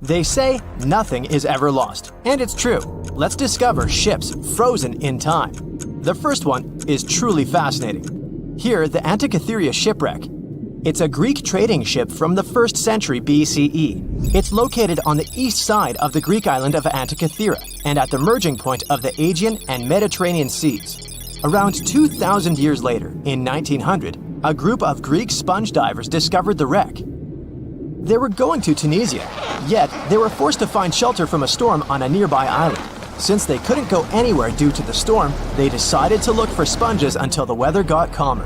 They say nothing is ever lost, and it's true. Let's discover ships frozen in time. The first one is truly fascinating. Here, the Antikythera shipwreck. It's a Greek trading ship from the 1st century BCE. It's located on the east side of the Greek island of Antikythera and at the merging point of the Aegean and Mediterranean seas. Around 2,000 years later, in 1900, a group of Greek sponge divers discovered the wreck. They were going to Tunisia, yet they were forced to find shelter from a storm on a nearby island. Since they couldn't go anywhere due to the storm, they decided to look for sponges until the weather got calmer.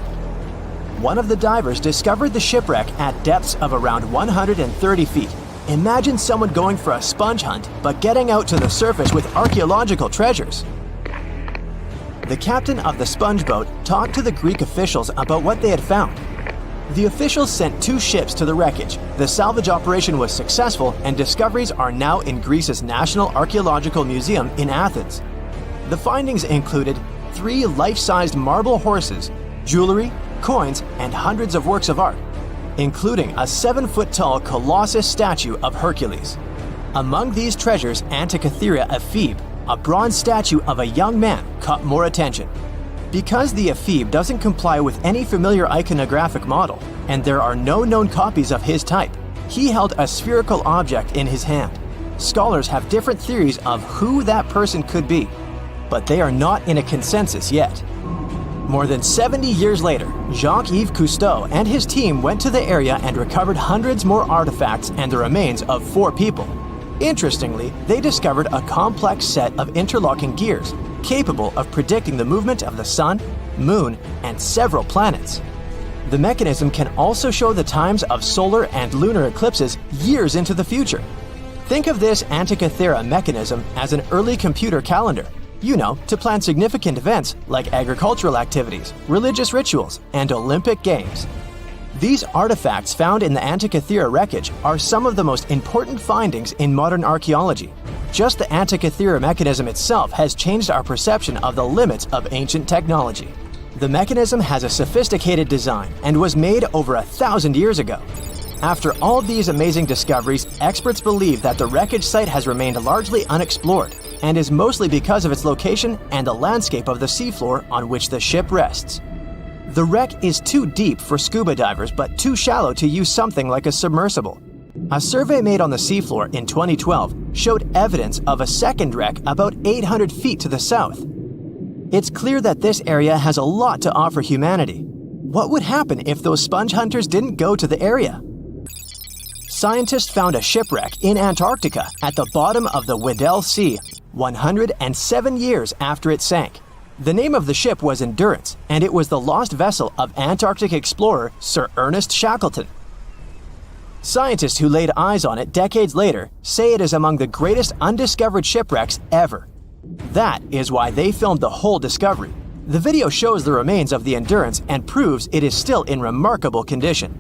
One of the divers discovered the shipwreck at depths of around 130 feet. Imagine someone going for a sponge hunt, but getting out to the surface with archaeological treasures. The captain of the sponge boat talked to the Greek officials about what they had found. The officials sent 2 ships to the wreckage. The salvage operation was successful, and discoveries are now in Greece's National Archaeological Museum in Athens. The findings included 3 life-sized marble horses, jewelry, coins, and hundreds of works of art, including a 7-foot-tall Colossus statue of Hercules. Among these treasures, Antikythera ephebe, a bronze statue of a young man, caught more attention. Because the ephebe doesn't comply with any familiar iconographic model, and there are no known copies of his type, he held a spherical object in his hand. Scholars have different theories of who that person could be, but they are not in a consensus yet. More than 70 years later, Jacques-Yves Cousteau and his team went to the area and recovered hundreds more artifacts and the remains of 4 people. Interestingly, they discovered a complex set of interlocking gears, capable of predicting the movement of the sun, moon, and several planets. The mechanism can also show the times of solar and lunar eclipses years into the future. Think of this Antikythera mechanism as an early computer calendar, to plan significant events like agricultural activities, religious rituals, and Olympic Games. These artifacts found in the Antikythera wreckage are some of the most important findings in modern archaeology. Just the Antikythera mechanism itself has changed our perception of the limits of ancient technology. The mechanism has a sophisticated design and was made over 1,000 years ago. After all these amazing discoveries, experts believe that the wreckage site has remained largely unexplored and is mostly because of its location and the landscape of the seafloor on which the ship rests. The wreck is too deep for scuba divers but too shallow to use something like a submersible. A survey made on the seafloor in 2012 showed evidence of a second wreck about 800 feet to the south. It's clear that this area has a lot to offer humanity. What would happen if those sponge hunters didn't go to the area? Scientists found a shipwreck in Antarctica at the bottom of the Weddell Sea 107 years after it sank. The name of the ship was Endurance, and it was the lost vessel of Antarctic explorer Sir Ernest Shackleton. Scientists who laid eyes on it decades later say it is among the greatest undiscovered shipwrecks ever. That is why they filmed the whole discovery. The video shows the remains of the Endurance and proves it is still in remarkable condition.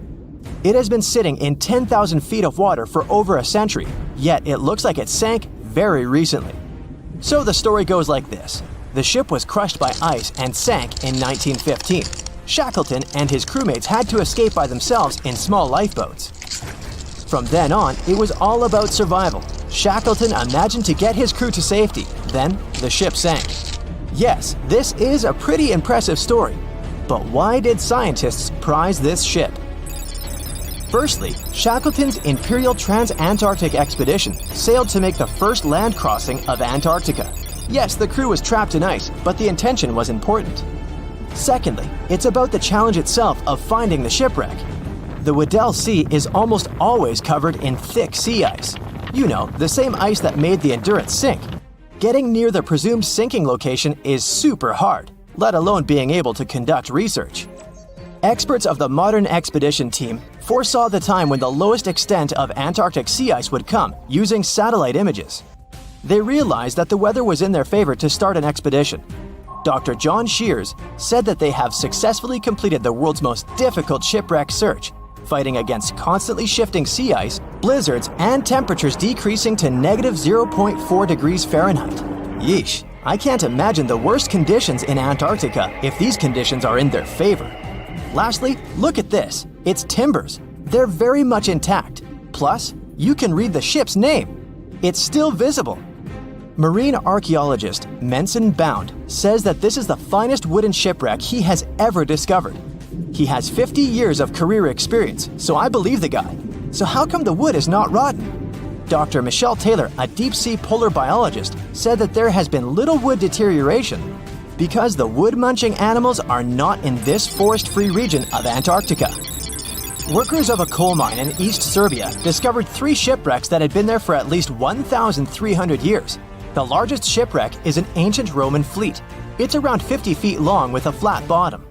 It has been sitting in 10,000 feet of water for over a century, yet it looks like it sank very recently. So the story goes like this. The ship was crushed by ice and sank in 1915. Shackleton and his crewmates had to escape by themselves in small lifeboats. From then on, it was all about survival. Shackleton imagined to get his crew to safety. Then, the ship sank. Yes, this is a pretty impressive story. But why did scientists prize this ship? Firstly, Shackleton's Imperial Trans-Antarctic Expedition sailed to make the first land crossing of Antarctica. Yes, the crew was trapped in ice, but the intention was important. Secondly, it's about the challenge itself of finding the shipwreck. The Weddell Sea is almost always covered in thick sea ice. The same ice that made the Endurance sink. Getting near the presumed sinking location is super hard, let alone being able to conduct research. Experts of the modern expedition team foresaw the time when the lowest extent of Antarctic sea ice would come using satellite images. They realized that the weather was in their favor to start an expedition. Dr. John Shears said that they have successfully completed the world's most difficult shipwreck search, fighting against constantly shifting sea ice, blizzards, and temperatures decreasing to negative 0.4 degrees Fahrenheit. Yeesh, I can't imagine the worst conditions in Antarctica if these conditions are in their favor. Lastly, look at this. It's timbers. They're very much intact. Plus, you can read the ship's name. It's still visible. Marine archaeologist Menson Bound says that this is the finest wooden shipwreck he has ever discovered. He has 50 years of career experience, so I believe the guy. So how come the wood is not rotten? Dr. Michelle Taylor, a deep-sea polar biologist, said that there has been little wood deterioration because the wood-munching animals are not in this forest-free region of Antarctica. Workers of a coal mine in East Serbia discovered 3 shipwrecks that had been there for at least 1,300 years. The largest shipwreck is an ancient Roman fleet. It's around 50 feet long with a flat bottom.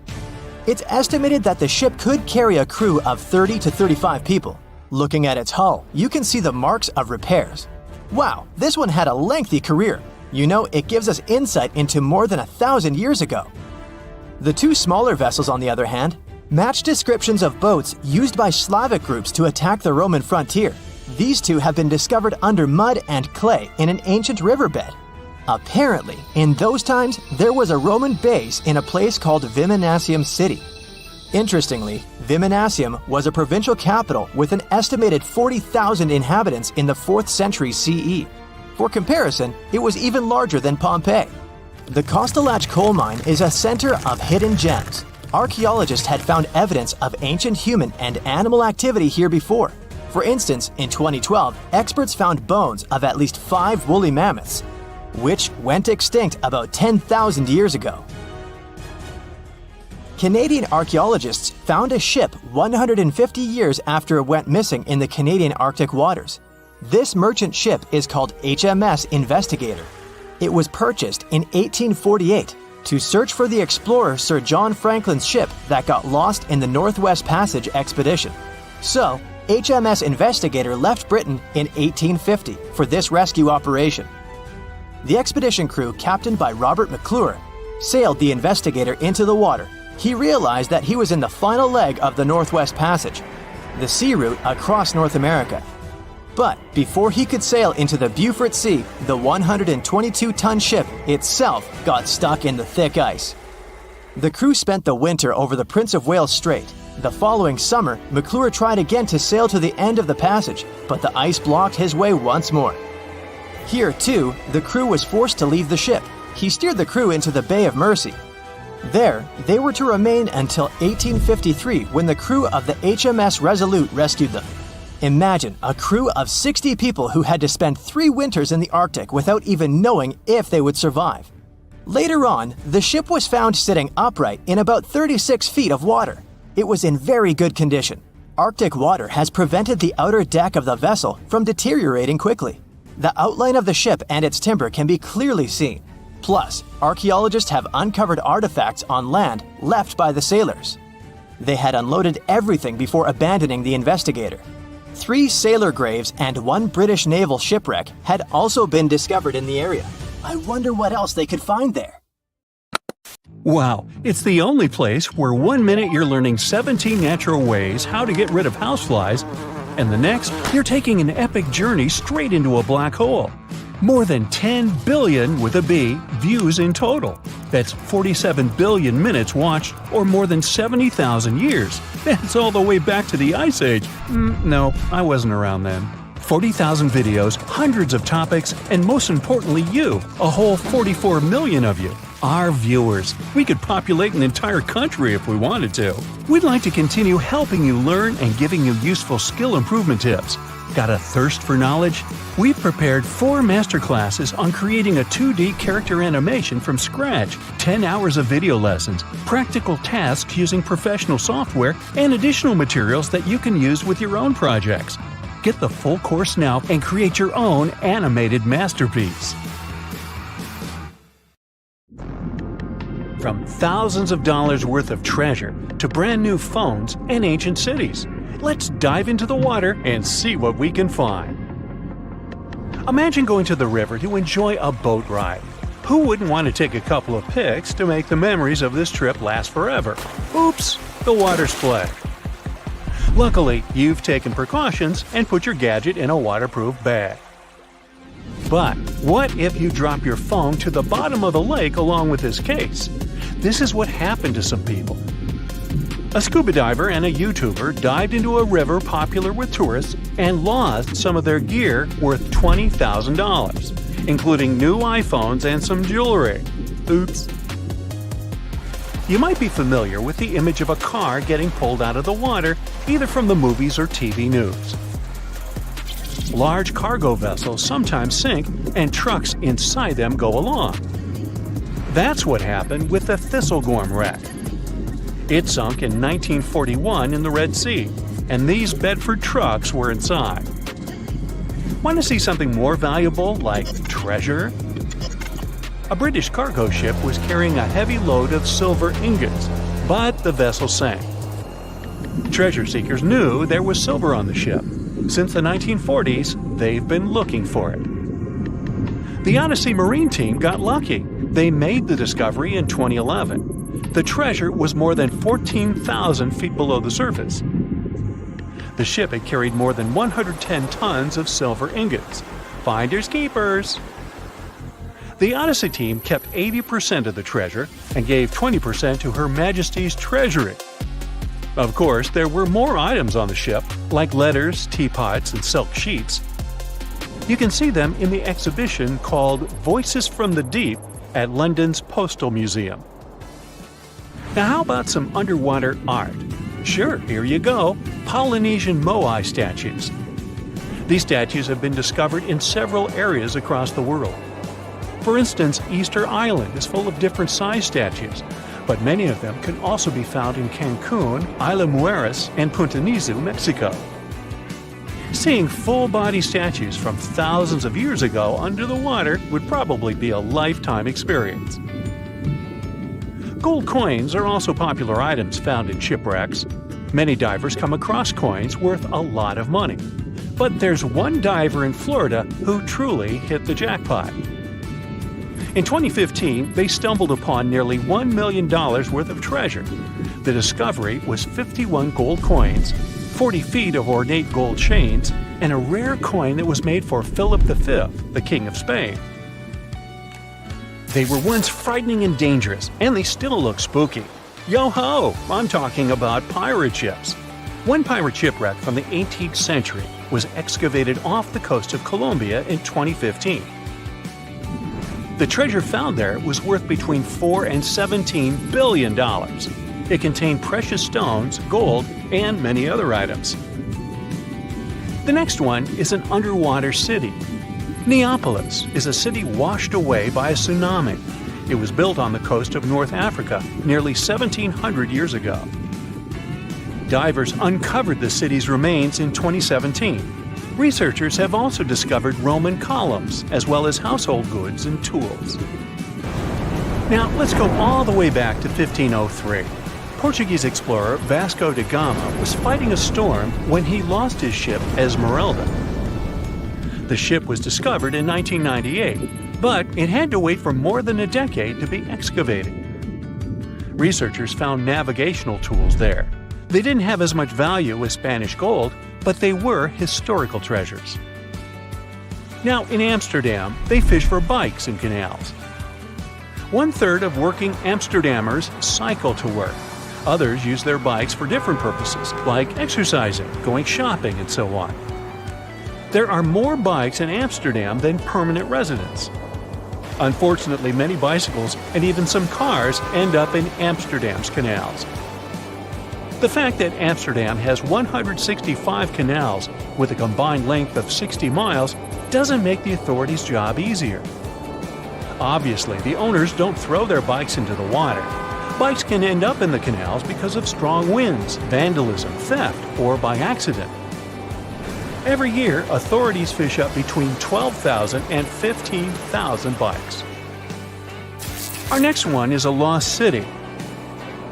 It's estimated that the ship could carry a crew of 30 to 35 people. Looking at its hull, you can see the marks of repairs. Wow, this one had a lengthy career. You know, it gives us insight into more than 1,000 years ago. The 2 smaller vessels, on the other hand, match descriptions of boats used by Slavic groups to attack the Roman frontier. These 2 have been discovered under mud and clay in an ancient riverbed. Apparently, in those times, there was a Roman base in a place called Viminacium City. Interestingly, Viminacium was a provincial capital with an estimated 40,000 inhabitants in the 4th century CE. For comparison, it was even larger than Pompeii. The Kostelach coal mine is a center of hidden gems. Archaeologists had found evidence of ancient human and animal activity here before. For instance, in 2012, experts found bones of at least 5 woolly mammoths, which went extinct about 10,000 years ago. Canadian archaeologists found a ship 150 years after it went missing in the Canadian Arctic waters. This merchant ship is called HMS Investigator. It was purchased in 1848 to search for the explorer Sir John Franklin's ship that got lost in the Northwest Passage expedition. So, HMS Investigator left Britain in 1850 for this rescue operation. The expedition crew, captained by Robert McClure, sailed the Investigator into the water. He realized that he was in the final leg of the Northwest Passage, the sea route across North America. But before he could sail into the Beaufort Sea, the 122-ton ship itself got stuck in the thick ice. The crew spent the winter over the Prince of Wales Strait. The following summer, McClure tried again to sail to the end of the passage, but the ice blocked his way once more. Here, too, the crew was forced to leave the ship. He steered the crew into the Bay of Mercy. There, they were to remain until 1853 when the crew of the HMS Resolute rescued them. Imagine a crew of 60 people who had to spend 3 winters in the Arctic without even knowing if they would survive. Later on, the ship was found sitting upright in about 36 feet of water. It was in very good condition. Arctic water has prevented the outer deck of the vessel from deteriorating quickly. The outline of the ship and its timber can be clearly seen. Plus, archaeologists have uncovered artifacts on land left by the sailors. They had unloaded everything before abandoning the Investigator. 3 sailor graves and 1 British naval shipwreck had also been discovered in the area. I wonder what else they could find there. Wow, it's the only place where 1 minute you're learning 17 natural ways how to get rid of houseflies, and the next, you're taking an epic journey straight into a black hole. More than 10 billion, with a B, views in total. That's 47 billion minutes watched, or more than 70,000 years. That's all the way back to the Ice Age. No, I wasn't around then. 40,000 videos, hundreds of topics, and most importantly you, a whole 44 million of you. Our viewers. We could populate an entire country if we wanted to. We'd like to continue helping you learn and giving you useful skill improvement tips. Got a thirst for knowledge? We've prepared 4 masterclasses on creating a 2D character animation from scratch, 10 hours of video lessons, practical tasks using professional software, and additional materials that you can use with your own projects. Get the full course now and create your own animated masterpiece. From thousands of dollars worth of treasure to brand new phones and ancient cities. Let's dive into the water and see what we can find. Imagine going to the river to enjoy a boat ride. Who wouldn't want to take a couple of pics to make the memories of this trip last forever? Oops, the water split. Luckily, you've taken precautions and put your gadget in a waterproof bag. But what if you drop your phone to the bottom of the lake along with this case? This is what happened to some people. A scuba diver and a YouTuber dived into a river popular with tourists and lost some of their gear worth $20,000, including new iPhones and some jewelry. Oops. You might be familiar with the image of a car getting pulled out of the water, either from the movies or TV news. Large cargo vessels sometimes sink, and trucks inside them go along. That's what happened with the Thistlegorm wreck. It sunk in 1941 in the Red Sea, and these Bedford trucks were inside. Want to see something more valuable, like treasure? A British cargo ship was carrying a heavy load of silver ingots, but the vessel sank. Treasure seekers knew there was silver on the ship. Since the 1940s, they've been looking for it. The Odyssey Marine team got lucky. They made the discovery in 2011. The treasure was more than 14,000 feet below the surface. The ship had carried more than 110 tons of silver ingots. Finders keepers! The Odyssey team kept 80% of the treasure and gave 20% to Her Majesty's Treasury. Of course, there were more items on the ship, like letters, teapots, and silk sheets. You can see them in the exhibition called Voices from the Deep at London's Postal Museum. Now how about some underwater art? Sure, here you go, Polynesian moai statues. These statues have been discovered in several areas across the world. For instance, Easter Island is full of different size statues, but many of them can also be found in Cancun, Isla Mujeres, and Punta Nizu, Mexico. Seeing full-body statues from thousands of years ago under the water would probably be a lifetime experience. Gold coins are also popular items found in shipwrecks. Many divers come across coins worth a lot of money. But there's one diver in Florida who truly hit the jackpot. In 2015, they stumbled upon nearly $1 million worth of treasure. The discovery was 51 gold coins, 40 feet of ornate gold chains, and a rare coin that was made for Philip V, the King of Spain. They were once frightening and dangerous, and they still look spooky. Yo-ho! I'm talking about pirate ships. One pirate shipwreck from the 18th century was excavated off the coast of Colombia in 2015. The treasure found there was worth between $4 and $17 billion. It contained precious stones, gold, and many other items. The next one is an underwater city. Neapolis is a city washed away by a tsunami. It was built on the coast of North Africa nearly 1,700 years ago. Divers uncovered the city's remains in 2017. Researchers have also discovered Roman columns, as well as household goods and tools. Now, let's go all the way back to 1503. Portuguese explorer Vasco da Gama was fighting a storm when he lost his ship Esmeralda. The ship was discovered in 1998, but it had to wait for more than a decade to be excavated. Researchers found navigational tools there. They didn't have as much value as Spanish gold, but they were historical treasures. Now, in Amsterdam, they fish for bikes in canals. 1/3 of working Amsterdammers cycle to work. Others use their bikes for different purposes, like exercising, going shopping, and so on. There are more bikes in Amsterdam than permanent residents. Unfortunately, many bicycles and even some cars end up in Amsterdam's canals. The fact that Amsterdam has 165 canals with a combined length of 60 miles doesn't make the authorities' job easier. Obviously, the owners don't throw their bikes into the water. Bikes can end up in the canals because of strong winds, vandalism, theft, or by accident. Every year, authorities fish up between 12,000 and 15,000 bikes. Our next one is a lost city.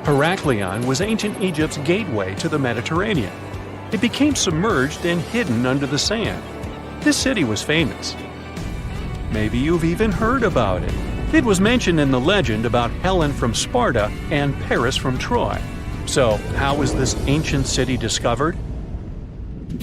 Heraklion was ancient Egypt's gateway to the Mediterranean. It became submerged and hidden under the sand. This city was famous. Maybe you've even heard about it. It was mentioned in the legend about Helen from Sparta and Paris from Troy. So, how was this ancient city discovered?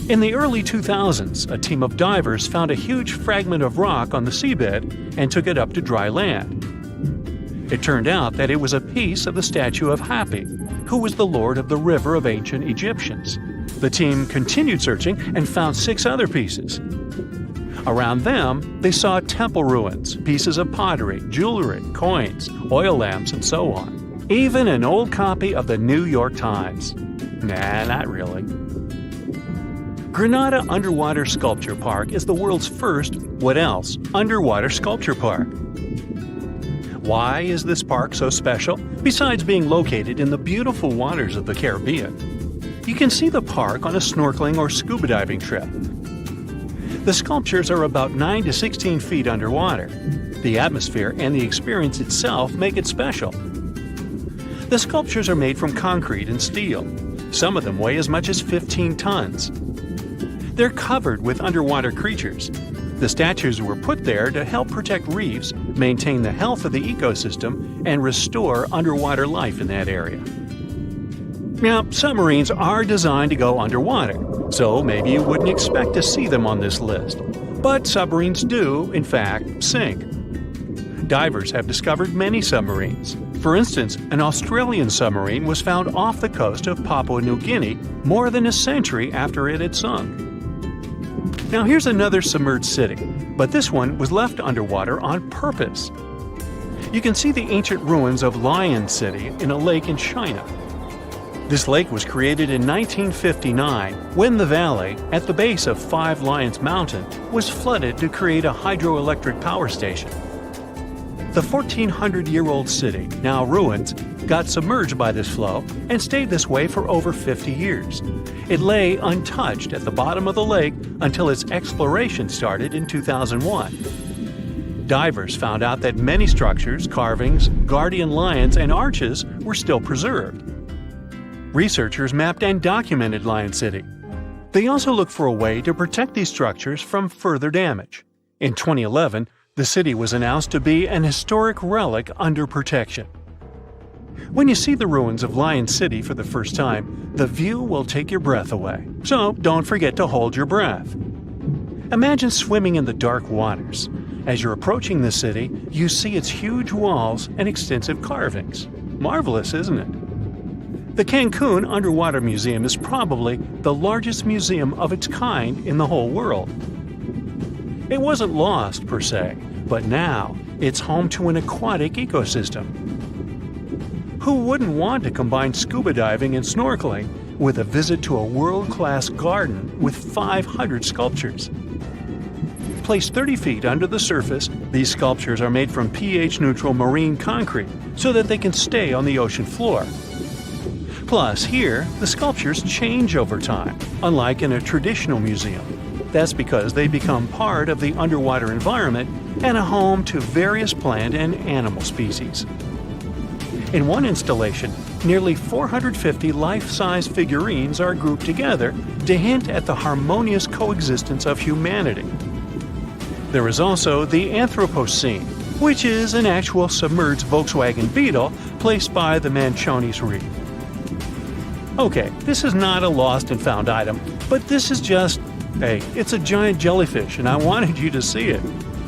In the early 2000s, a team of divers found a huge fragment of rock on the seabed and took it up to dry land. It turned out that it was a piece of the statue of Hapi, who was the lord of the river of ancient Egyptians. The team continued searching and found 6 other pieces. Around them, they saw temple ruins, pieces of pottery, jewelry, coins, oil lamps, and so on. Even an old copy of the New York Times. Nah, not really. Granada Underwater Sculpture Park is the world's first, what else, underwater sculpture park. Why is this park so special, besides being located in the beautiful waters of the Caribbean? You can see the park on a snorkeling or scuba diving trip. The sculptures are about 9 to 16 feet underwater. The atmosphere and the experience itself make it special. The sculptures are made from concrete and steel. Some of them weigh as much as 15 tons. They're covered with underwater creatures. The statues were put there to help protect reefs, maintain the health of the ecosystem, and restore underwater life in that area. Now, submarines are designed to go underwater, so maybe you wouldn't expect to see them on this list. But submarines do, in fact, sink. Divers have discovered many submarines. For instance, an Australian submarine was found off the coast of Papua New Guinea more than a century after it had sunk. Now here's another submerged city, but this one was left underwater on purpose. You can see the ancient ruins of Lion City in a lake in China. This lake was created in 1959 when the valley, at the base of Five Lions Mountain, was flooded to create a hydroelectric power station. The 1,400-year-old city, now ruins, got submerged by this flow and stayed this way for over 50 years. It lay untouched at the bottom of the lake until its exploration started in 2001. Divers found out that many structures, carvings, guardian lions, and arches were still preserved. Researchers mapped and documented Lion City. They also looked for a way to protect these structures from further damage. In 2011, the city was announced to be an historic relic under protection. When you see the ruins of Lion City for the first time, the view will take your breath away. So don't forget to hold your breath. Imagine swimming in the dark waters. As you're approaching the city, you see its huge walls and extensive carvings. Marvelous, isn't it? The Cancun Underwater Museum is probably the largest museum of its kind in the whole world. It wasn't lost, per se, but now it's home to an aquatic ecosystem. Who wouldn't want to combine scuba diving and snorkeling with a visit to a world-class garden with 500 sculptures? Placed 30 feet under the surface, these sculptures are made from pH-neutral marine concrete so that they can stay on the ocean floor. Plus, here, the sculptures change over time, unlike in a traditional museum. That's because they become part of the underwater environment and a home to various plant and animal species. In one installation, nearly 450 life-size figurines are grouped together to hint at the harmonious coexistence of humanity. There is also the Anthropocene, which is an actual submerged Volkswagen Beetle placed by the Manchonis Reef. Okay, this is not a lost and found item, but this is just, hey, it's a giant jellyfish and I wanted you to see it.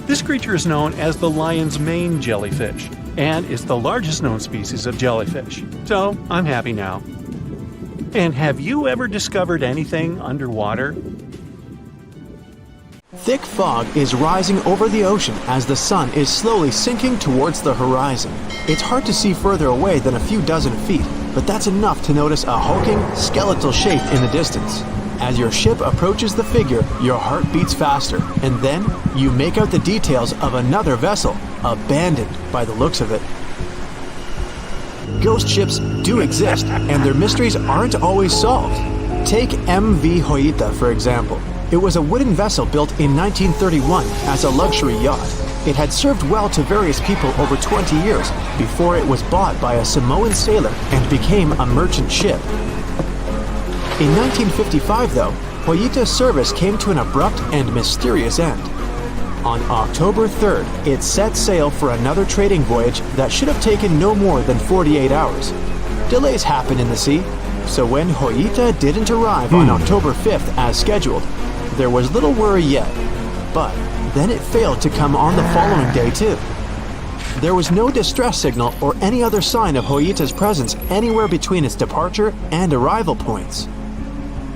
This creature is known as the lion's mane jellyfish, and is the largest known species of jellyfish. So, I'm happy now. And have you ever discovered anything underwater? Thick fog is rising over the ocean as the sun is slowly sinking towards the horizon. It's hard to see further away than a few dozen feet, but that's enough to notice a hulking, skeletal shape in the distance. As your ship approaches the figure, your heart beats faster, and then you make out the details of another vessel, abandoned by the looks of it. Ghost ships do exist, and their mysteries aren't always solved. Take MV Hoita, for example. It was a wooden vessel built in 1931 as a luxury yacht. It had served well to various people over 20 years before it was bought by a Samoan sailor and became a merchant ship. In 1955, though, Hoita's service came to an abrupt and mysterious end. On October 3rd, it set sail for another trading voyage that should have taken no more than 48 hours. Delays happen in the sea, so when Hoita didn't arrive on October 5th as scheduled, there was little worry yet. But then it failed to come on the following day too. There was no distress signal or any other sign of Hoyita's presence anywhere between its departure and arrival points.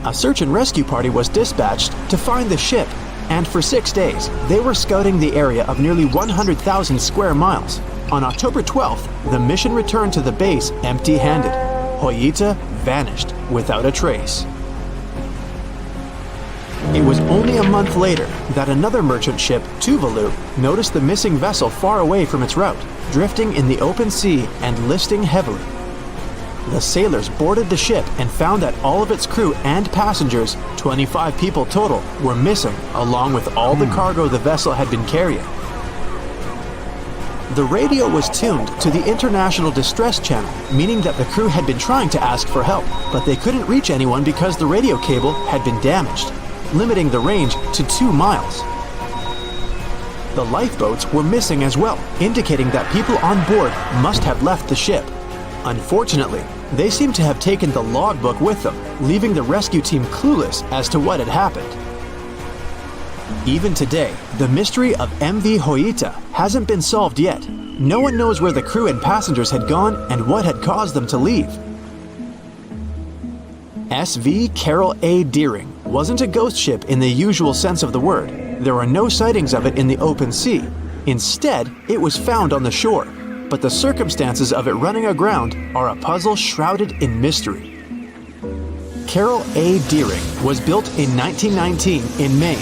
A search and rescue party was dispatched to find the ship, and for 6 days, they were scouting the area of nearly 100,000 square miles. On October 12th, the mission returned to the base empty-handed. Hoyita vanished without a trace. It was only a month later that another merchant ship, Tuvalu, noticed the missing vessel far away from its route, drifting in the open sea and listing heavily. The sailors boarded the ship and found that all of its crew and passengers, 25 people total, were missing, along with all the cargo the vessel had been carrying. The radio was tuned to the International Distress Channel, meaning that the crew had been trying to ask for help, but they couldn't reach anyone because the radio cable had been damaged, limiting the range to 2 miles. The lifeboats were missing as well, indicating that people on board must have left the ship. Unfortunately, they seem to have taken the logbook with them, leaving the rescue team clueless as to what had happened. Even today, the mystery of MV Hoyita hasn't been solved yet. No one knows where the crew and passengers had gone and what had caused them to leave. SV Carol A. Deering wasn't a ghost ship in the usual sense of the word. There were no sightings of it in the open sea. Instead, it was found on the shore, but the circumstances of it running aground are a puzzle shrouded in mystery. Carol A. Deering was built in 1919 in Maine,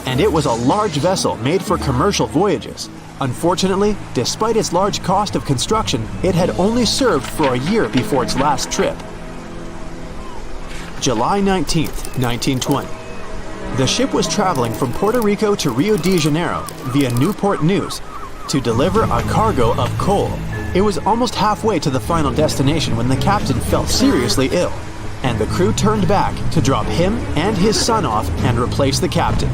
and it was a large vessel made for commercial voyages. Unfortunately, despite its large cost of construction, it had only served for a year before its last trip. July 19, 1920. The ship was traveling from Puerto Rico to Rio de Janeiro via Newport News to deliver a cargo of coal. It was almost halfway to the final destination when the captain fell seriously ill, and the crew turned back to drop him and his son off and replace the captain.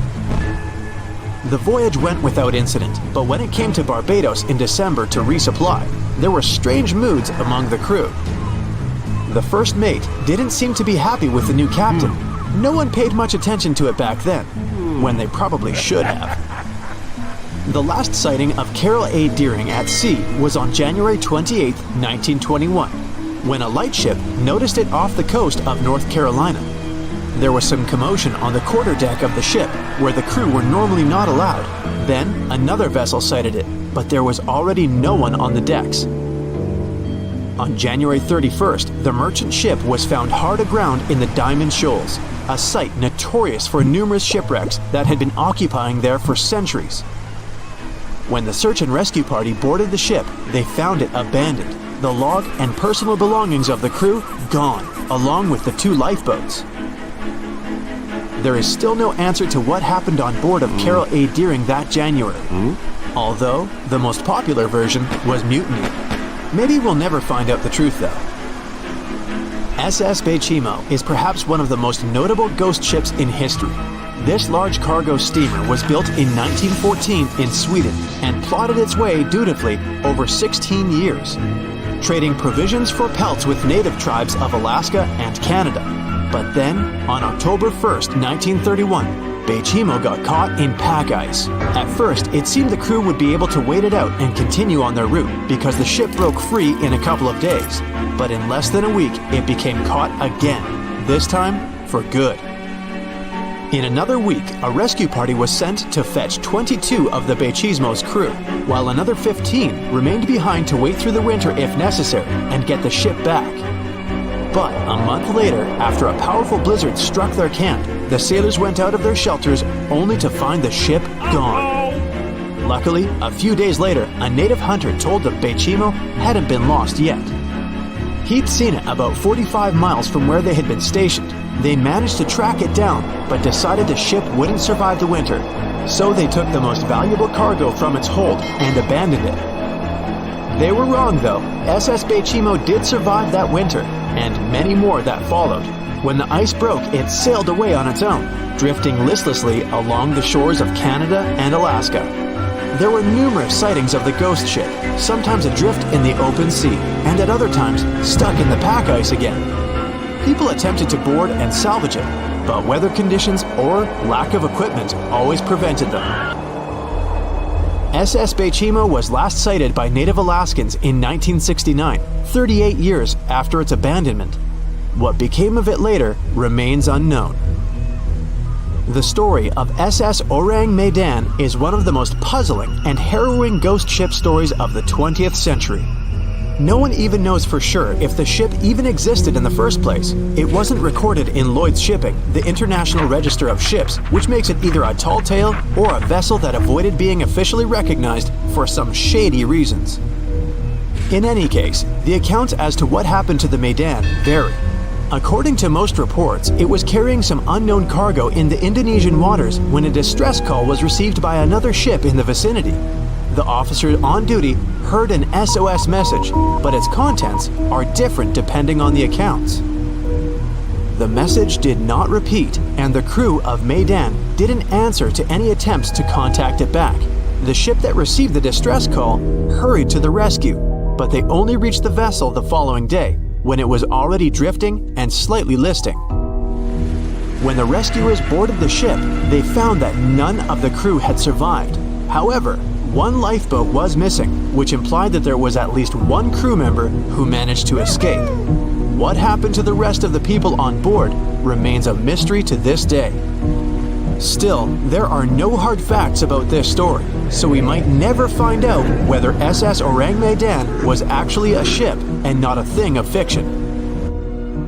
The voyage went without incident, but when it came to Barbados in December to resupply, there were strange moods among the crew. The first mate didn't seem to be happy with the new captain. No one paid much attention to it back then, when they probably should have. The last sighting of Carol A. Deering at sea was on January 28, 1921, when a lightship noticed it off the coast of North Carolina. There was some commotion on the quarterdeck of the ship, where the crew were normally not allowed. Then, another vessel sighted it, but there was already no one on the decks. On January 31st, the merchant ship was found hard aground in the Diamond Shoals, a site notorious for numerous shipwrecks that had been occupying there for centuries. When the search and rescue party boarded the ship, they found it abandoned, the log and personal belongings of the crew gone, along with the 2 lifeboats. There is still no answer to what happened on board of Carol A. Deering that January, although the most popular version was mutiny. Maybe we'll never find out the truth though. SS Bechimo is perhaps one of the most notable ghost ships in history. This large cargo steamer was built in 1914 in Sweden and plodded its way dutifully over 16 years, trading provisions for pelts with native tribes of Alaska and Canada. But then, on October 1st, 1931, Bechimo got caught in pack ice. At first, it seemed the crew would be able to wait it out and continue on their route because the ship broke free in a couple of days. But in less than a week, it became caught again, this time for good. In another week, a rescue party was sent to fetch 22 of the Bechimo's crew, while another 15 remained behind to wait through the winter if necessary and get the ship back. But a month later, after a powerful blizzard struck their camp, the sailors went out of their shelters only to find the ship gone. Luckily, a few days later, a native hunter told them Bechimo hadn't been lost yet. He'd seen it about 45 miles from where they had been stationed. They managed to track it down, but decided the ship wouldn't survive the winter. So they took the most valuable cargo from its hold and abandoned it. They were wrong though. SS Bechimo did survive that winter, and many more that followed. When the ice broke, it sailed away on its own, drifting listlessly along the shores of Canada and Alaska. There were numerous sightings of the ghost ship, sometimes adrift in the open sea, and at other times stuck in the pack ice again. People attempted to board and salvage it, but weather conditions or lack of equipment always prevented them. SS Bechimo was last sighted by native Alaskans in 1969, 38 years after its abandonment. What became of it later remains unknown. The story of SS Orang Medan is one of the most puzzling and harrowing ghost ship stories of the 20th century. No one even knows for sure if the ship even existed in the first place. It wasn't recorded in Lloyd's Shipping, the International Register of Ships, which makes it either a tall tale or a vessel that avoided being officially recognized for some shady reasons. In any case, the accounts as to what happened to the Medan vary. According to most reports, it was carrying some unknown cargo in the Indonesian waters when a distress call was received by another ship in the vicinity. The officer on duty heard an SOS message, but its contents are different depending on the accounts. The message did not repeat, and the crew of Medan didn't answer to any attempts to contact it back. The ship that received the distress call hurried to the rescue, but they only reached the vessel the following day, when it was already drifting and slightly listing. When the rescuers boarded the ship, they found that none of the crew had survived. However, one lifeboat was missing, which implied that there was at least one crew member who managed to escape. What happened to the rest of the people on board remains a mystery to this day. Still, there are no hard facts about this story, so we might never find out whether SS Orang Medan was actually a ship and not a thing of fiction.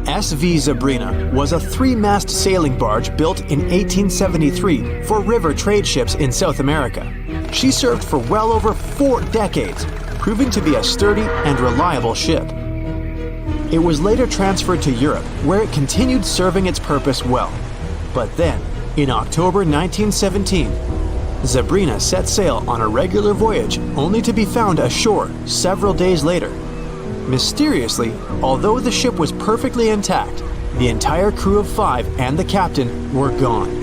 SV Zabrina was a 3-mast sailing barge built in 1873 for river trade ships in South America. She served for well over 4 decades, proving to be a sturdy and reliable ship. It was later transferred to Europe, where it continued serving its purpose well. But then, in October 1917, Zabrina set sail on a regular voyage only to be found ashore several days later. Mysteriously, although the ship was perfectly intact, the entire crew of 5 and the captain were gone.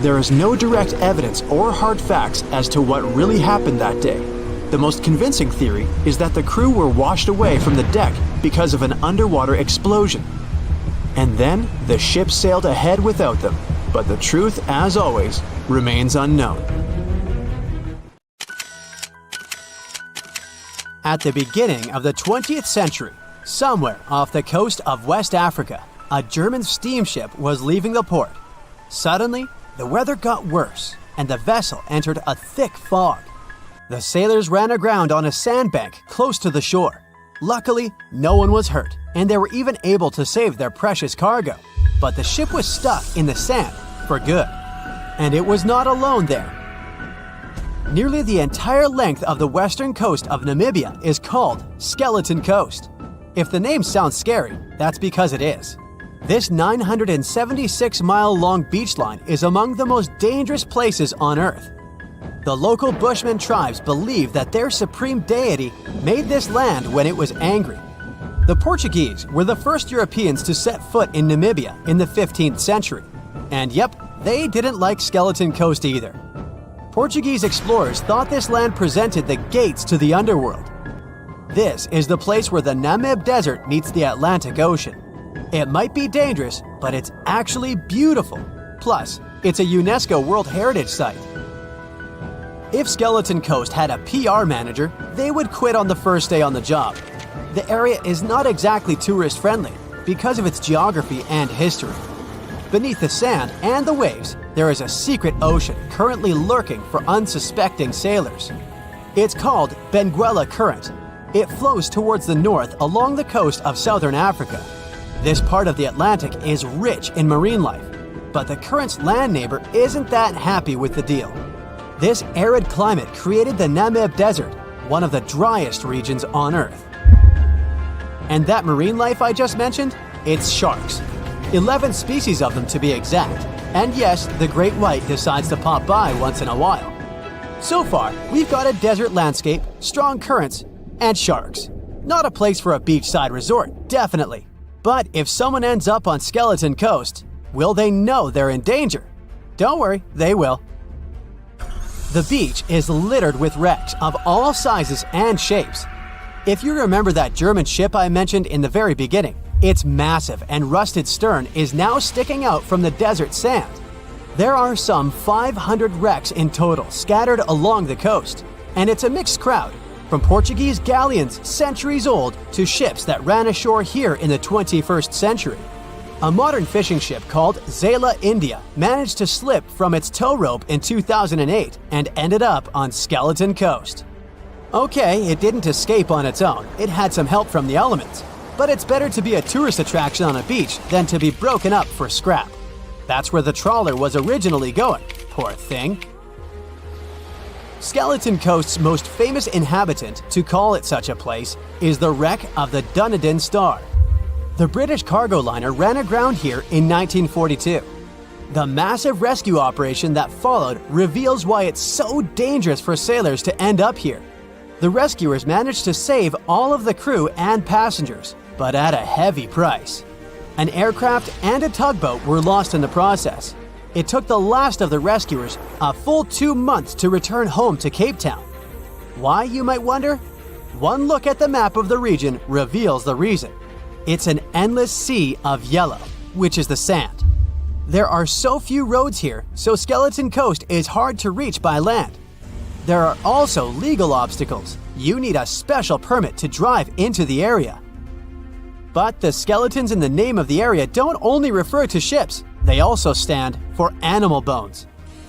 There is no direct evidence or hard facts as to what really happened that day. The most convincing theory is that the crew were washed away from the deck because of an underwater explosion. And then the ship sailed ahead without them, but the truth, as always, remains unknown. At the beginning of the 20th century, somewhere off the coast of West Africa, a German steamship was leaving the port. Suddenly, the weather got worse, and the vessel entered a thick fog. The sailors ran aground on a sandbank close to the shore. Luckily, no one was hurt, and they were even able to save their precious cargo. But the ship was stuck in the sand for good. And it was not alone there. Nearly the entire length of the western coast of Namibia is called Skeleton Coast. If the name sounds scary, that's because it is. This 976-mile-long beach line is among the most dangerous places on Earth. The local Bushman tribes believe that their supreme deity made this land when it was angry. The Portuguese were the first Europeans to set foot in Namibia in the 15th century. And yep, they didn't like Skeleton Coast either. Portuguese explorers thought this land presented the gates to the underworld. This is the place where the Namib Desert meets the Atlantic Ocean. It might be dangerous, but it's actually beautiful. Plus, it's a UNESCO World Heritage Site. If Skeleton Coast had a PR manager, they would quit on the first day on the job. The area is not exactly tourist-friendly because of its geography and history. Beneath the sand and the waves, there is a secret ocean currently lurking for unsuspecting sailors. It's called Benguela Current. It flows towards the north along the coast of southern Africa. This part of the Atlantic is rich in marine life, but the current's land neighbor isn't that happy with the deal. This arid climate created the Namib Desert, one of the driest regions on Earth. And that marine life I just mentioned? It's sharks. 11 species of them to be exact. And yes, the great white decides to pop by once in a while. So far, we've got a desert landscape, strong currents, and sharks. Not a place for a beachside resort, definitely. But if someone ends up on Skeleton Coast, will they know they're in danger? Don't worry, they will. The beach is littered with wrecks of all sizes and shapes. If you remember that German ship I mentioned in the very beginning, its massive and rusted stern is now sticking out from the desert sand. There are some 500 wrecks in total scattered along the coast, and it's a mixed crowd, from Portuguese galleons centuries old to ships that ran ashore here in the 21st century. A modern fishing ship called Zala India managed to slip from its tow rope in 2008 and ended up on Skeleton Coast. Okay, it didn't escape on its own, it had some help from the elements, but it's better to be a tourist attraction on a beach than to be broken up for scrap. That's where the trawler was originally going, poor thing. Skeleton Coast's most famous inhabitant, to call it such a place, is the wreck of the Dunedin Star. The British cargo liner ran aground here in 1942. The massive rescue operation that followed reveals why it's so dangerous for sailors to end up here. The rescuers managed to save all of the crew and passengers, but at a heavy price. An aircraft and a tugboat were lost in the process. It took the last of the rescuers a full 2 months to return home to Cape Town. Why, you might wonder? One look at the map of the region reveals the reason. It's an endless sea of yellow, which is the sand. There are so few roads here, so Skeleton Coast is hard to reach by land. There are also legal obstacles. You need a special permit to drive into the area. But the skeletons in the name of the area don't only refer to ships, they also stand for animal bones.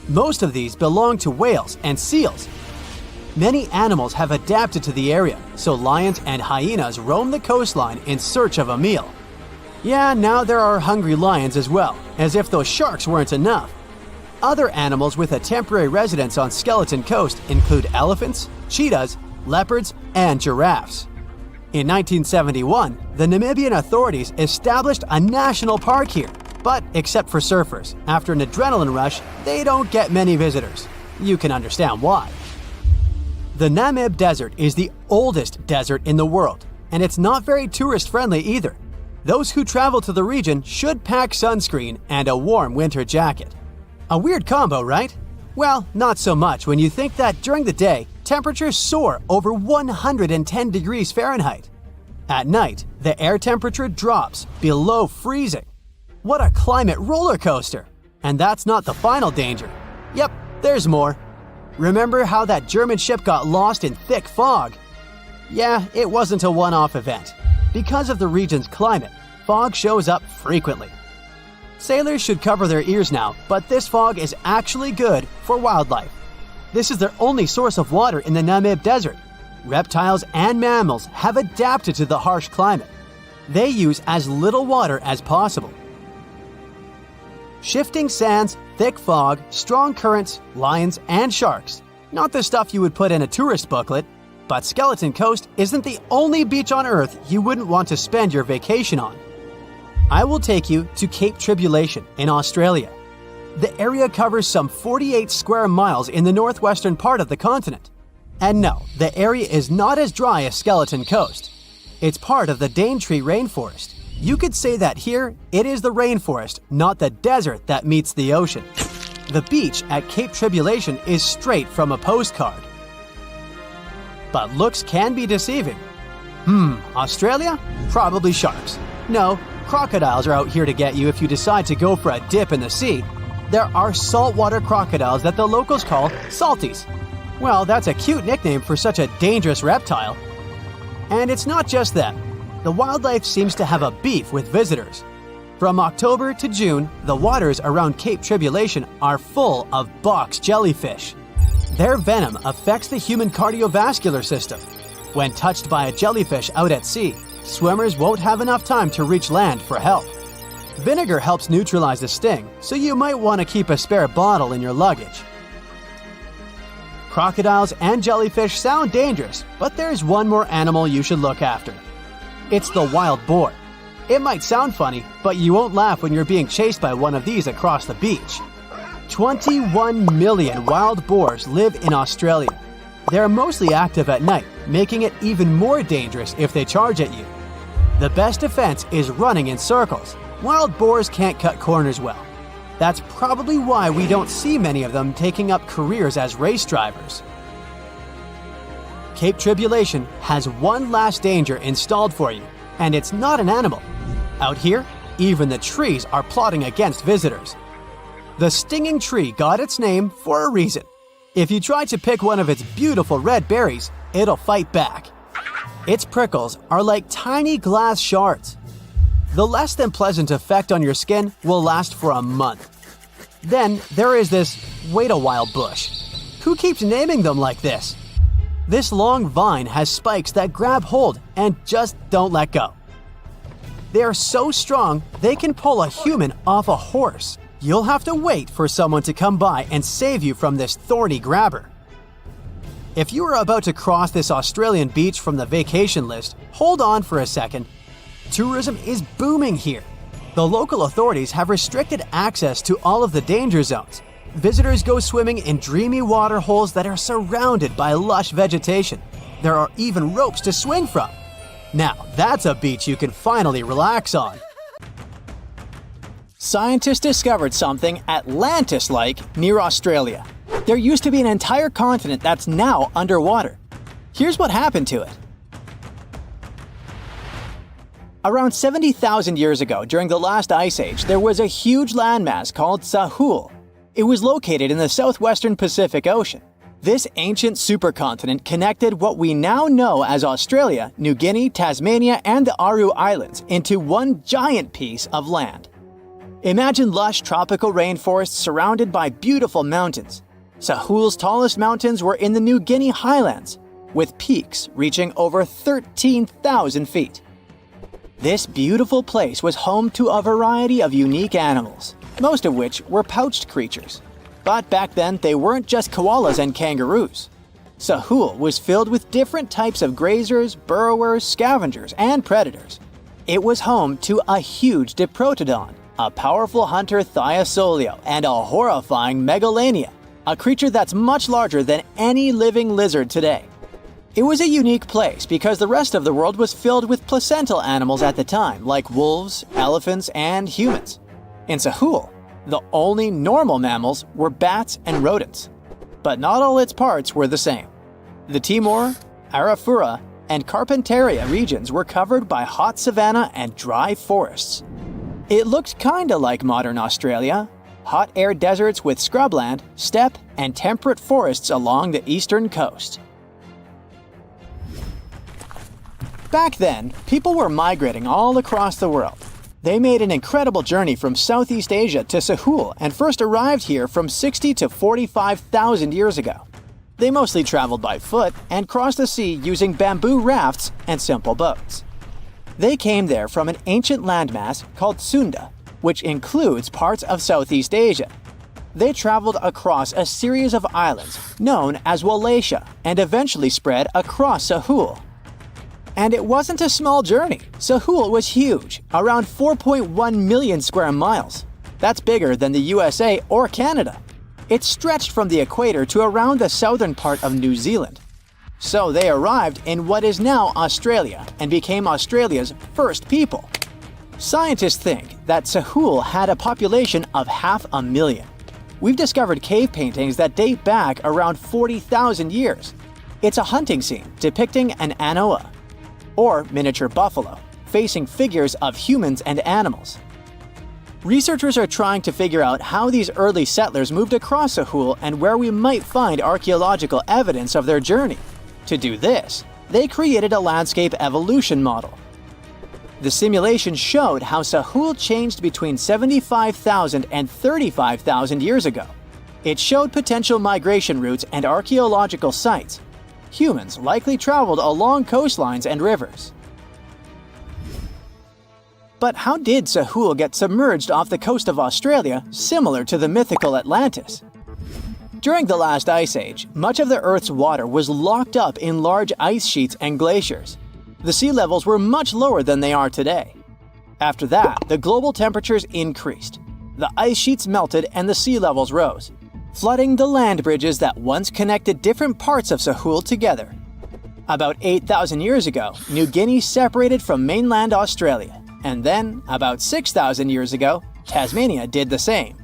Most of these belong to whales and seals. Many animals have adapted to the area, so lions and hyenas roam the coastline in search of a meal. Yeah, now there are hungry lions as well, as if those sharks weren't enough. Other animals with a temporary residence on Skeleton Coast include elephants, cheetahs, leopards, and giraffes. In 1971, the Namibian authorities established a national park here, but except for surfers, after an adrenaline rush, they don't get many visitors. You can understand why. The Namib Desert is the oldest desert in the world, and it's not very tourist-friendly either. Those who travel to the region should pack sunscreen and a warm winter jacket. A weird combo, right? Well, not so much when you think that during the day, temperatures soar over 110 degrees Fahrenheit. At night, the air temperature drops below freezing. What a climate roller coaster! And that's not the final danger. Yep, there's more. Remember how that German ship got lost in thick fog? Yeah, it wasn't a one-off event. Because of the region's climate, fog shows up frequently. Sailors should cover their ears now, but this fog is actually good for wildlife. This is their only source of water in the Namib Desert. Reptiles and mammals have adapted to the harsh climate. They use as little water as possible. Shifting sands, thick fog, strong currents, lions, and sharks. Not the stuff you would put in a tourist booklet, but Skeleton Coast isn't the only beach on Earth you wouldn't want to spend your vacation on. I will take you to Cape Tribulation in Australia. The area covers some 48 square miles in the northwestern part of the continent. And no, the area is not as dry as Skeleton Coast. It's part of the Daintree rainforest. You could say that here, it is the rainforest, not the desert that meets the ocean. The beach at Cape Tribulation is straight from a postcard. But looks can be deceiving. Australia? Probably sharks. No, crocodiles are out here to get you if you decide to go for a dip in the sea. There are saltwater crocodiles that the locals call salties. Well, that's a cute nickname for such a dangerous reptile. And it's not just them. The wildlife seems to have a beef with visitors. From October to June, the waters around Cape Tribulation are full of box jellyfish. Their venom affects the human cardiovascular system. When touched by a jellyfish out at sea, swimmers won't have enough time to reach land for help. Vinegar helps neutralize the sting, so you might want to keep a spare bottle in your luggage. Crocodiles and jellyfish sound dangerous, but there's one more animal you should look after. It's the wild boar. It might sound funny, but you won't laugh when you're being chased by one of these across the beach. 21 million wild boars live in Australia. They're mostly active at night, making it even more dangerous if they charge at you. The best defense is running in circles. Wild boars can't cut corners well. That's probably why we don't see many of them taking up careers as race drivers. Cape Tribulation has one last danger installed for you, and it's not an animal. Out here, even the trees are plotting against visitors. The stinging tree got its name for a reason. If you try to pick one of its beautiful red berries, it'll fight back. Its prickles are like tiny glass shards. The less than pleasant effect on your skin will last for a month. Then there is this wait a while bush. Who keeps naming them like this? This long vine has spikes that grab hold and just don't let go. They are so strong they can pull a human off a horse. You'll have to wait for someone to come by and save you from this thorny grabber. If you are about to cross this Australian beach from the vacation list, hold on for a second. Tourism is booming here. The local authorities have restricted access to all of the danger zones. Visitors go swimming in dreamy water holes that are surrounded by lush vegetation. There are even ropes to swing from. Now, that's a beach you can finally relax on. Scientists discovered something Atlantis-like near Australia. There used to be an entire continent that's now underwater. Here's what happened to it. Around 70,000 years ago, during the last ice age, there was a huge landmass called Sahul. It was located in the southwestern Pacific Ocean. This ancient supercontinent connected what we now know as Australia, New Guinea, Tasmania, and the Aru Islands into one giant piece of land. Imagine lush tropical rainforests surrounded by beautiful mountains. Sahul's tallest mountains were in the New Guinea highlands, with peaks reaching over 13,000 feet. This beautiful place was home to a variety of unique animals, most of which were pouched creatures. But back then, they weren't just koalas and kangaroos. Sahul was filled with different types of grazers, burrowers, scavengers, and predators. It was home to a huge diprotodon, a powerful hunter Thiosolio, and a horrifying Megalania, a creature that's much larger than any living lizard today. It was a unique place because the rest of the world was filled with placental animals at the time, like wolves, elephants, and humans. In Sahul, the only normal mammals were bats and rodents. But not all its parts were the same. The Timor, Arafura, and Carpentaria regions were covered by hot savanna and dry forests. It looked kinda like modern Australia, hot air deserts with scrubland, steppe, and temperate forests along the eastern coast. Back then, people were migrating all across the world. They made an incredible journey from Southeast Asia to Sahul and first arrived here from 60 to 45,000 years ago. They mostly traveled by foot and crossed the sea using bamboo rafts and simple boats. They came there from an ancient landmass called Sunda, which includes parts of Southeast Asia. They traveled across a series of islands known as Wallachia and eventually spread across Sahul. And it wasn't a small journey. Sahul was huge, around 4.1 million square miles. That's bigger than the USA or Canada. It stretched from the equator to around the southern part of New Zealand. So they arrived in what is now Australia and became Australia's first people. Scientists think that Sahul had a population of 500,000. We've discovered cave paintings that date back around 40,000 years. It's a hunting scene depicting an anoa, or miniature buffalo, facing figures of humans and animals. Researchers are trying to figure out how these early settlers moved across Sahul and where we might find archaeological evidence of their journey. To do this, they created a landscape evolution model. The simulation showed how Sahul changed between 75,000 and 35,000 years ago. It showed potential migration routes and archaeological sites. Humans likely traveled along coastlines and rivers. But how did Sahul get submerged off the coast of Australia, similar to the mythical Atlantis? During the last ice age, much of the Earth's water was locked up in large ice sheets and glaciers. The sea levels were much lower than they are today. After that, the global temperatures increased. The ice sheets melted and the sea levels rose, flooding the land bridges that once connected different parts of Sahul together. About 8,000 years ago, New Guinea separated from mainland Australia, and then, about 6,000 years ago, Tasmania did the same.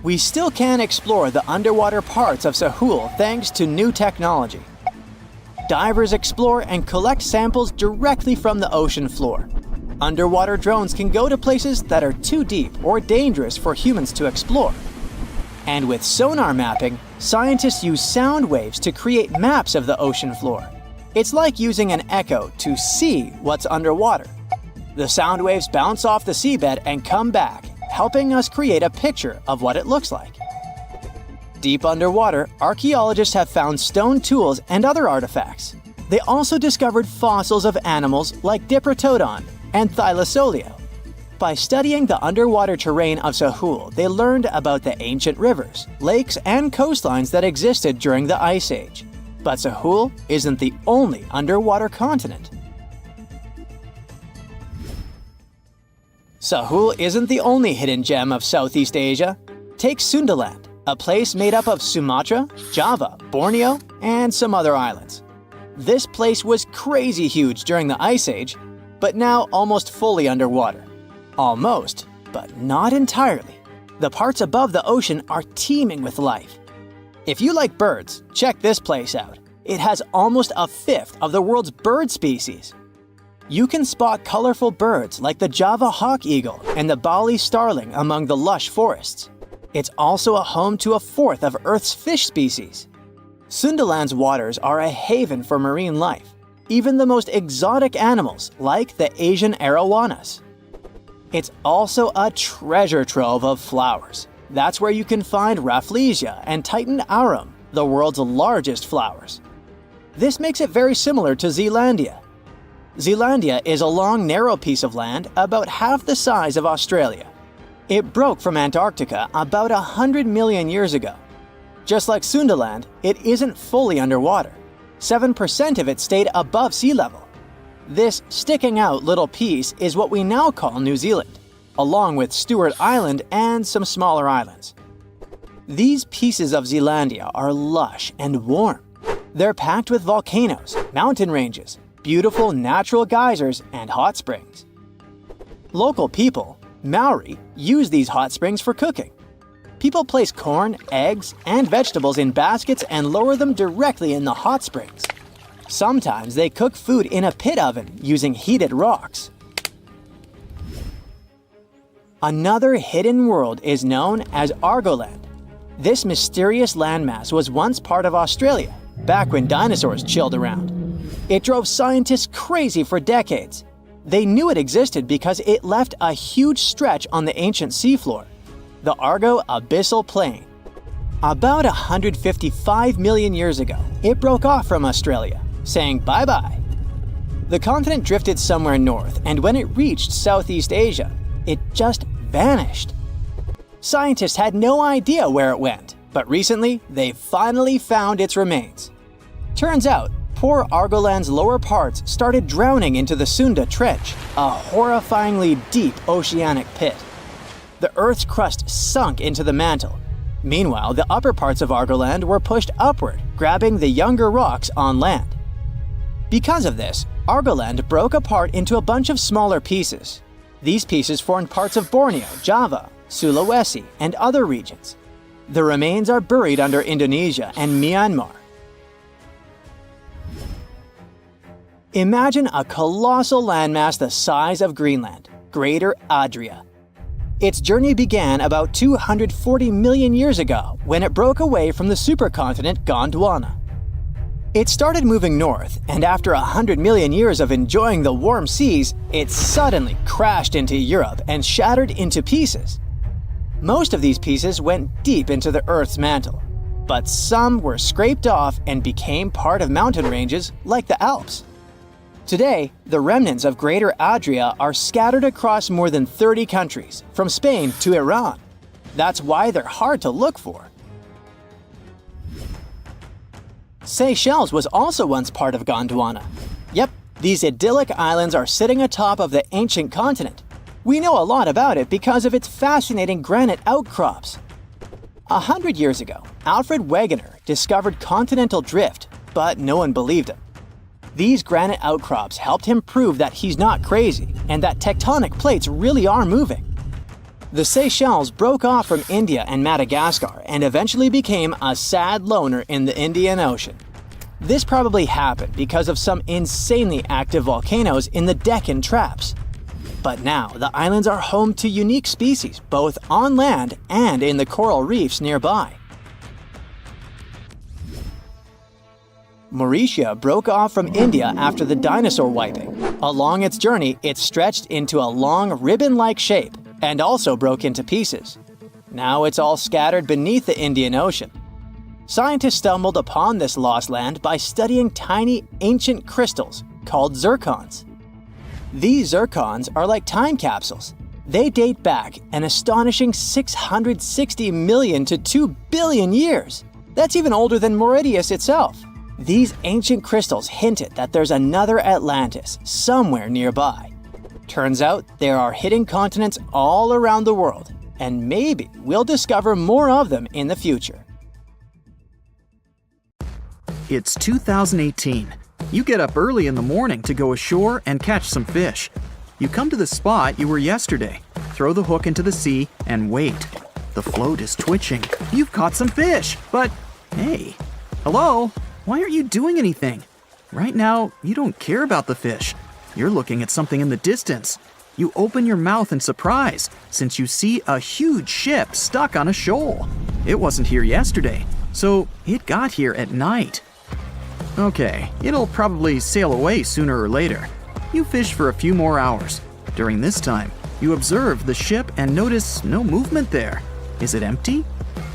We still can explore the underwater parts of Sahul thanks to new technology. Divers explore and collect samples directly from the ocean floor. underwater drones can go to places that are too deep or dangerous for humans to explore. And with sonar mapping, scientists use sound waves to create maps of the ocean floor. It's like using an echo to see what's underwater. The sound waves bounce off the seabed and come back, helping us create a picture of what it looks like. Deep underwater, archaeologists have found stone tools and other artifacts. They also discovered fossils of animals like Diprotodon and Thylacoleo. By studying the underwater terrain of Sahul, they learned about the ancient rivers, lakes, and coastlines that existed during the Ice Age. But Sahul isn't the only underwater continent. Sahul isn't the only hidden gem of Southeast Asia. Take Sundaland, a place made up of Sumatra, Java, Borneo, and some other islands. This place was crazy huge during the Ice Age, but now almost fully underwater. Almost, but not entirely. The parts above the ocean are teeming with life. If you like birds, check this place out. It has almost a fifth of the world's bird species. You can spot colorful birds like the Java hawk eagle and the Bali starling among the lush forests. It's also a home to a fourth of Earth's fish species. Sundaland's waters are a haven for marine life, even the most exotic animals like the Asian arowanas. It's also a treasure trove of flowers. That's where you can find Rafflesia and Titan arum, the world's largest flowers. This makes it very similar to Zealandia. Zealandia is a long, narrow piece of land about half the size of Australia. It broke from Antarctica about 100 million years ago. Just like Sundaland, it isn't fully underwater. 7% of it stayed above sea level. This sticking out little piece is what we now call New Zealand, along with Stewart Island and some smaller islands. These pieces of Zealandia are lush and warm. They're packed with volcanoes, mountain ranges, beautiful natural geysers, and hot springs. Local people, Maori, use these hot springs for cooking. People place corn, eggs, and vegetables in baskets and lower them directly in the hot springs. Sometimes they cook food in a pit oven using heated rocks. Another hidden world is known as Argoland. This mysterious landmass was once part of Australia, back when dinosaurs chilled around. It drove scientists crazy for decades. They knew it existed because it left a huge stretch on the ancient seafloor, the Argo Abyssal Plain. About 155 million years ago, it broke off from Australia, saying bye-bye. The continent drifted somewhere north, and when it reached Southeast Asia, it just vanished. Scientists had no idea where it went, but recently they finally found its remains. Turns out, poor Argoland's lower parts started drowning into the Sunda Trench, a horrifyingly deep oceanic pit. The Earth's crust sunk into the mantle. Meanwhile, the upper parts of Argoland were pushed upward, grabbing the younger rocks on land. Because of this, Argoland broke apart into a bunch of smaller pieces. These pieces formed parts of Borneo, Java, Sulawesi, and other regions. The remains are buried under Indonesia and Myanmar. Imagine a colossal landmass the size of Greenland, Greater Adria. Its journey began about 240 million years ago when it broke away from the supercontinent Gondwana. It started moving north, and after 100 million years of enjoying the warm seas, it suddenly crashed into Europe and shattered into pieces. Most of these pieces went deep into the Earth's mantle, but some were scraped off and became part of mountain ranges like the Alps. Today, the remnants of Greater Adria are scattered across more than 30 countries, from Spain to Iran. That's why they're hard to look for. Seychelles was also once part of Gondwana. Yep, these idyllic islands are sitting atop of the ancient continent. We know a lot about it because of its fascinating granite outcrops. 100 years ago, Alfred Wegener discovered continental drift, but no one believed him. These granite outcrops helped him prove that he's not crazy and that tectonic plates really are moving. The Seychelles broke off from India and Madagascar and eventually became a sad loner in the Indian Ocean. This probably happened because of some insanely active volcanoes in the Deccan Traps. But now, the islands are home to unique species, both on land and in the coral reefs nearby. Mauritia broke off from India after the dinosaur wiping. Along its journey, it stretched into a long ribbon-like shape and also broke into pieces. Now it's all scattered beneath the Indian Ocean. Scientists stumbled upon this lost land by studying tiny ancient crystals called zircons. These zircons are like time capsules. They date back an astonishing 660 million to 2 billion years. That's even older than Mauritius itself. These ancient crystals hinted that there's another Atlantis somewhere nearby. Turns out there are hidden continents all around the world, and maybe we'll discover more of them in the future. It's 2018. You get up early in the morning to go ashore and catch some fish. You come to the spot you were yesterday, throw the hook into the sea, and wait. The float is twitching. You've caught some fish, but hey, hello? Why aren't you doing anything? Right now, you don't care about the fish. You're looking at something in the distance. You open your mouth in surprise since you see a huge ship stuck on a shoal. It wasn't here yesterday, so it got here at night. Okay, it'll probably sail away sooner or later. You fish for a few more hours. During this time, you observe the ship and notice no movement there. Is it empty?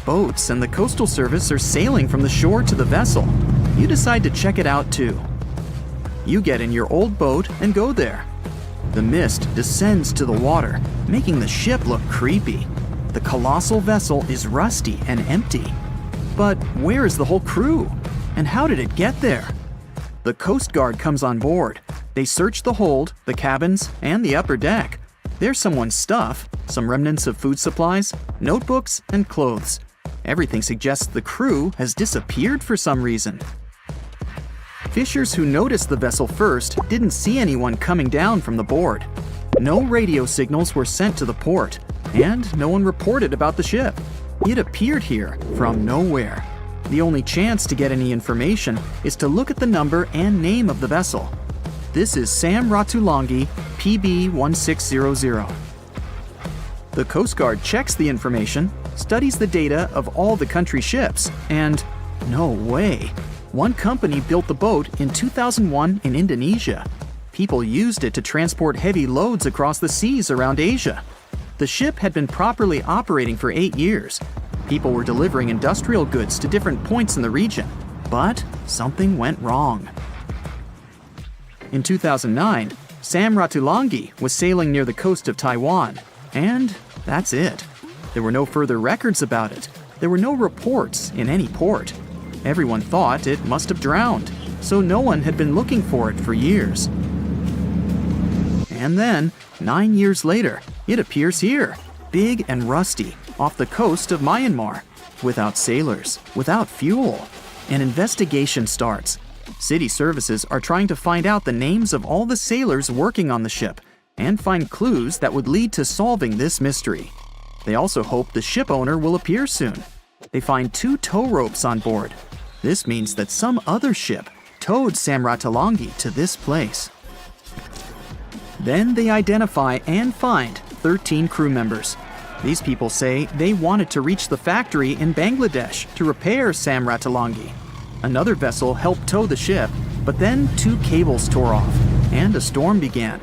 Boats and the Coastal Service are sailing from the shore to the vessel. You decide to check it out too. You get in your old boat and go there. The mist descends to the water, making the ship look creepy. The colossal vessel is rusty and empty. But where is the whole crew? And how did it get there? The Coast Guard comes on board. They search the hold, the cabins, and the upper deck. There's someone's stuff, some remnants of food supplies, notebooks, and clothes. Everything suggests the crew has disappeared for some reason. Fishers who noticed the vessel first didn't see anyone coming down from the board. No radio signals were sent to the port, and no one reported about the ship. It appeared here from nowhere. The only chance to get any information is to look at the number and name of the vessel. This is Sam Ratulangi, PB 1600. The Coast Guard checks the information, studies the data of all the country ships, and no way. One company built the boat in 2001 in Indonesia. People used it to transport heavy loads across the seas around Asia. The ship had been properly operating for 8 years. People were delivering industrial goods to different points in the region, but something went wrong. In 2009, Sam Ratulangi was sailing near the coast of Taiwan, and that's it. There were no further records about it. There were no reports in any port. Everyone thought it must have drowned, so no one had been looking for it for years. And then, 9 years later, it appears here, big and rusty, off the coast of Myanmar, without sailors, without fuel. An investigation starts. City services are trying to find out the names of all the sailors working on the ship and find clues that would lead to solving this mystery. They also hope the ship owner will appear soon. They find 2 tow ropes on board. This means that some other ship towed Sam Ratulangi to this place. Then they identify and find 13 crew members. These people say they wanted to reach the factory in Bangladesh to repair Sam Ratulangi. Another vessel helped tow the ship, but then 2 cables tore off, and a storm began.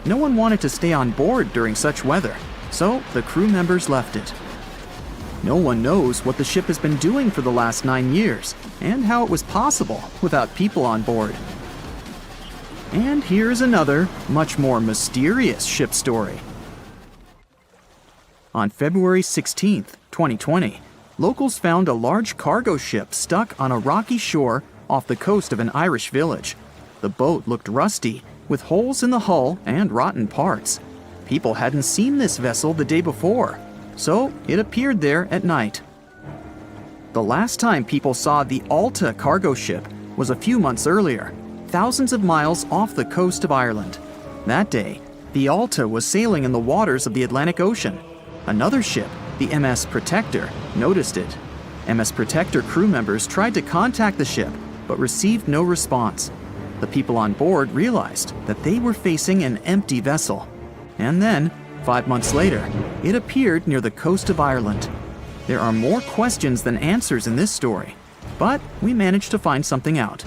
No one wanted to stay on board during such weather, so the crew members left it. No one knows what the ship has been doing for the last 9 years, and how it was possible without people on board. And here's another, much more mysterious ship story. On February 16, 2020, locals found a large cargo ship stuck on a rocky shore off the coast of an Irish village. The boat looked rusty, with holes in the hull and rotten parts. People hadn't seen this vessel the day before, so it appeared there at night. The last time people saw the Alta cargo ship was a few months earlier, thousands of miles off the coast of Ireland. That day, the Alta was sailing in the waters of the Atlantic Ocean. Another ship, the MS Protector, noticed it. MS Protector crew members tried to contact the ship, but received no response. The people on board realized that they were facing an empty vessel. And then, 5 months later, it appeared near the coast of Ireland. There are more questions than answers in this story, but we managed to find something out.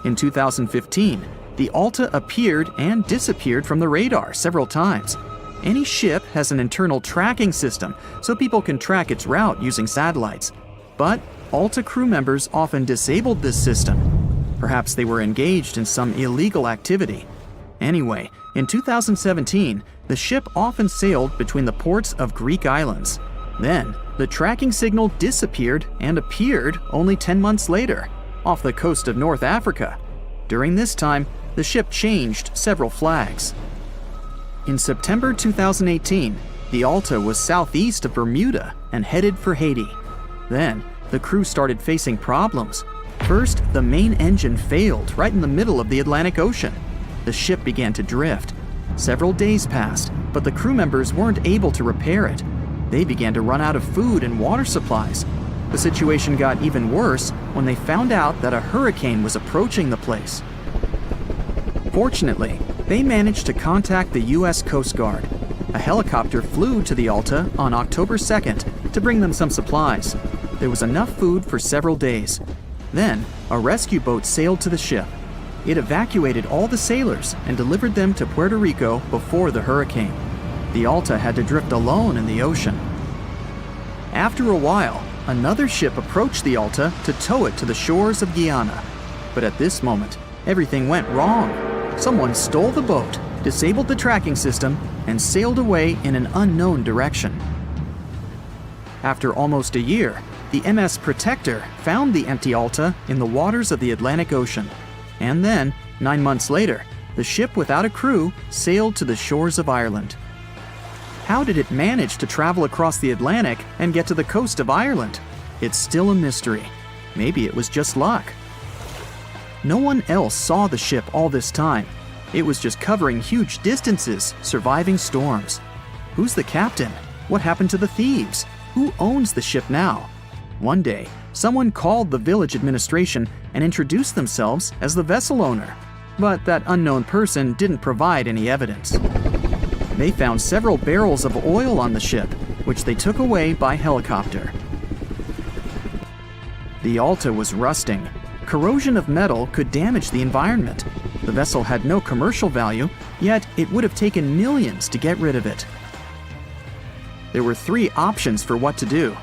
In 2015, the Alta appeared and disappeared from the radar several times. Any ship has an internal tracking system, so people can track its route using satellites. But Alta crew members often disabled this system. Perhaps they were engaged in some illegal activity. Anyway, in 2017, the ship often sailed between the ports of Greek islands. Then, the tracking signal disappeared and appeared only 10 months later, off the coast of North Africa. During this time, the ship changed several flags. In September 2018, the Alta was southeast of Bermuda and headed for Haiti. Then, the crew started facing problems. First, the main engine failed right in the middle of the Atlantic Ocean. The ship began to drift. Several days passed, but the crew members weren't able to repair it. They began to run out of food and water supplies. The situation got even worse when they found out that a hurricane was approaching the place. Fortunately, they managed to contact the U.S. Coast Guard. A helicopter flew to the Alta on October 2nd to bring them some supplies. There was enough food for several days. Then, a rescue boat sailed to the ship. It evacuated all the sailors and delivered them to Puerto Rico before the hurricane. The Alta had to drift alone in the ocean. After a while, another ship approached the Alta to tow it to the shores of Guyana. But at this moment, everything went wrong. Someone stole the boat, disabled the tracking system, and sailed away in an unknown direction. After almost a year, the MS Protector found the empty Alta in the waters of the Atlantic Ocean. And then, 9 months later, the ship without a crew sailed to the shores of Ireland. How did it manage to travel across the Atlantic and get to the coast of Ireland? It's still a mystery. Maybe it was just luck. No one else saw the ship all this time. It was just covering huge distances, surviving storms. Who's the captain? What happened to the thieves? Who owns the ship now? One day, someone called the village administration and introduced themselves as the vessel owner. But that unknown person didn't provide any evidence. They found several barrels of oil on the ship, which they took away by helicopter. The Alta was rusting. Corrosion of metal could damage the environment. The vessel had no commercial value, yet it would have taken millions to get rid of it. There were 3 options for what to do.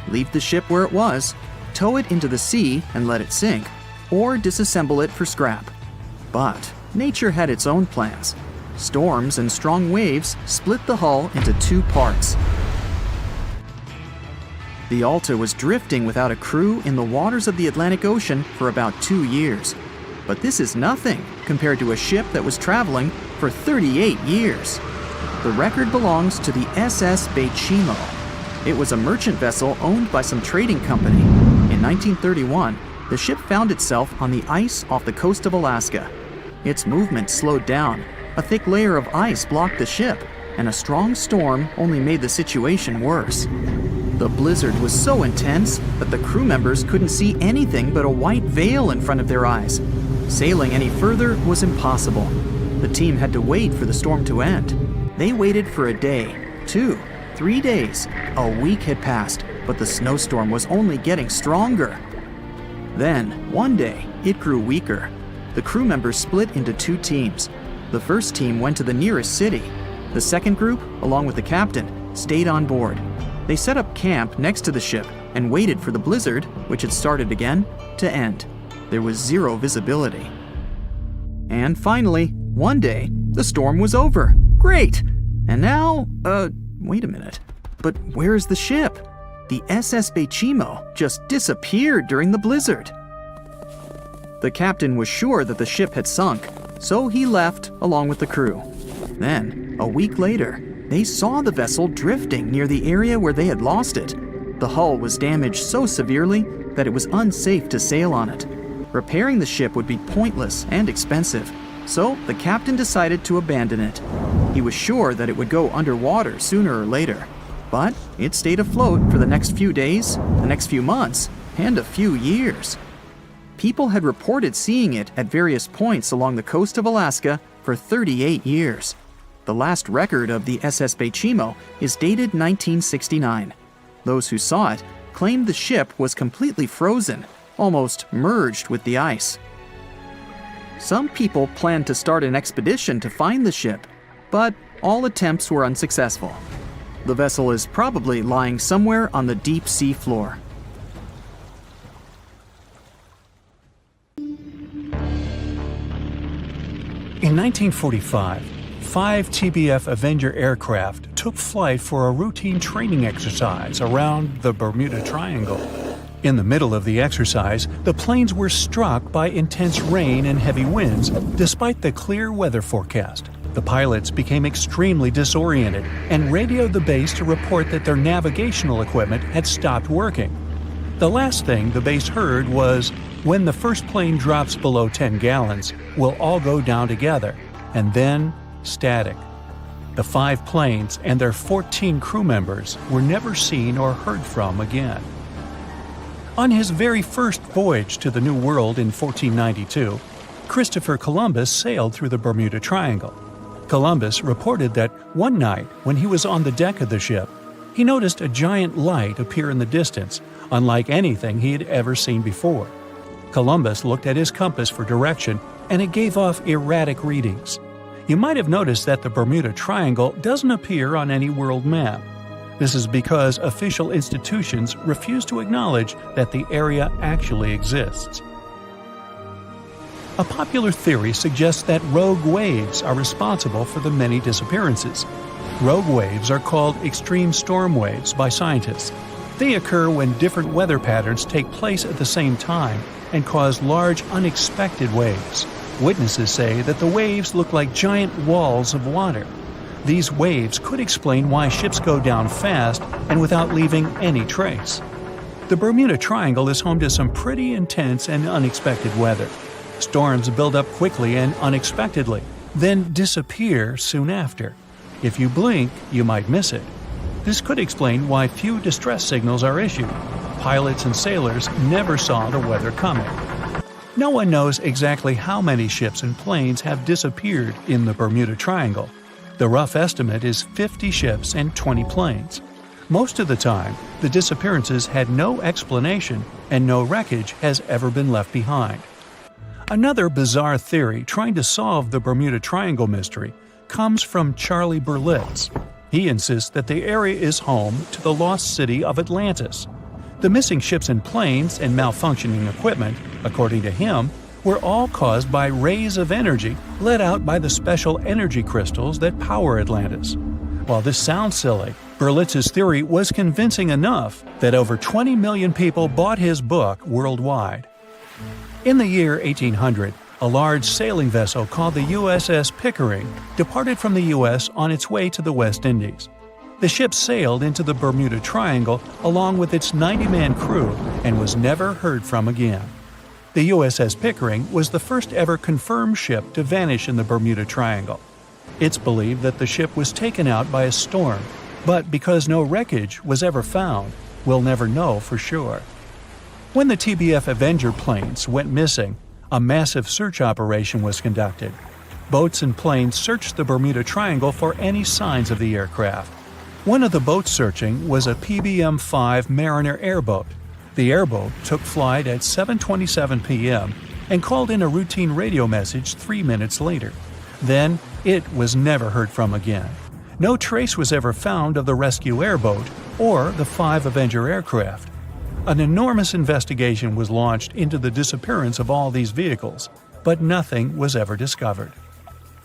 Leave the ship where it was, tow it into the sea and let it sink, or disassemble it for scrap. But nature had its own plans. Storms and strong waves split the hull into 2 parts. The Alta was drifting without a crew in the waters of the Atlantic Ocean for about 2 years. But this is nothing compared to a ship that was traveling for 38 years. The record belongs to the SS Bechimo. It was a merchant vessel owned by some trading company. In 1931, the ship found itself on the ice off the coast of Alaska. Its movement slowed down. A thick layer of ice blocked the ship, and a strong storm only made the situation worse. The blizzard was so intense that the crew members couldn't see anything but a white veil in front of their eyes. Sailing any further was impossible. The team had to wait for the storm to end. They waited for a day, 2, 3 days. A week had passed, but the snowstorm was only getting stronger. Then, one day, it grew weaker. The crew members split into 2 teams. The first team went to the nearest city. The second group, along with the captain, stayed on board. They set up camp next to the ship and waited for the blizzard, which had started again, to end. There was 0 visibility. And finally, one day, the storm was over. Great! And now, wait a minute. But where is the ship? The SS Bechimo just disappeared during the blizzard. The captain was sure that the ship had sunk, so he left along with the crew. Then, a week later, they saw the vessel drifting near the area where they had lost it. The hull was damaged so severely that it was unsafe to sail on it. Repairing the ship would be pointless and expensive, so the captain decided to abandon it. He was sure that it would go underwater sooner or later, but it stayed afloat for the next few days, the next few months, and a few years. People had reported seeing it at various points along the coast of Alaska for 38 years. The last record of the SS Bechimo is dated 1969. Those who saw it claimed the ship was completely frozen, almost merged with the ice. Some people planned to start an expedition to find the ship, but all attempts were unsuccessful. The vessel is probably lying somewhere on the deep sea floor. In 1945, 5 TBF Avenger aircraft took flight for a routine training exercise around the Bermuda Triangle. In the middle of the exercise, the planes were struck by intense rain and heavy winds, despite the clear weather forecast. The pilots became extremely disoriented and radioed the base to report that their navigational equipment had stopped working. The last thing the base heard was, "When the first plane drops below 10 gallons, we'll all go down together," and then static. The 5 planes and their 14 crew members were never seen or heard from again. On his very first voyage to the New World in 1492, Christopher Columbus sailed through the Bermuda Triangle. Columbus reported that one night, when he was on the deck of the ship, he noticed a giant light appear in the distance, unlike anything he had ever seen before. Columbus looked at his compass for direction, and it gave off erratic readings. You might have noticed that the Bermuda Triangle doesn't appear on any world map. This is because official institutions refuse to acknowledge that the area actually exists. A popular theory suggests that rogue waves are responsible for the many disappearances. Rogue waves are called extreme storm waves by scientists. They occur when different weather patterns take place at the same time and cause large, unexpected waves. Witnesses say that the waves look like giant walls of water. These waves could explain why ships go down fast and without leaving any trace. The Bermuda Triangle is home to some pretty intense and unexpected weather. Storms build up quickly and unexpectedly, then disappear soon after. If you blink, you might miss it. This could explain why few distress signals are issued. Pilots and sailors never saw the weather coming. No one knows exactly how many ships and planes have disappeared in the Bermuda Triangle. The rough estimate is 50 ships and 20 planes. Most of the time, the disappearances had no explanation and no wreckage has ever been left behind. Another bizarre theory trying to solve the Bermuda Triangle mystery comes from Charlie Berlitz. He insists that the area is home to the lost city of Atlantis. The missing ships and planes and malfunctioning equipment, according to him, were all caused by rays of energy let out by the special energy crystals that power Atlantis. While this sounds silly, Berlitz's theory was convincing enough that over 20 million people bought his book worldwide. In the year 1800, a large sailing vessel called the USS Pickering departed from the U.S. on its way to the West Indies. The ship sailed into the Bermuda Triangle along with its 90-man crew and was never heard from again. The USS Pickering was the first ever confirmed ship to vanish in the Bermuda Triangle. It's believed that the ship was taken out by a storm, but because no wreckage was ever found, we'll never know for sure. When the TBF Avenger planes went missing, a massive search operation was conducted. Boats and planes searched the Bermuda Triangle for any signs of the aircraft. One of the boats searching was a PBM-5 Mariner airboat. The airboat took flight at 7:27 p.m. and called in a routine radio message 3 minutes later. Then, it was never heard from again. No trace was ever found of the rescue airboat or the 5 Avenger aircraft. An enormous investigation was launched into the disappearance of all these vehicles, but nothing was ever discovered.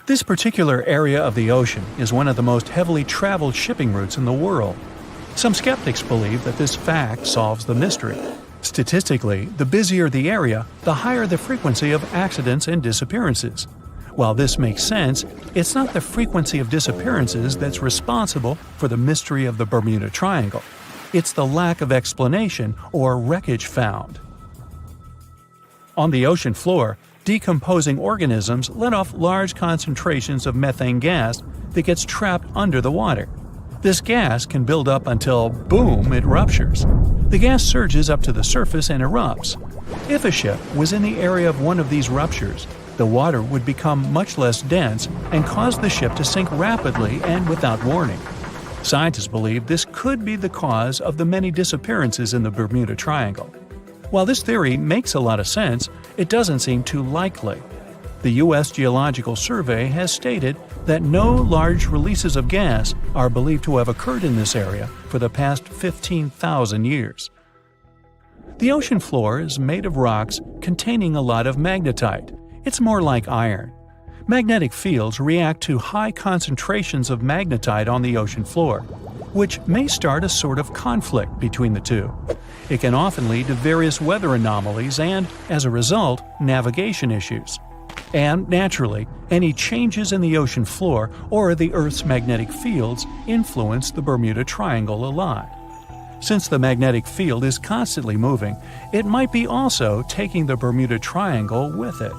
This particular area of the ocean is one of the most heavily traveled shipping routes in the world. Some skeptics believe that this fact solves the mystery. Statistically, the busier the area, the higher the frequency of accidents and disappearances. While this makes sense, it's not the frequency of disappearances that's responsible for the mystery of the Bermuda Triangle. It's the lack of explanation or wreckage found. On the ocean floor, decomposing organisms let off large concentrations of methane gas that gets trapped under the water. This gas can build up until, boom, it ruptures. The gas surges up to the surface and erupts. If a ship was in the area of one of these ruptures, The water would become much less dense and cause the ship to sink rapidly and without warning. Scientists believe this could be the cause of the many disappearances in the Bermuda Triangle. While this theory makes a lot of sense, it doesn't seem too likely. The U.S. Geological Survey has stated that no large releases of gas are believed to have occurred in this area for the past 15,000 years. The ocean floor is made of rocks containing a lot of magnetite. It's more like iron. Magnetic fields react to high concentrations of magnetite on the ocean floor, which may start a sort of conflict between the two. It can often lead to various weather anomalies and, as a result, navigation issues. And, naturally, any changes in the ocean floor or the Earth's magnetic fields influence the Bermuda Triangle a lot. Since the magnetic field is constantly moving, it might be also taking the Bermuda Triangle with it.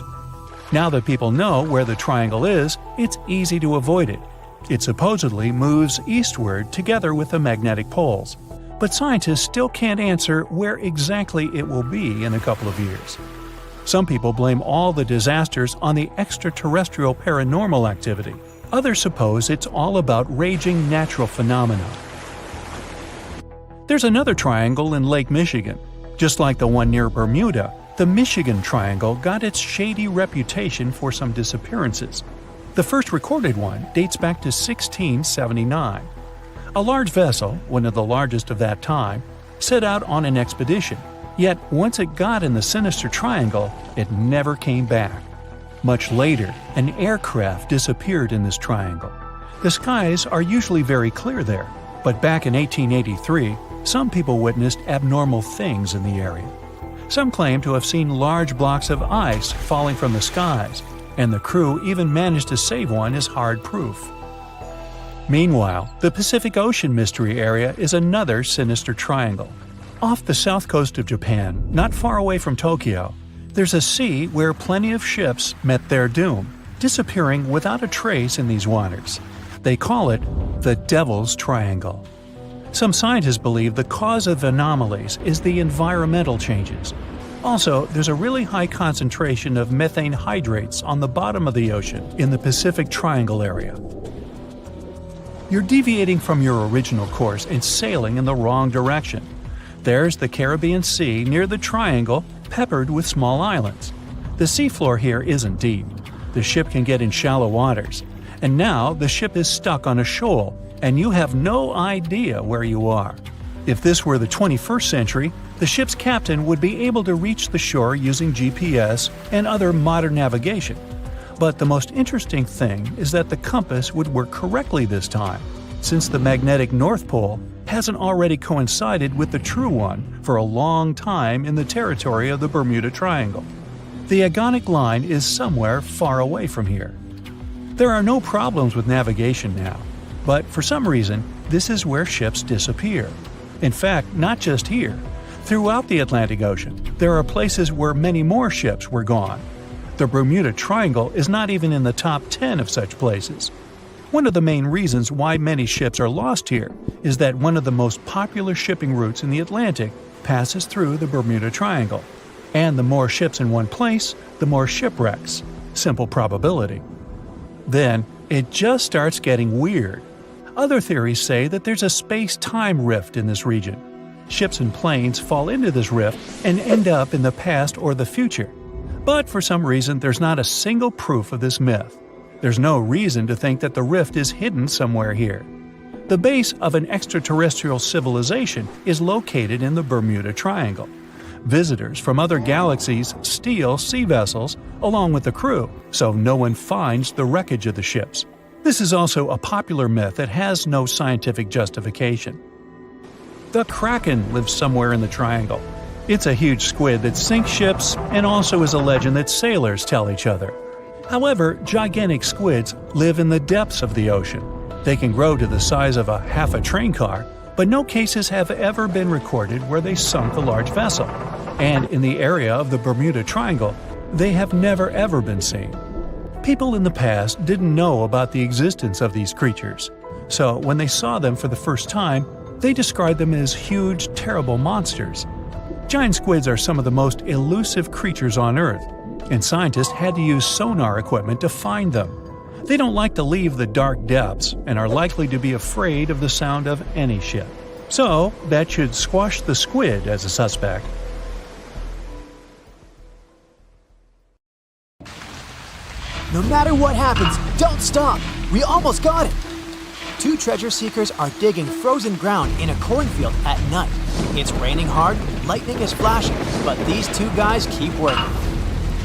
Now that people know where the triangle is, it's easy to avoid it. It supposedly moves eastward together with the magnetic poles, but scientists still can't answer where exactly it will be in a couple of years. Some people blame all the disasters on the extraterrestrial paranormal activity. Others suppose it's all about raging natural phenomena. There's another triangle in Lake Michigan. Just like the one near Bermuda, the Michigan Triangle got its shady reputation for some disappearances. The first recorded one dates back to 1679. A large vessel, one of the largest of that time, set out on an expedition, yet once it got in the sinister triangle, it never came back. Much later, an aircraft disappeared in this triangle. The skies are usually very clear there, but back in 1883, some people witnessed abnormal things in the area. Some claim to have seen large blocks of ice falling from the skies, and the crew even managed to save one as hard proof. Meanwhile, the Pacific Ocean Mystery Area is another sinister triangle. Off the south coast of Japan, not far away from Tokyo, there's a sea where plenty of ships met their doom, disappearing without a trace in these waters. They call it the Devil's Triangle. Some scientists believe the cause of anomalies is the environmental changes. Also, there's a really high concentration of methane hydrates on the bottom of the ocean in the Pacific Triangle area. You're deviating from your original course and sailing in the wrong direction. There's the Caribbean Sea near the triangle, peppered with small islands. The seafloor here isn't deep. The ship can get in shallow waters. And now the ship is stuck on a shoal, and you have no idea where you are. If this were the 21st century, the ship's captain would be able to reach the shore using GPS and other modern navigation. But the most interesting thing is that the compass would work correctly this time, since the magnetic North Pole hasn't already coincided with the true one for a long time in the territory of the Bermuda Triangle. The agonic line is somewhere far away from here. There are no problems with navigation now, but for some reason, this is where ships disappear. In fact, not just here. Throughout the Atlantic Ocean, there are places where many more ships were gone. The Bermuda Triangle is not even in the top 10 of such places. One of the main reasons why many ships are lost here is that one of the most popular shipping routes in the Atlantic passes through the Bermuda Triangle. And the more ships in one place, the more shipwrecks. Simple probability. Then, it just starts getting weird. Other theories say that there's a space-time rift in this region. Ships and planes fall into this rift and end up in the past or the future. But for some reason, there's not a single proof of this myth. There's no reason to think that the rift is hidden somewhere here. The base of an extraterrestrial civilization is located in the Bermuda Triangle. Visitors from other galaxies steal sea vessels along with the crew, so no one finds the wreckage of the ships. This is also a popular myth that has no scientific justification. The Kraken lives somewhere in the triangle. It's a huge squid that sinks ships and also is a legend that sailors tell each other. However, gigantic squids live in the depths of the ocean. They can grow to the size of half a train car, but no cases have ever been recorded where they sunk a large vessel. And in the area of the Bermuda Triangle, they have never ever been seen. People in the past didn't know about the existence of these creatures, so when they saw them for the first time, they described them as huge, terrible monsters. Giant squids are some of the most elusive creatures on Earth, and scientists had to use sonar equipment to find them. They don't like to leave the dark depths and are likely to be afraid of the sound of any ship. So, that should squash the squid as a suspect. No matter what happens, don't stop! We almost got it! Two treasure seekers are digging frozen ground in a cornfield at night. It's raining hard, lightning is flashing, but these two guys keep working.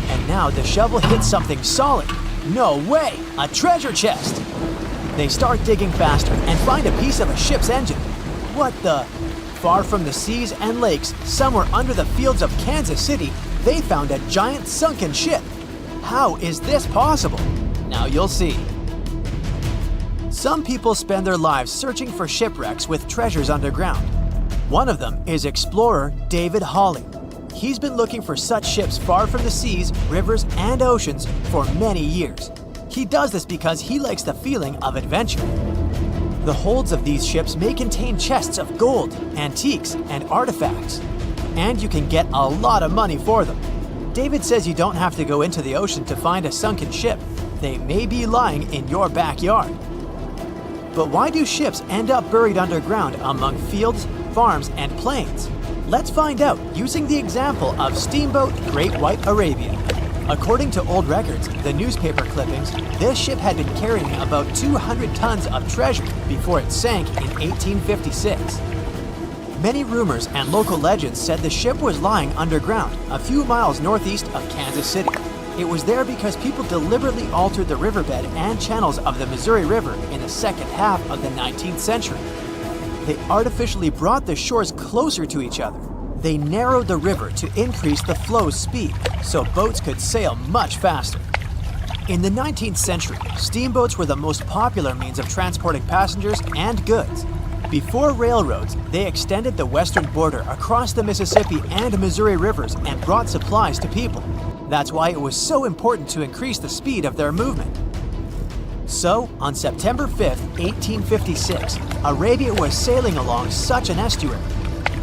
And now the shovel hits something solid. No way! A treasure chest! They start digging faster and find a piece of a ship's engine. What the? Far from the seas and lakes, somewhere under the fields of Kansas City, they found a giant sunken ship. How is this possible? Now you'll see. Some people spend their lives searching for shipwrecks with treasures underground. One of them is explorer David Hawley. He's been looking for such ships far from the seas, rivers, and oceans for many years. He does this because he likes the feeling of adventure. The holds of these ships may contain chests of gold, antiques, and artifacts. And you can get a lot of money for them. David says you don't have to go into the ocean to find a sunken ship. They may be lying in your backyard. But why do ships end up buried underground among fields, farms, and plains? Let's find out using the example of steamboat Great White Arabia. According to old records, the newspaper clippings, this ship had been carrying about 200 tons of treasure before it sank in 1856. Many rumors and local legends said the ship was lying underground a few miles northeast of Kansas City. It was there because people deliberately altered the riverbed and channels of the Missouri River in the second half of the 19th century. They artificially brought the shores closer to each other. They narrowed the river to increase the flow's speed, so boats could sail much faster. In the 19th century, steamboats were the most popular means of transporting passengers and goods. Before railroads, they extended the western border across the Mississippi and Missouri rivers and brought supplies to people. That's why it was so important to increase the speed of their movement. So, on September 5, 1856, Arabia was sailing along such an estuary.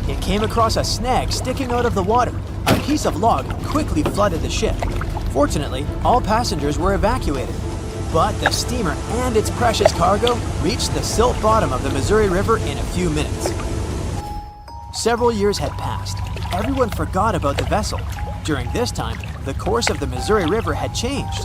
It came across a snag sticking out of the water. A piece of log quickly flooded the ship. Fortunately, all passengers were evacuated. But the steamer and its precious cargo reached the silt bottom of the Missouri River in a few minutes. Several years had passed. Everyone forgot about the vessel. During this time, the course of the Missouri River had changed.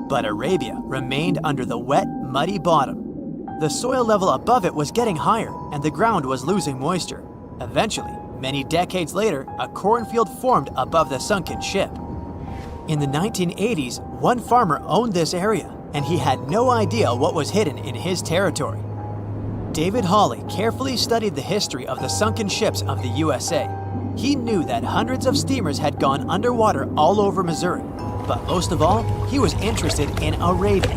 But Arabia remained under the wet, muddy bottom. The soil level above it was getting higher, and the ground was losing moisture. Eventually, many decades later, a cornfield formed above the sunken ship. In the 1980s, one farmer owned this area, and he had no idea what was hidden in his territory. David Hawley carefully studied the history of the sunken ships of the USA. He knew that hundreds of steamers had gone underwater all over Missouri, but most of all, he was interested in Arabia,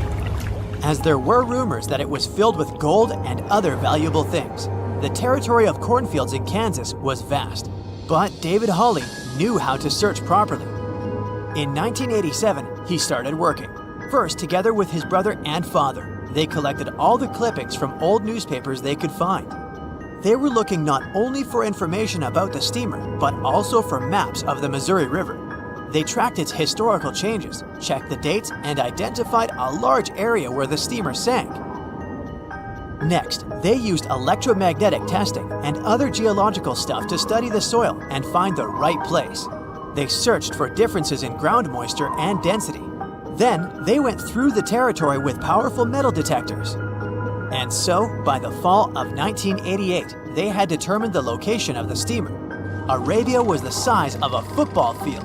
as there were rumors that it was filled with gold and other valuable things. The territory of cornfields in Kansas was vast, but David Hawley knew how to search properly. In 1987, he started working. First, together with his brother and father, they collected all the clippings from old newspapers they could find. They were looking not only for information about the steamer, but also for maps of the Missouri River. They tracked its historical changes, checked the dates, and identified a large area where the steamer sank. Next, they used electromagnetic testing and other geological stuff to study the soil and find the right place. They searched for differences in ground moisture and density. Then, they went through the territory with powerful metal detectors. And so, by the fall of 1988, they had determined the location of the steamer. Arabia was the size of a football field.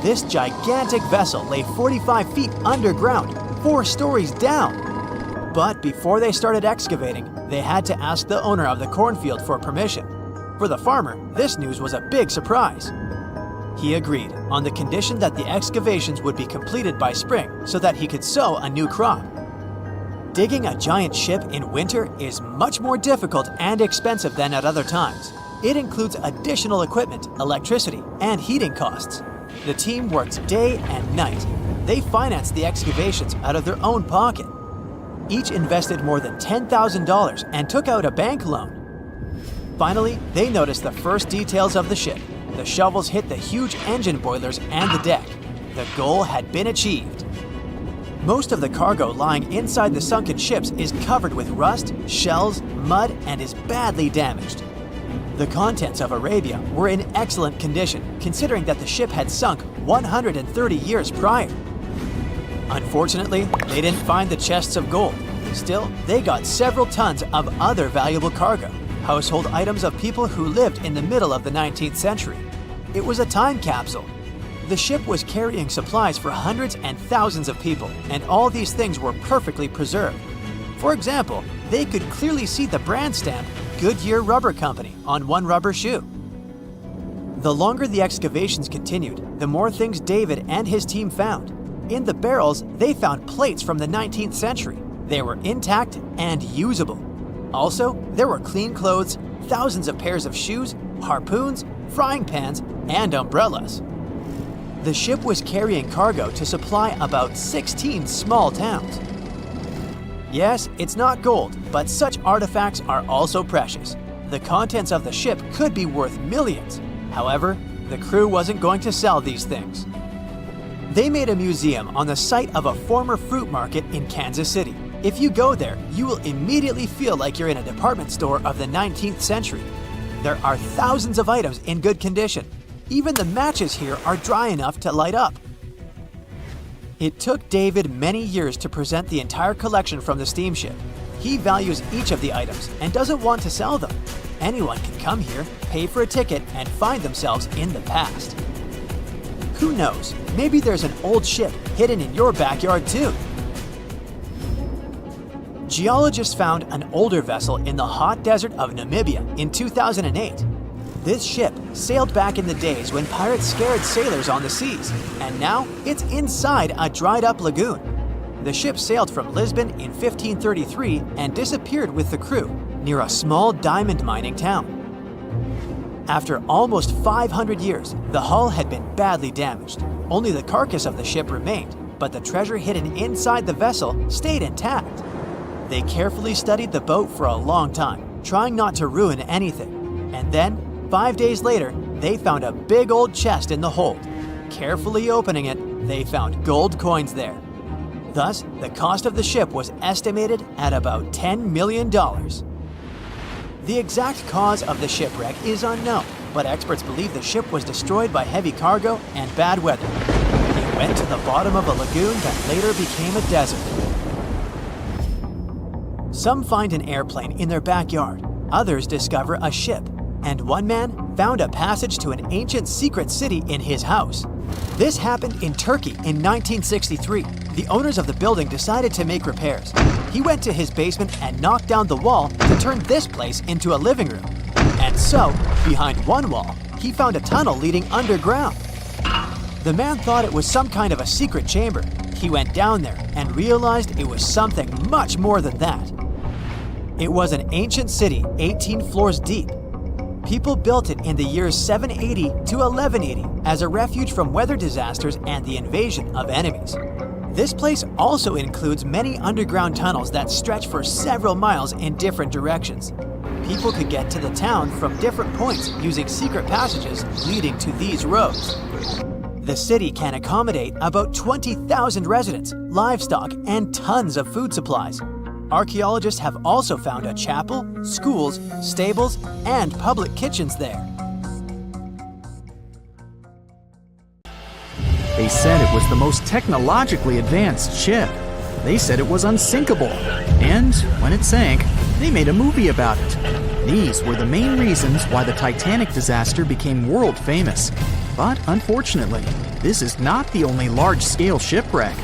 This gigantic vessel lay 45 feet underground, 4 stories down. But before they started excavating, they had to ask the owner of the cornfield for permission. For the farmer, this news was a big surprise. He agreed, on the condition that the excavations would be completed by spring so that he could sow a new crop. Digging a giant ship in winter is much more difficult and expensive than at other times. It includes additional equipment, electricity, and heating costs. The team worked day and night. They financed the excavations out of their own pocket. Each invested more than $10,000 and took out a bank loan. Finally, they noticed the first details of the ship. The shovels hit the huge engine boilers and the deck. The goal had been achieved. Most of the cargo lying inside the sunken ships is covered with rust, shells, mud, and is badly damaged. The contents of Arabia were in excellent condition, considering that the ship had sunk 130 years prior. Unfortunately, they didn't find the chests of gold. Still, they got several tons of other valuable cargo, household items of people who lived in the middle of the 19th century. It was a time capsule. The ship was carrying supplies for hundreds and thousands of people, and all these things were perfectly preserved. For example, they could clearly see the brand stamp Goodyear Rubber Company on one rubber shoe. The longer the excavations continued, the more things David and his team found. In the barrels, they found plates from the 19th century. They were intact and usable. Also, there were clean clothes, thousands of pairs of shoes, harpoons, frying pans, and umbrellas. The ship was carrying cargo to supply about 16 small towns. Yes, it's not gold, but such artifacts are also precious. The contents of the ship could be worth millions. However, the crew wasn't going to sell these things. They made a museum on the site of a former fruit market in Kansas City. If you go there, you will immediately feel like you're in a department store of the 19th century. There are thousands of items in good condition. Even the matches here are dry enough to light up. It took David many years to present the entire collection from the steamship. He values each of the items and doesn't want to sell them. Anyone can come here, pay for a ticket, and find themselves in the past. Who knows, maybe there's an old ship hidden in your backyard too. Geologists found an older vessel in the hot desert of Namibia in 2008. This ship sailed back in the days when pirates scared sailors on the seas, and now it's inside a dried-up lagoon. The ship sailed from Lisbon in 1533 and disappeared with the crew near a small diamond mining town. After almost 500 years, the hull had been badly damaged. Only the carcass of the ship remained, but the treasure hidden inside the vessel stayed intact. They carefully studied the boat for a long time, trying not to ruin anything. And then, 5 days later, they found a big old chest in the hold. Carefully opening it, they found gold coins there. Thus, the cost of the ship was estimated at about $10 million. The exact cause of the shipwreck is unknown, but experts believe the ship was destroyed by heavy cargo and bad weather. It went to the bottom of a lagoon that later became a desert. Some find an airplane in their backyard, others discover a ship, and one man found a passage to an ancient secret city in his house. This happened in Turkey in 1963. The owners of the building decided to make repairs. He went to his basement and knocked down the wall to turn this place into a living room. And so, behind one wall, he found a tunnel leading underground. The man thought it was some kind of a secret chamber. He went down there and realized it was something much more than that. It was an ancient city 18 floors deep. People built it in the years 780 to 1180 as a refuge from weather disasters and the invasion of enemies. This place also includes many underground tunnels that stretch for several miles in different directions. People could get to the town from different points using secret passages leading to these roads. The city can accommodate about 20,000 residents, livestock, and tons of food supplies. Archaeologists have also found a chapel, schools, stables, and public kitchens there. They said it was the most technologically advanced ship. They said it was unsinkable. And when it sank, they made a movie about it. These were the main reasons why the Titanic disaster became world famous. But unfortunately, this is not the only large-scale shipwreck.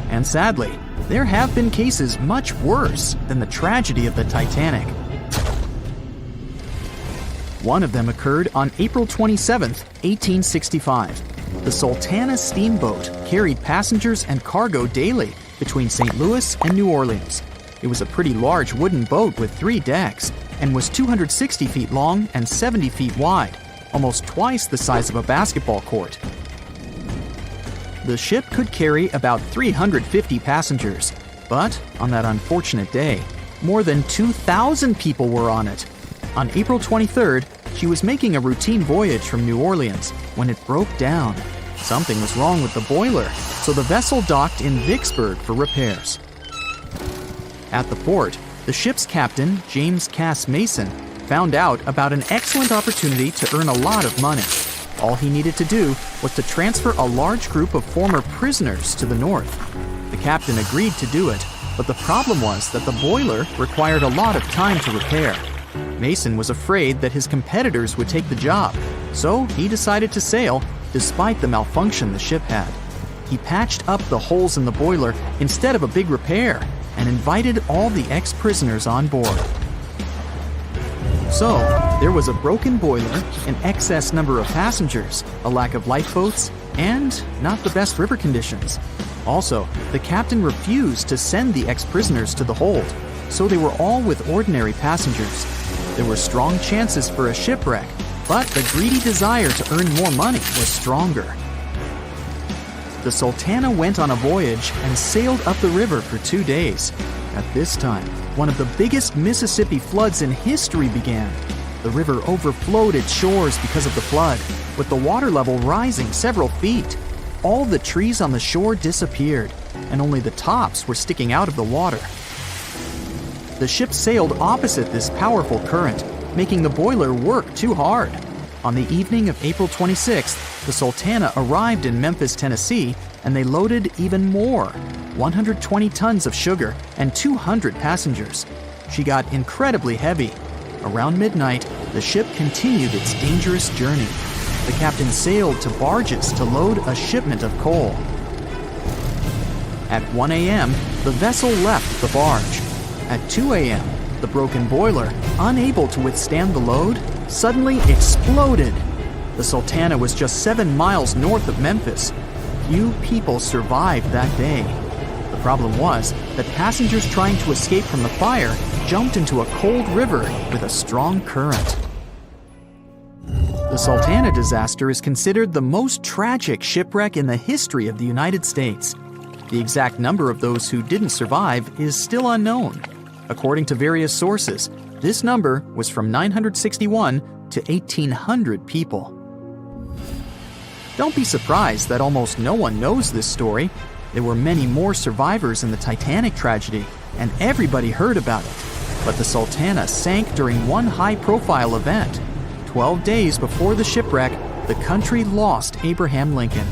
And sadly, there have been cases much worse than the tragedy of the Titanic. One of them occurred on April 27, 1865. The Sultana steamboat carried passengers and cargo daily between St. Louis and New Orleans. It was a pretty large wooden boat with 3 decks and was 260 feet long and 70 feet wide, almost twice the size of a basketball court. The ship could carry about 350 passengers, but on that unfortunate day, more than 2,000 people were on it. On April 23rd, She was making a routine voyage from New Orleans when it broke down. Something was wrong with the boiler, so the vessel docked in Vicksburg for repairs. At the port, the ship's captain, James Cass Mason, found out about an excellent opportunity to earn a lot of money. All he needed to do was to transfer a large group of former prisoners to the north. The captain agreed to do it, but the problem was that the boiler required a lot of time to repair. Mason was afraid that his competitors would take the job, so he decided to sail despite the malfunction the ship had. He patched up the holes in the boiler instead of a big repair and invited all the ex-prisoners on board. So, there was a broken boiler, an excess number of passengers, a lack of lifeboats, and not the best river conditions. Also, the captain refused to send the ex-prisoners to the hold, so they were all with ordinary passengers. There were strong chances for a shipwreck, but the greedy desire to earn more money was stronger. The Sultana went on a voyage and sailed up the river for 2 days. At this time, one of the biggest Mississippi floods in history began. The river overflowed its shores because of the flood, with the water level rising several feet. All the trees on the shore disappeared, and only the tops were sticking out of the water. The ship sailed opposite this powerful current, making the boiler work too hard. On the evening of April 26th, the Sultana arrived in Memphis, Tennessee, and they loaded even more, 120 tons of sugar and 200 passengers. She got incredibly heavy. Around midnight, the ship continued its dangerous journey. The captain sailed to barges to load a shipment of coal. At 1 a.m., the vessel left the barge. At 2 a.m., the broken boiler, unable to withstand the load, suddenly exploded. The Sultana was just 7 miles north of Memphis. Few people survived that day. The problem was that passengers trying to escape from the fire jumped into a cold river with a strong current. The Sultana disaster is considered the most tragic shipwreck in the history of the United States. The exact number of those who didn't survive is still unknown. According to various sources, this number was from 961 to 1,800 people. Don't be surprised that almost no one knows this story. There were many more survivors in the Titanic tragedy, and everybody heard about it. But the Sultana sank during one high-profile event. 12 days before the shipwreck, the country lost Abraham Lincoln.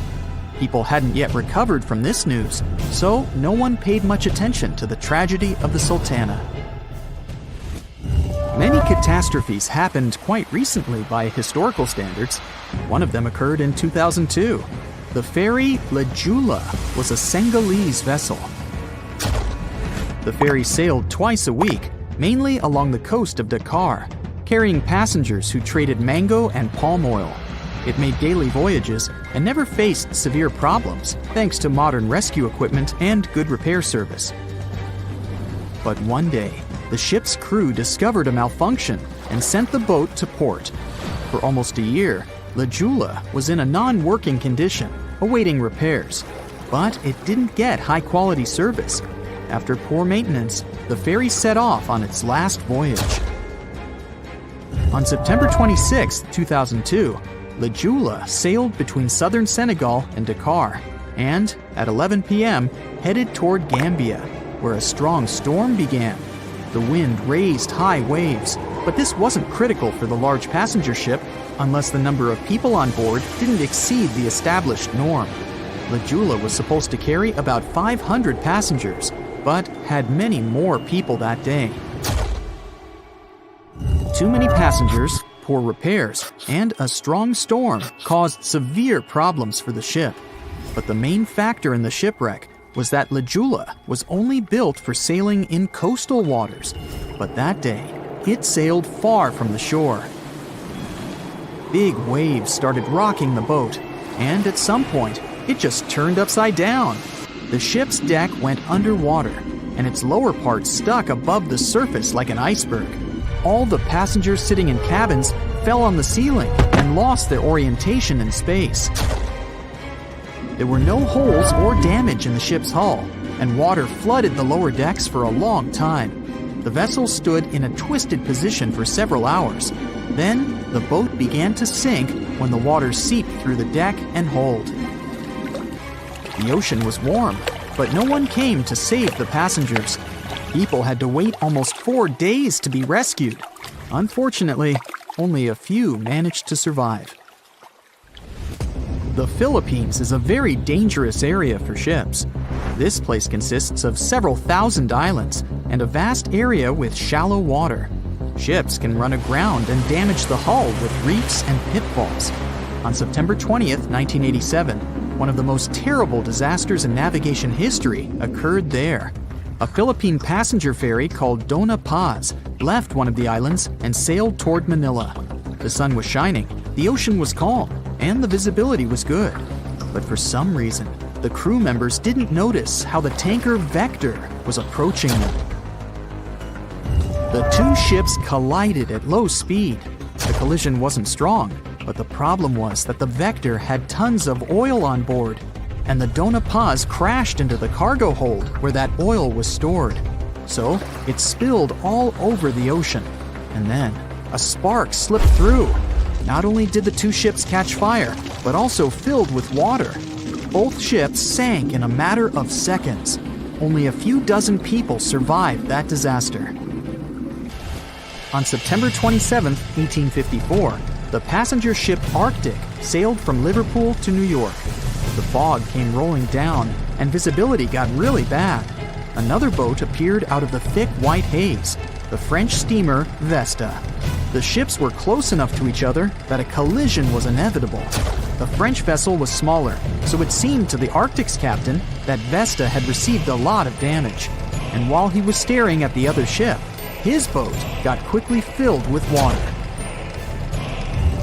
People hadn't yet recovered from this news, so no one paid much attention to the tragedy of the Sultana. Many catastrophes happened quite recently by historical standards. One of them occurred in 2002. The ferry La Jula was a Senegalese vessel. The ferry sailed twice a week, mainly along the coast of Dakar, carrying passengers who traded mango and palm oil. It made daily voyages and never faced severe problems, thanks to modern rescue equipment and good repair service. But one day, the ship's crew discovered a malfunction and sent the boat to port. For almost a year, La Jula was in a non-working condition, awaiting repairs. But it didn't get high-quality service. After poor maintenance, the ferry set off on its last voyage. On September 26, 2002, La Jula sailed between southern Senegal and Dakar, and at 11 p.m. headed toward Gambia, where a strong storm began. The wind raised high waves, but this wasn't critical for the large passenger ship unless the number of people on board didn't exceed the established norm. La Jula was supposed to carry about 500 passengers, but had many more people that day. Too many passengers, poor repairs, and a strong storm caused severe problems for the ship. But the main factor in the shipwreck was that La Jula was only built for sailing in coastal waters, but that day, it sailed far from the shore. Big waves started rocking the boat, and at some point, it just turned upside down. The ship's deck went underwater, and its lower part stuck above the surface like an iceberg. All the passengers sitting in cabins fell on the ceiling and lost their orientation in space. There were no holes or damage in the ship's hull, and water flooded the lower decks for a long time. The vessel stood in a twisted position for several hours. Then, The boat began to sink when the water seeped through the deck and hold. The ocean was warm, but no one came to save the passengers. People had to wait almost 4 days to be rescued. Unfortunately, only a few managed to survive. The Philippines is a very dangerous area for ships. This place consists of several thousand islands and a vast area with shallow water. Ships can run aground and damage the hull with reefs and pitfalls. On September 20th, 1987, one of the most terrible disasters in navigation history occurred there. A Philippine passenger ferry called Dona Paz left one of the islands and sailed toward Manila. The sun was shining, the ocean was calm, and the visibility was good. But for some reason, the crew members didn't notice how the tanker Vector was approaching them. The two ships collided at low speed. The collision wasn't strong, but the problem was that the Vector had tons of oil on board, and the Dona Paz crashed into the cargo hold where that oil was stored. So it spilled all over the ocean, and then a spark slipped through. Not only did the two ships catch fire, but also filled with water. Both ships sank in a matter of seconds. Only a few dozen people survived that disaster. On September 27, 1854, the passenger ship Arctic sailed from Liverpool to New York. The fog came rolling down, and visibility got really bad. Another boat appeared out of the thick white haze, the French steamer Vesta. The ships were close enough to each other that a collision was inevitable. The French vessel was smaller, so it seemed to the Arctic's captain that Vesta had received a lot of damage. And while he was staring at the other ship, his boat got quickly filled with water.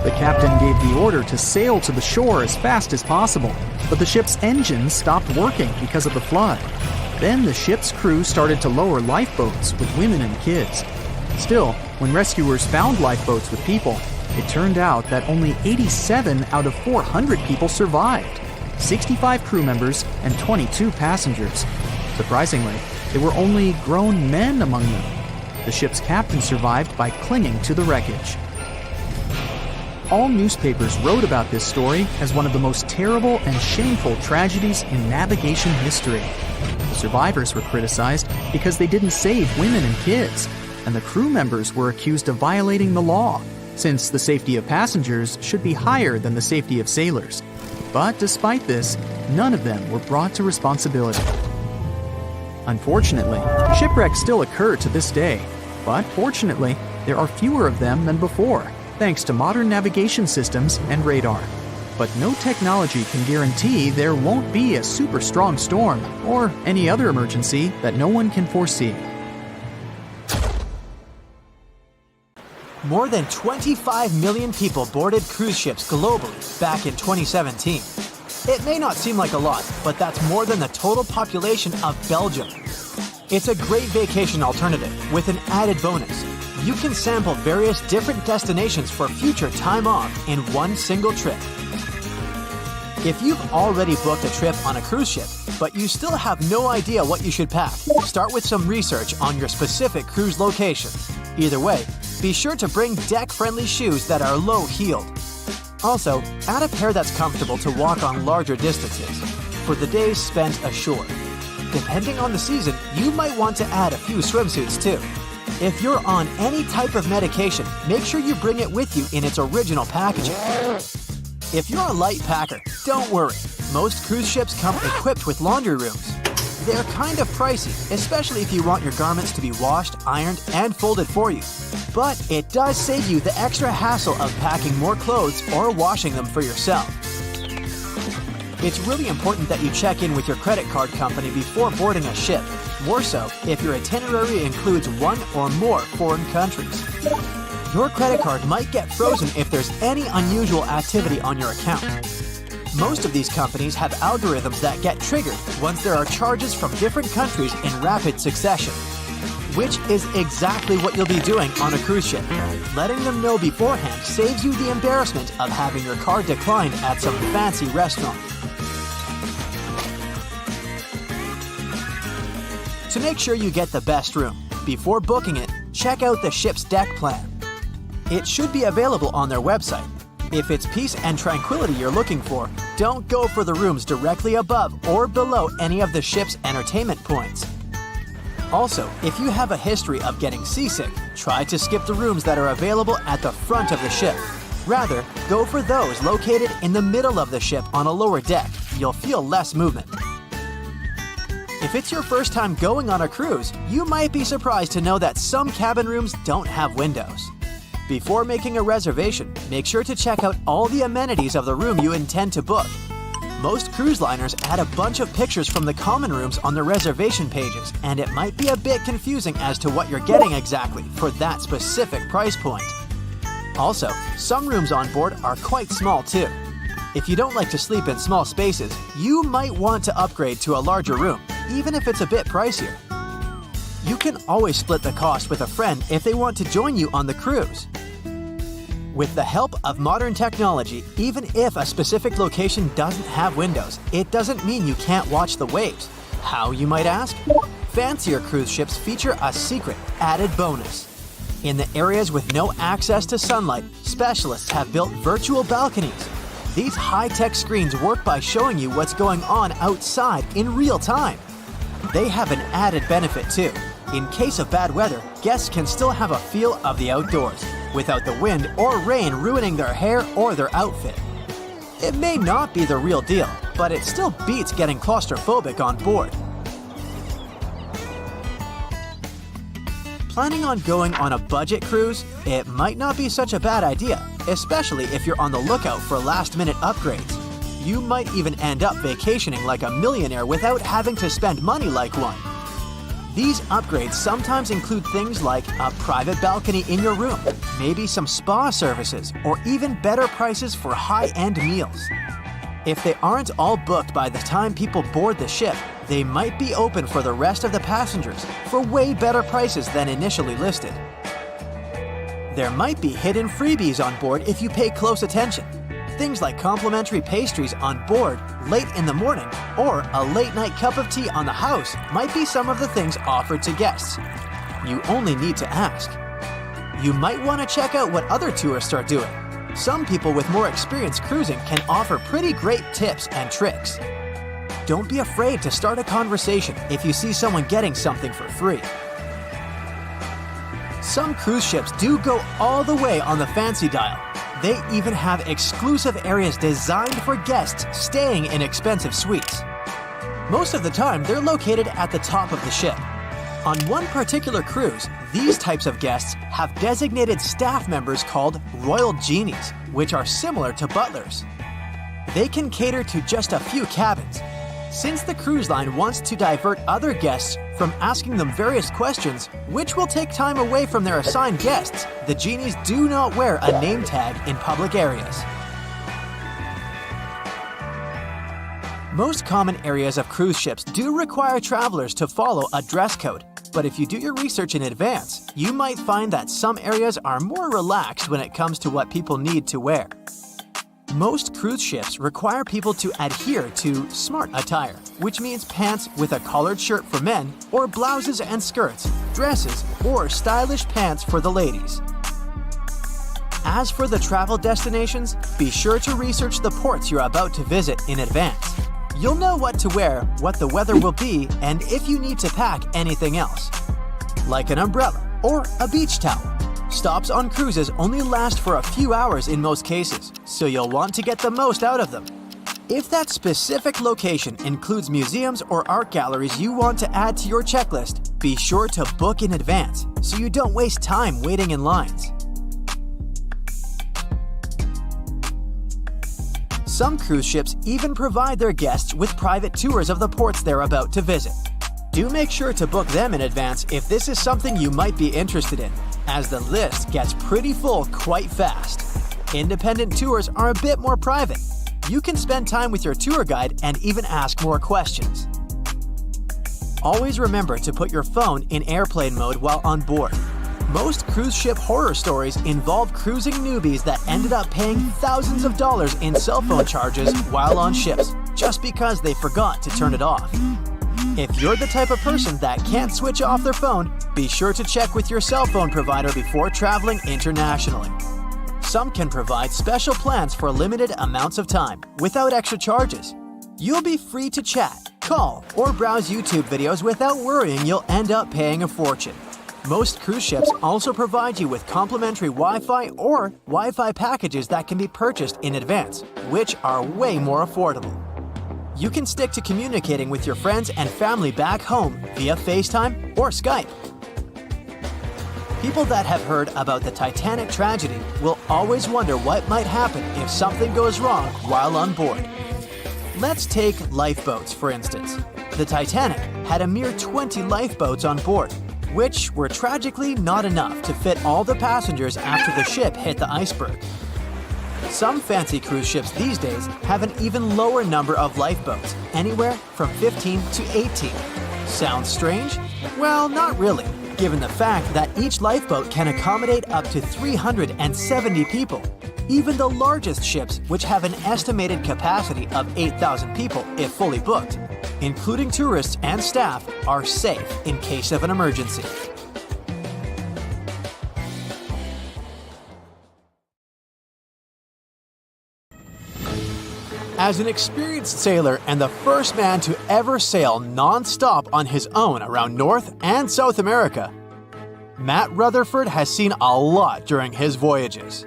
The captain gave the order to sail to the shore as fast as possible, but the ship's engines stopped working because of the flood. Then the ship's crew started to lower lifeboats with women and kids. Still, when rescuers found lifeboats with people, it turned out that only 87 out of 400 people survived, 65 crew members and 22 passengers. Surprisingly, there were only grown men among them. The ship's captain survived by clinging to the wreckage. All newspapers wrote about this story as one of the most terrible and shameful tragedies in navigation history. The survivors were criticized because they didn't save women and kids, and the crew members were accused of violating the law, since the safety of passengers should be higher than the safety of sailors. But despite this, none of them were brought to responsibility. Unfortunately, shipwrecks still occur to this day, but fortunately, there are fewer of them than before, thanks to modern navigation systems and radar. But no technology can guarantee there won't be a super strong storm or any other emergency that no one can foresee. More than 25 million people boarded cruise ships globally back in 2017. It may not seem like a lot, but that's more than the total population of Belgium. It's a great vacation alternative with an added bonus. You can sample various different destinations for future time off in one single trip. If you've already booked a trip on a cruise ship, but you still have no idea what you should pack, start with some research on your specific cruise location. Either way, be sure to bring deck-friendly shoes that are low-heeled. Also, add a pair that's comfortable to walk on larger distances for the days spent ashore. Depending on the season, you might want to add a few swimsuits too. If you're on any type of medication, make sure you bring it with you in its original packaging. If you're a light packer, don't worry. Most cruise ships come equipped with laundry rooms. They're kind of pricey, especially if you want your garments to be washed, ironed, and folded for you. But it does save you the extra hassle of packing more clothes or washing them for yourself. It's really important that you check in with your credit card company before boarding a ship, more so if your itinerary includes one or more foreign countries. Your credit card might get frozen if there's any unusual activity on your account. Most of these companies have algorithms that get triggered once there are charges from different countries in rapid succession, which is exactly what you'll be doing on a cruise ship. Letting them know beforehand saves you the embarrassment of having your card declined at some fancy restaurant. To make sure you get the best room, before booking it, check out the ship's deck plan. It should be available on their website. If it's peace and tranquility you're looking for, don't go for the rooms directly above or below any of the ship's entertainment points. Also, if you have a history of getting seasick, try to skip the rooms that are available at the front of the ship. Rather, go for those located in the middle of the ship on a lower deck. You'll feel less movement. If it's your first time going on a cruise, you might be surprised to know that some cabin rooms don't have windows. Before making a reservation, make sure to check out all the amenities of the room you intend to book. Most cruise liners add a bunch of pictures from the common rooms on their reservation pages, and it might be a bit confusing as to what you're getting exactly for that specific price point. Also, some rooms on board are quite small too. If you don't like to sleep in small spaces, you might want to upgrade to a larger room, even if it's a bit pricier. You can always split the cost with a friend if they want to join you on the cruise. With the help of modern technology, even if a specific location doesn't have windows, it doesn't mean you can't watch the waves. How, you might ask? Fancier cruise ships feature a secret, added bonus. In the areas with no access to sunlight, specialists have built virtual balconies. These high-tech screens work by showing you what's going on outside in real time. They have an added benefit too. In case of bad weather, guests can still have a feel of the outdoors, without the wind or rain ruining their hair or their outfit. It may not be the real deal, but it still beats getting claustrophobic on board. Planning on going on a budget cruise? It might not be such a bad idea, especially if you're on the lookout for last-minute upgrades. You might even end up vacationing like a millionaire without having to spend money like one. These upgrades sometimes include things like a private balcony in your room, maybe some spa services, or even better prices for high-end meals. If they aren't all booked by the time people board the ship, they might be open for the rest of the passengers for way better prices than initially listed. There might be hidden freebies on board if you pay close attention. Things like complimentary pastries on board late in the morning or a late-night cup of tea on the house might be some of the things offered to guests. You only need to ask. You might want to check out what other tourists are doing. Some people with more experience cruising can offer pretty great tips and tricks. Don't be afraid to start a conversation if you see someone getting something for free. Some cruise ships do go all the way on the fancy dial. They even have exclusive areas designed for guests staying in expensive suites. Most of the time, they're located at the top of the ship. On one particular cruise, these types of guests have designated staff members called Royal Genies, which are similar to butlers. They can cater to just a few cabins. Since the cruise line wants to divert other guests from asking them various questions, which will take time away from their assigned guests, the genies do not wear a name tag in public areas. Most common areas of cruise ships do require travelers to follow a dress code, but if you do your research in advance, you might find that some areas are more relaxed when it comes to what people need to wear. Most cruise ships require people to adhere to smart attire, which means pants with a collared shirt for men, or blouses and skirts, dresses, or stylish pants for the ladies. As for the travel destinations, be sure to research the ports you're about to visit in advance. You'll know what to wear, what the weather will be, and if you need to pack anything else, like an umbrella or a beach towel. Stops on cruises only last for a few hours in most cases, so you'll want to get the most out of them. If that specific location includes museums or art galleries you want to add to your checklist, be sure to book in advance so you don't waste time waiting in lines. Some cruise ships even provide their guests with private tours of the ports they're about to visit. Do make sure to book them in advance if this is something you might be interested in, as the list gets pretty full quite fast. Independent tours are a bit more private. You can spend time with your tour guide and even ask more questions. Always remember to put your phone in airplane mode while on board. Most cruise ship horror stories involve cruising newbies that ended up paying thousands of dollars in cell phone charges while on ships, just because they forgot to turn it off. If you're the type of person that can't switch off their phone, Be sure to check with your cell phone provider before traveling internationally. Some can provide special plans for limited amounts of time without extra charges. You'll be free to chat, call, or browse YouTube videos without worrying you'll end up paying a fortune. Most cruise ships also provide you with complimentary Wi-Fi or Wi-Fi packages that can be purchased in advance, which are way more affordable. You can stick to communicating with your friends and family back home via FaceTime or Skype. People that have heard about the Titanic tragedy will always wonder what might happen if something goes wrong while on board. Let's take lifeboats, for instance. The Titanic had a mere 20 lifeboats on board, which were tragically not enough to fit all the passengers after the ship hit the iceberg. Some fancy cruise ships these days have an even lower number of lifeboats, anywhere from 15 to 18. Sounds strange? Well, not really, given the fact that each lifeboat can accommodate up to 370 people. Even the largest ships, which have an estimated capacity of 8,000 people if fully booked, including tourists and staff, are safe in case of an emergency. As an experienced sailor and the first man to ever sail non-stop on his own around North and South America, Matt Rutherford has seen a lot during his voyages.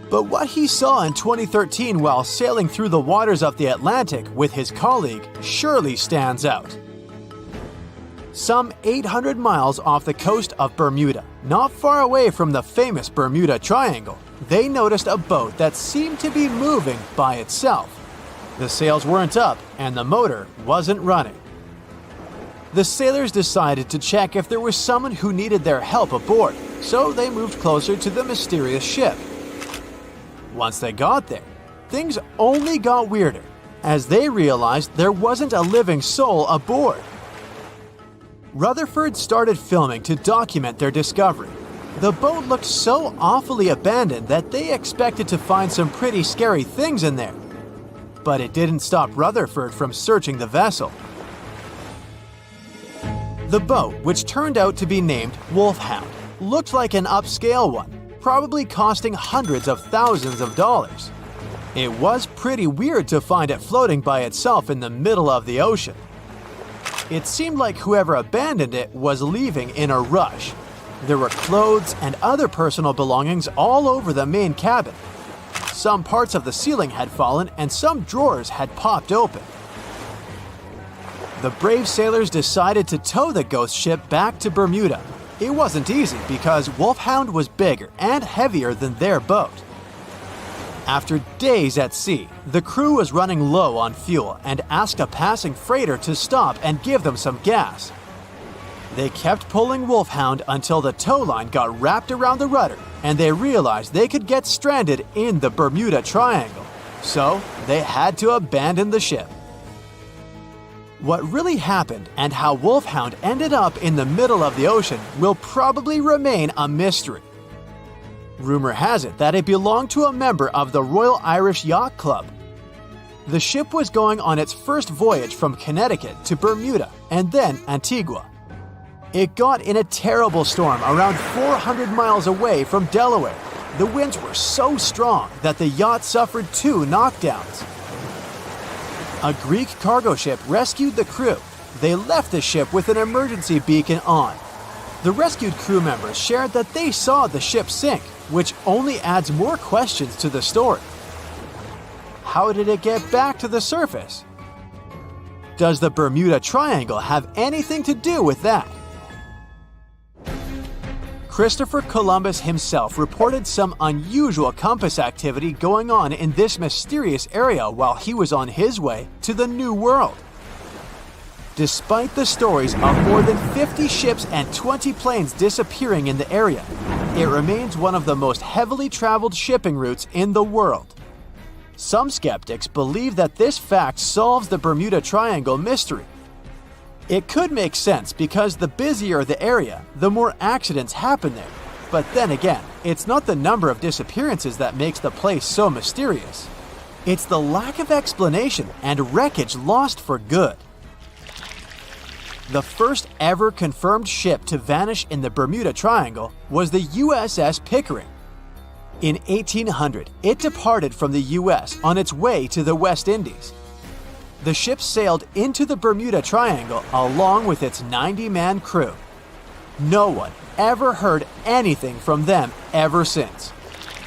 But what he saw in 2013 while sailing through the waters of the Atlantic with his colleague surely stands out. Some 800 miles off the coast of Bermuda, not far away from the famous Bermuda Triangle, they noticed a boat that seemed to be moving by itself. The sails weren't up and the motor wasn't running. The sailors decided to check if there was someone who needed their help aboard, so they moved closer to the mysterious ship. Once they got there, things only got weirder, as they realized there wasn't a living soul aboard. Rutherford started filming to document their discovery. The boat looked so awfully abandoned that they expected to find some pretty scary things in there. But it didn't stop Rutherford from searching the vessel. The boat, which turned out to be named Wolfhound, looked like an upscale one, probably costing hundreds of thousands of dollars. It was pretty weird to find it floating by itself in the middle of the ocean. It seemed like whoever abandoned it was leaving in a rush. There were clothes and other personal belongings all over the main cabin. Some parts of the ceiling had fallen and some drawers had popped open. The brave sailors decided to tow the ghost ship back to Bermuda. It wasn't easy because Wolfhound was bigger and heavier than their boat. After days at sea, the crew was running low on fuel and asked a passing freighter to stop and give them some gas. They kept pulling Wolfhound until the tow line got wrapped around the rudder and they realized they could get stranded in the Bermuda Triangle. So they had to abandon the ship. What really happened and how Wolfhound ended up in the middle of the ocean will probably remain a mystery. Rumor has it that it belonged to a member of the Royal Irish Yacht Club. The ship was going on its first voyage from Connecticut to Bermuda and then Antigua. It got in a terrible storm around 400 miles away from Delaware. The winds were so strong that the yacht suffered 2 knockdowns. A Greek cargo ship rescued the crew. They left the ship with an emergency beacon on. The rescued crew members shared that they saw the ship sink, which only adds more questions to the story. How did it get back to the surface? Does the Bermuda Triangle have anything to do with that? Christopher Columbus himself reported some unusual compass activity going on in this mysterious area while he was on his way to the New World. Despite the stories of more than 50 ships and 20 planes disappearing in the area, it remains one of the most heavily traveled shipping routes in the world. Some skeptics believe that this fact solves the Bermuda Triangle mystery. It could make sense because the busier the area, the more accidents happen there. But then again, it's not the number of disappearances that makes the place so mysterious. It's the lack of explanation and wreckage lost for good. The first ever confirmed ship to vanish in the Bermuda Triangle was the USS Pickering. In 1800, it departed from the US on its way to the West Indies. The ship sailed into the Bermuda Triangle along with its 90-man crew. No one ever heard anything from them ever since.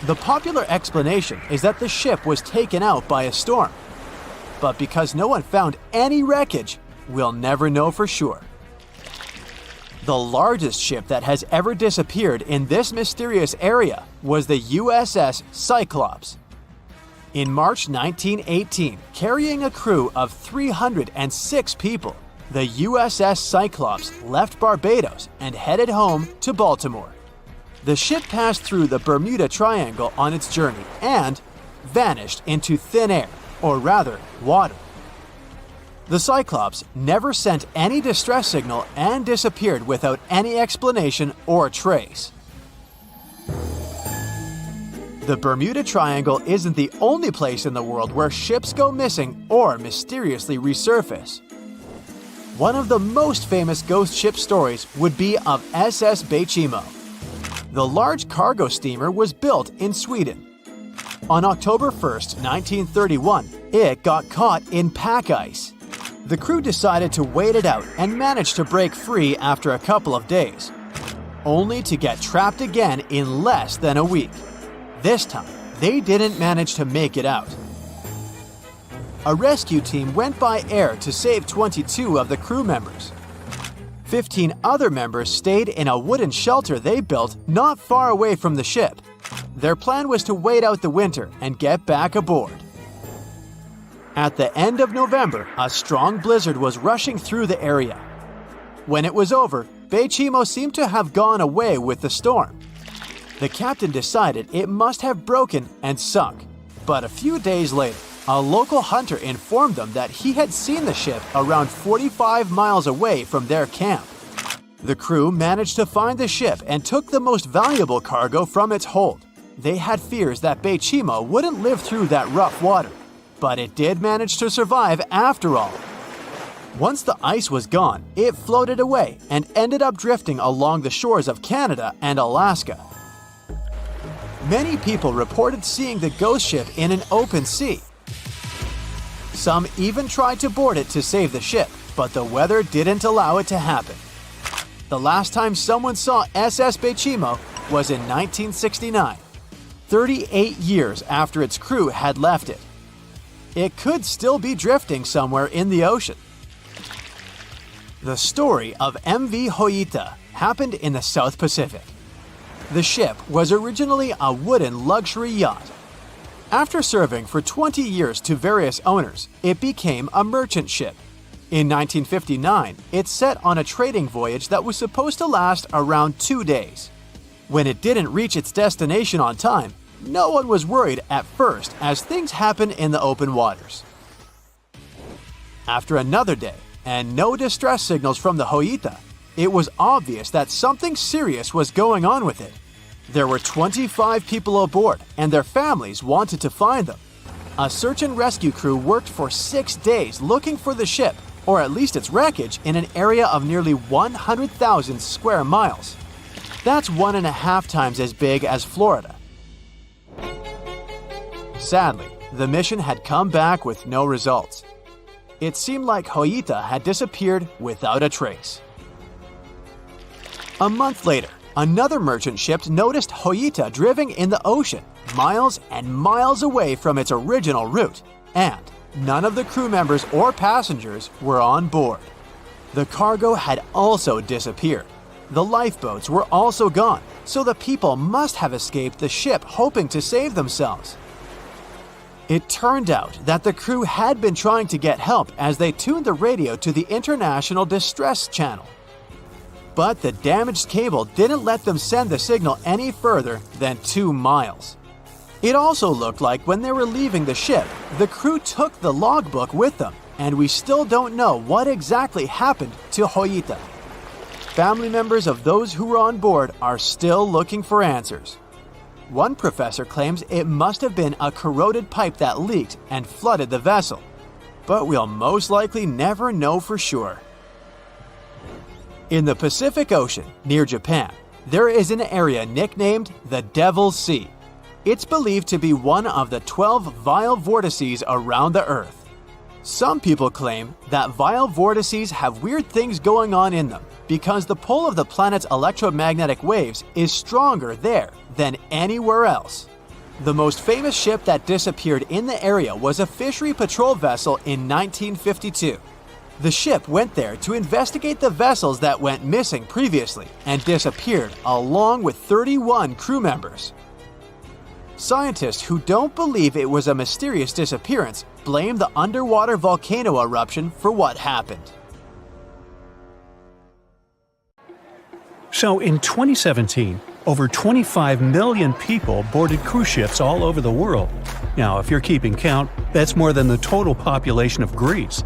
The popular explanation is that the ship was taken out by a storm. But because no one found any wreckage, we'll never know for sure. The largest ship that has ever disappeared in this mysterious area was the USS Cyclops. In March 1918, carrying a crew of 306 people, the USS Cyclops left Barbados and headed home to Baltimore. The ship passed through the Bermuda Triangle on its journey and vanished into thin air, or rather, water. The Cyclops never sent any distress signal and disappeared without any explanation or trace. The Bermuda Triangle isn't the only place in the world where ships go missing or mysteriously resurface. One of the most famous ghost ship stories would be of SS Bechimo. The large cargo steamer was built in Sweden. On October 1, 1931, it got caught in pack ice. The crew decided to wait it out and managed to break free after a couple of days, only to get trapped again in less than a week. This time, they didn't manage to make it out. A rescue team went by air to save 22 of the crew members. 15 other members stayed in a wooden shelter they built not far away from the ship. Their plan was to wait out the winter and get back aboard. At the end of November, a strong blizzard was rushing through the area. When it was over, Bechimo seemed to have gone away with the storm. The captain decided it must have broken and sunk, but a few days later, a local hunter informed them that he had seen the ship around 45 miles away from their camp. The crew managed to find the ship and took the most valuable cargo from its hold. They had fears that Bechimo wouldn't live through that rough water, but it did manage to survive after all. Once the ice was gone, it floated away and ended up drifting along the shores of Canada and Alaska. Many people reported seeing the ghost ship in an open sea. Some even tried to board it to save the ship, but the weather didn't allow it to happen. The last time someone saw SS Bechimo was in 1969, 38 years after its crew had left it. It could still be drifting somewhere in the ocean. The story of MV Hoita happened in the South Pacific. The ship was originally a wooden luxury yacht. After serving for 20 years to various owners, it became a merchant ship. In 1959, it set on a trading voyage that was supposed to last around 2 days. When it didn't reach its destination on time, no one was worried at first, as things happen in the open waters. After another day, and no distress signals from the Hoita, it was obvious that something serious was going on with it. There were 25 people aboard, and their families wanted to find them. A search and rescue crew worked for 6 days looking for the ship, or at least its wreckage, in an area of nearly 100,000 square miles. That's 1.5 times as big as Florida. Sadly, the mission had come back with no results. It seemed like Hoita had disappeared without a trace. A month later, another merchant ship noticed Hoita drifting in the ocean, miles and miles away from its original route, and none of the crew members or passengers were on board. The cargo had also disappeared. The lifeboats were also gone, so the people must have escaped the ship hoping to save themselves. It turned out that the crew had been trying to get help as they tuned the radio to the International Distress Channel. But the damaged cable didn't let them send the signal any further than 2 miles. It also looked like when they were leaving the ship, the crew took the logbook with them, and we still don't know what exactly happened to Hoita. Family members of those who were on board are still looking for answers. One professor claims it must have been a corroded pipe that leaked and flooded the vessel, but we'll most likely never know for sure. In the Pacific Ocean, near Japan, there is an area nicknamed the Devil's Sea. It's believed to be one of the 12 vile vortices around the Earth. Some people claim that vile vortices have weird things going on in them because the pull of the planet's electromagnetic waves is stronger there than anywhere else. The most famous ship that disappeared in the area was a fishery patrol vessel in 1952. The ship went there to investigate the vessels that went missing previously and disappeared along with 31 crew members. Scientists who don't believe it was a mysterious disappearance blame the underwater volcano eruption for what happened. So in 2017, over 25 million people boarded cruise ships all over the world. Now, if you're keeping count, that's more than the total population of Greece.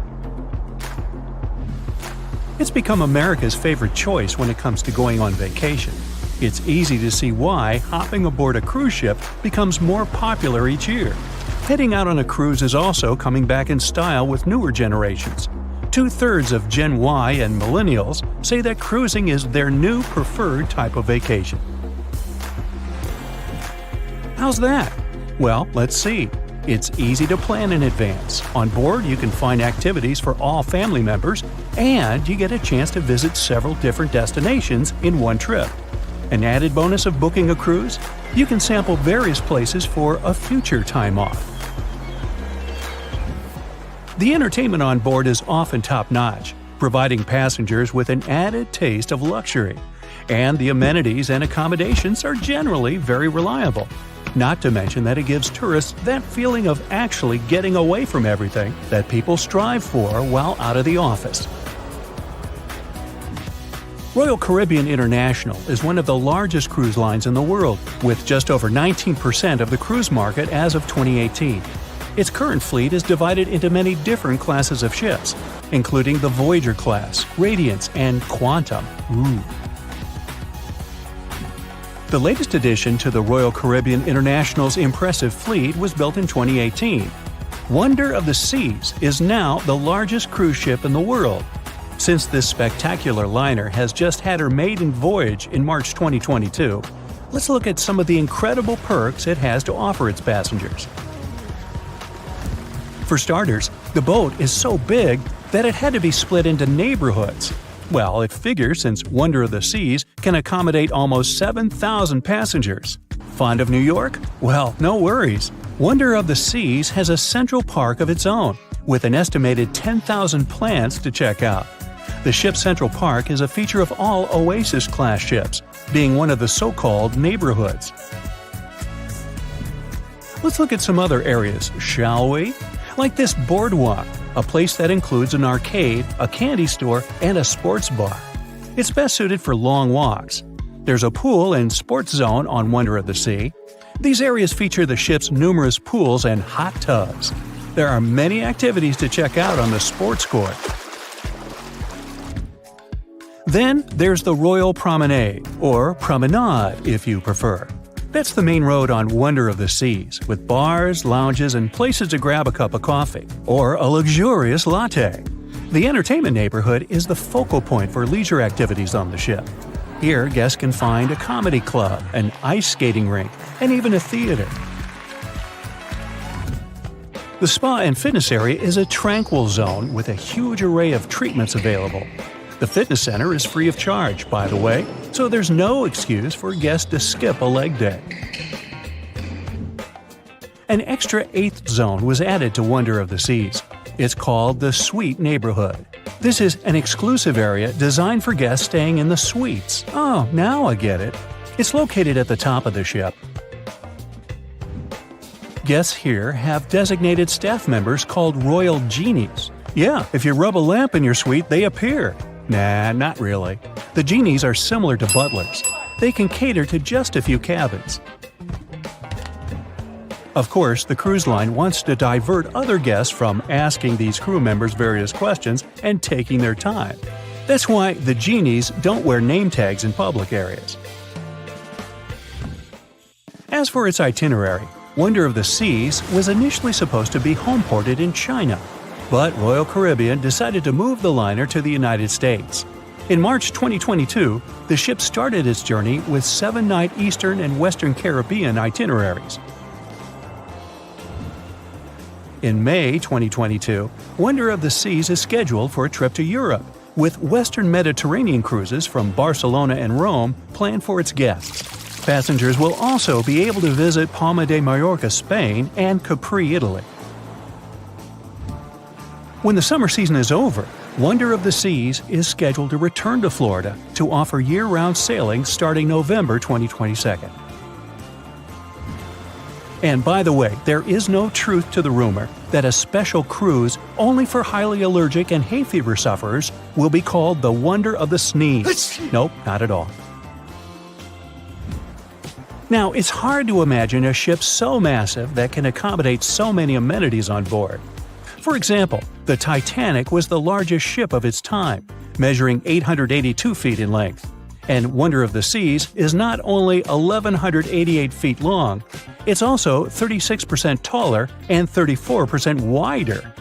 It's become America's favorite choice when it comes to going on vacation. It's easy to see why hopping aboard a cruise ship becomes more popular each year. Heading out on a cruise is also coming back in style with newer generations. 2/3 of Gen Y and millennials say that cruising is their new preferred type of vacation. How's that? Well, let's see. It's easy to plan in advance. On board, you can find activities for all family members, and you get a chance to visit several different destinations in one trip. An added bonus of booking a cruise? You can sample various places for a future time off. The entertainment on board is often top-notch, providing passengers with an added taste of luxury. And the amenities and accommodations are generally very reliable. Not to mention that it gives tourists that feeling of actually getting away from everything that people strive for while out of the office. Royal Caribbean International is one of the largest cruise lines in the world, with just over 19% of the cruise market as of 2018. Its current fleet is divided into many different classes of ships, including the Voyager class, Radiance, and Quantum. The latest addition to the Royal Caribbean International's impressive fleet was built in 2018. Wonder of the Seas is now the largest cruise ship in the world. Since this spectacular liner has just had her maiden voyage in March 2022, let's look at some of the incredible perks it has to offer its passengers. For starters, the boat is so big that it had to be split into neighborhoods. Well, it figures since Wonder of the Seas can accommodate almost 7,000 passengers. Fond of New York? Well, no worries. Wonder of the Seas has a central park of its own, with an estimated 10,000 plants to check out. The ship's central park is a feature of all Oasis-class ships, being one of the so-called neighborhoods. Let's look at some other areas, shall we? Like this boardwalk, a place that includes an arcade, a candy store, and a sports bar. It's best suited for long walks. There's a pool and sports zone on Wonder of the Sea. These areas feature the ship's numerous pools and hot tubs. There are many activities to check out on the sports court. Then there's the Royal Promenade, or Promenade if you prefer. That's the main road on Wonder of the Seas, with bars, lounges, and places to grab a cup of coffee, or a luxurious latte. The entertainment neighborhood is the focal point for leisure activities on the ship. Here, guests can find a comedy club, an ice skating rink, and even a theater. The spa and fitness area is a tranquil zone with a huge array of treatments available. The fitness center is free of charge, by the way, so there's no excuse for guests to skip a leg day. An extra 8th zone was added to Wonder of the Seas. It's called the Suite Neighborhood. This is an exclusive area designed for guests staying in the suites. Oh, now I get it. It's located at the top of the ship. Guests here have designated staff members called Royal Genies. Yeah, if you rub a lamp in your suite, they appear. Nah, not really. The genies are similar to butlers. They can cater to just a few cabins. Of course, the cruise line wants to divert other guests from asking these crew members various questions and taking their time. That's why the genies don't wear name tags in public areas. As for its itinerary, Wonder of the Seas was initially supposed to be homeported in China. But Royal Caribbean decided to move the liner to the United States. In March 2022, the ship started its journey with 7-night Eastern and Western Caribbean itineraries. In May 2022, Wonder of the Seas is scheduled for a trip to Europe, with Western Mediterranean cruises from Barcelona and Rome planned for its guests. Passengers will also be able to visit Palma de Mallorca, Spain, and Capri, Italy. When the summer season is over, Wonder of the Seas is scheduled to return to Florida to offer year-round sailing starting November 2022. And by the way, there is no truth to the rumor that a special cruise only for highly allergic and hay fever sufferers will be called the Wonder of the Sneeze. Nope, not at all. Now, it's hard to imagine a ship so massive that can accommodate so many amenities on board. For example, the Titanic was the largest ship of its time, measuring 882 feet in length. And Wonder of the Seas is not only 1,188 feet long, it's also 36% taller and 34% wider.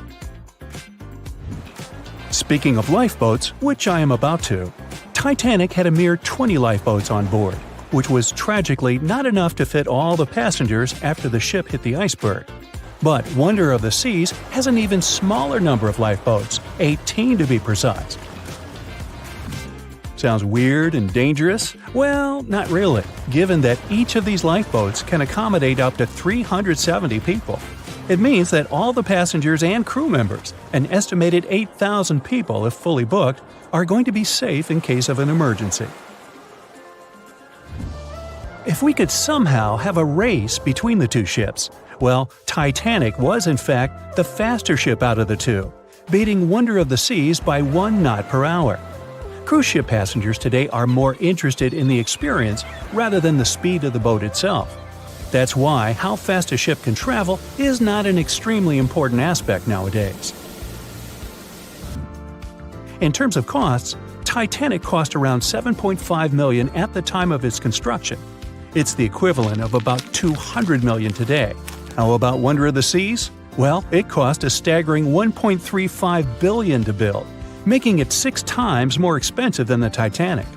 Speaking of lifeboats, which I am about to, Titanic had a mere 20 lifeboats on board, which was tragically not enough to fit all the passengers after the ship hit the iceberg. But Wonder of the Seas has an even smaller number of lifeboats, 18 to be precise. Sounds weird and dangerous? Well, not really, given that each of these lifeboats can accommodate up to 370 people. It means that all the passengers and crew members, an estimated 8,000 people if fully booked, are going to be safe in case of an emergency. If we could somehow have a race between the two ships, well, Titanic was in fact the faster ship out of the two, beating Wonder of the Seas by 1 knot per hour. Cruise ship passengers today are more interested in the experience rather than the speed of the boat itself. That's why how fast a ship can travel is not an extremely important aspect nowadays. In terms of costs, Titanic cost around $7.5 million at the time of its construction. It's the equivalent of about $200 million today. How about Wonder of the Seas? Well, it cost a staggering $1.35 billion to build, making it 6 times more expensive than the Titanic.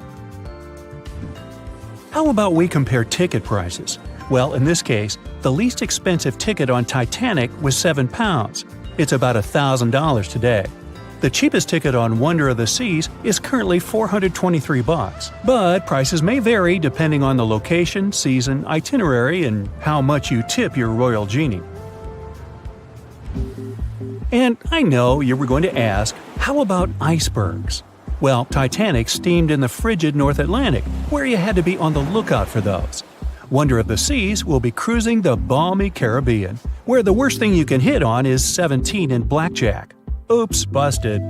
How about we compare ticket prices? Well, in this case, the least expensive ticket on Titanic was £7. It's about $1,000 today. The cheapest ticket on Wonder of the Seas is currently $423, but prices may vary depending on the location, season, itinerary, and how much you tip your royal genie. And I know you were going to ask, how about icebergs? Well, Titanic steamed in the frigid North Atlantic, where you had to be on the lookout for those. Wonder of the Seas will be cruising the balmy Caribbean, where the worst thing you can hit on is 17 and blackjack. Oops, busted.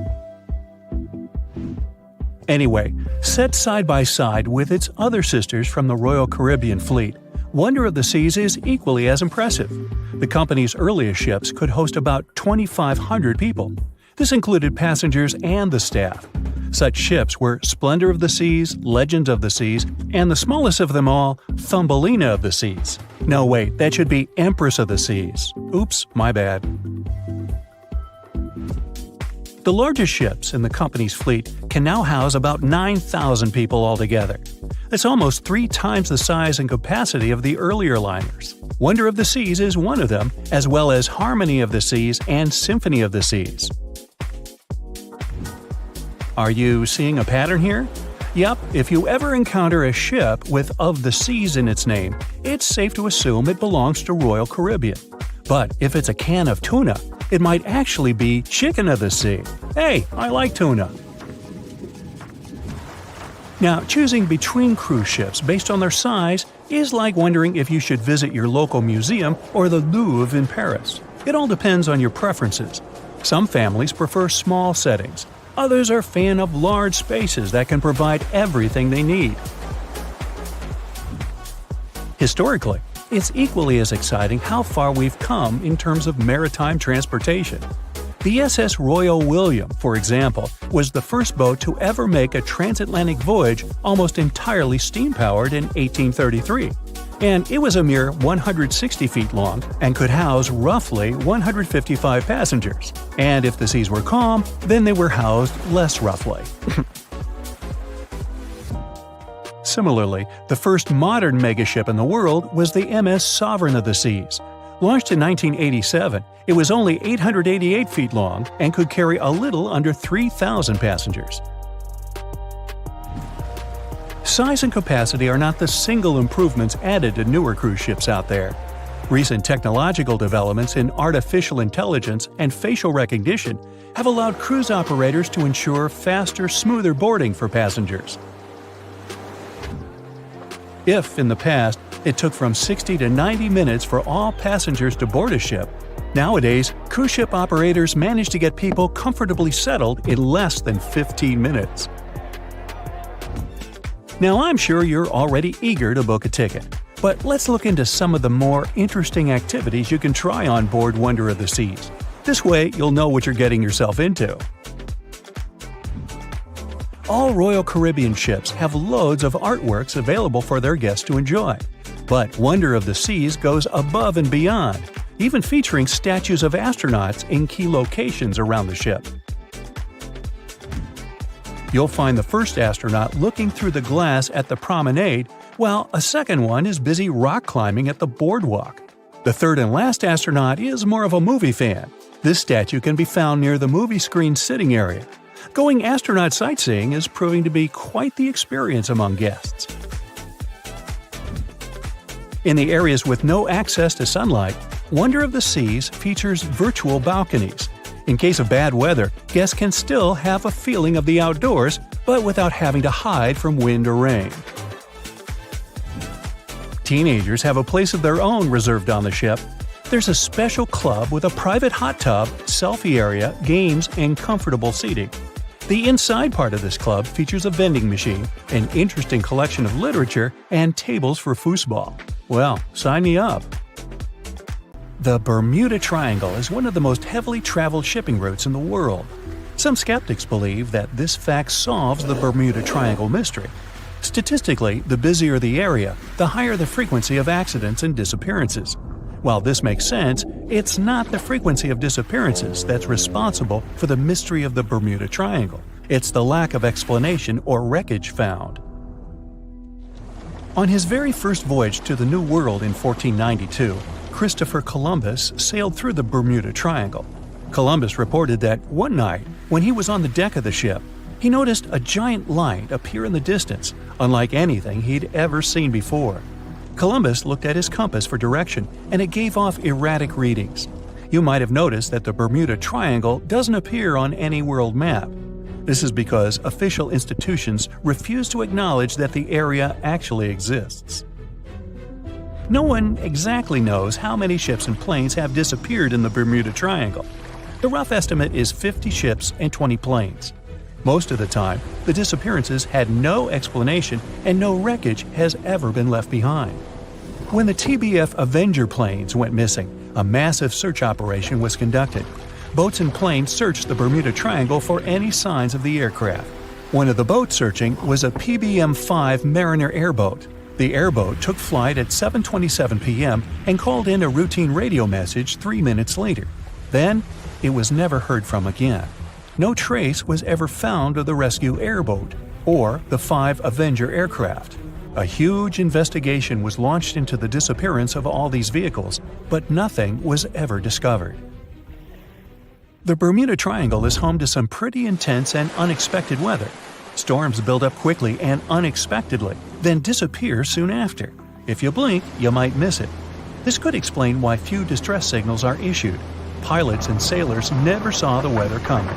Anyway, set side by side with its other sisters from the Royal Caribbean Fleet, Wonder of the Seas is equally as impressive. The company's earliest ships could host about 2,500 people. This included passengers and the staff. Such ships were Splendor of the Seas, Legend of the Seas, and the smallest of them all, Thumbelina of the Seas. No, wait, that should be Empress of the Seas. Oops, my bad. The largest ships in the company's fleet can now house about 9,000 people altogether. That's almost 3 times the size and capacity of the earlier liners. Wonder of the Seas is one of them, as well as Harmony of the Seas and Symphony of the Seas. Are you seeing a pattern here? Yup, if you ever encounter a ship with Of the Seas in its name, it's safe to assume it belongs to Royal Caribbean. But if it's a can of tuna, it might actually be Chicken of the Sea. Hey, I like tuna. Now, choosing between cruise ships based on their size is like wondering if you should visit your local museum or the Louvre in Paris. It all depends on your preferences. Some families prefer small settings. Others are fan of large spaces that can provide everything they need. Historically, it's equally as exciting how far we've come in terms of maritime transportation. The SS Royal William, for example, was the first boat to ever make a transatlantic voyage almost entirely steam-powered in 1833. And it was a mere 160 feet long and could house roughly 155 passengers. And if the seas were calm, then they were housed less roughly. Similarly, the first modern megaship in the world was the MS Sovereign of the Seas. Launched in 1987, it was only 888 feet long and could carry a little under 3,000 passengers. Size and capacity are not the single improvements added to newer cruise ships out there. Recent technological developments in artificial intelligence and facial recognition have allowed cruise operators to ensure faster, smoother boarding for passengers. If, in the past, it took from 60 to 90 minutes for all passengers to board a ship, nowadays, cruise ship operators manage to get people comfortably settled in less than 15 minutes. Now, I'm sure you're already eager to book a ticket, but let's look into some of the more interesting activities you can try on board Wonder of the Seas. This way, you'll know what you're getting yourself into. All Royal Caribbean ships have loads of artworks available for their guests to enjoy. But Wonder of the Seas goes above and beyond, even featuring statues of astronauts in key locations around the ship. You'll find the first astronaut looking through the glass at the promenade, while a second one is busy rock climbing at the boardwalk. The third and last astronaut is more of a movie fan. This statue can be found near the movie screen sitting area. Going astronaut sightseeing is proving to be quite the experience among guests. In the areas with no access to sunlight, Wonder of the Seas features virtual balconies. In case of bad weather, guests can still have a feeling of the outdoors, but without having to hide from wind or rain. Teenagers have a place of their own reserved on the ship. There's a special club with a private hot tub, selfie area, games, and comfortable seating. The inside part of this club features a vending machine, an interesting collection of literature, and tables for foosball. Well, sign me up! The Bermuda Triangle is one of the most heavily traveled shipping routes in the world. Some skeptics believe that this fact solves the Bermuda Triangle mystery. Statistically, the busier the area, the higher the frequency of accidents and disappearances. While this makes sense, it's not the frequency of disappearances that's responsible for the mystery of the Bermuda Triangle. It's the lack of explanation or wreckage found. On his very first voyage to the New World in 1492, Christopher Columbus sailed through the Bermuda Triangle. Columbus reported that one night, when he was on the deck of the ship, he noticed a giant light appear in the distance, unlike anything he'd ever seen before. Columbus looked at his compass for direction, and it gave off erratic readings. You might have noticed that the Bermuda Triangle doesn't appear on any world map. This is because official institutions refuse to acknowledge that the area actually exists. No one exactly knows how many ships and planes have disappeared in the Bermuda Triangle. The rough estimate is 50 ships and 20 planes. Most of the time, the disappearances had no explanation and no wreckage has ever been left behind. When the TBF Avenger planes went missing, a massive search operation was conducted. Boats and planes searched the Bermuda Triangle for any signs of the aircraft. One of the boats searching was a PBM-5 Mariner airboat. The airboat took flight at 7:27 p.m. and called in a routine radio message 3 minutes later. Then, it was never heard from again. No trace was ever found of the rescue airboat or the 5 Avenger aircraft. A huge investigation was launched into the disappearance of all these vehicles, but nothing was ever discovered. The Bermuda Triangle is home to some pretty intense and unexpected weather. Storms build up quickly and unexpectedly, then disappear soon after. If you blink, you might miss it. This could explain why few distress signals are issued. Pilots and sailors never saw the weather coming.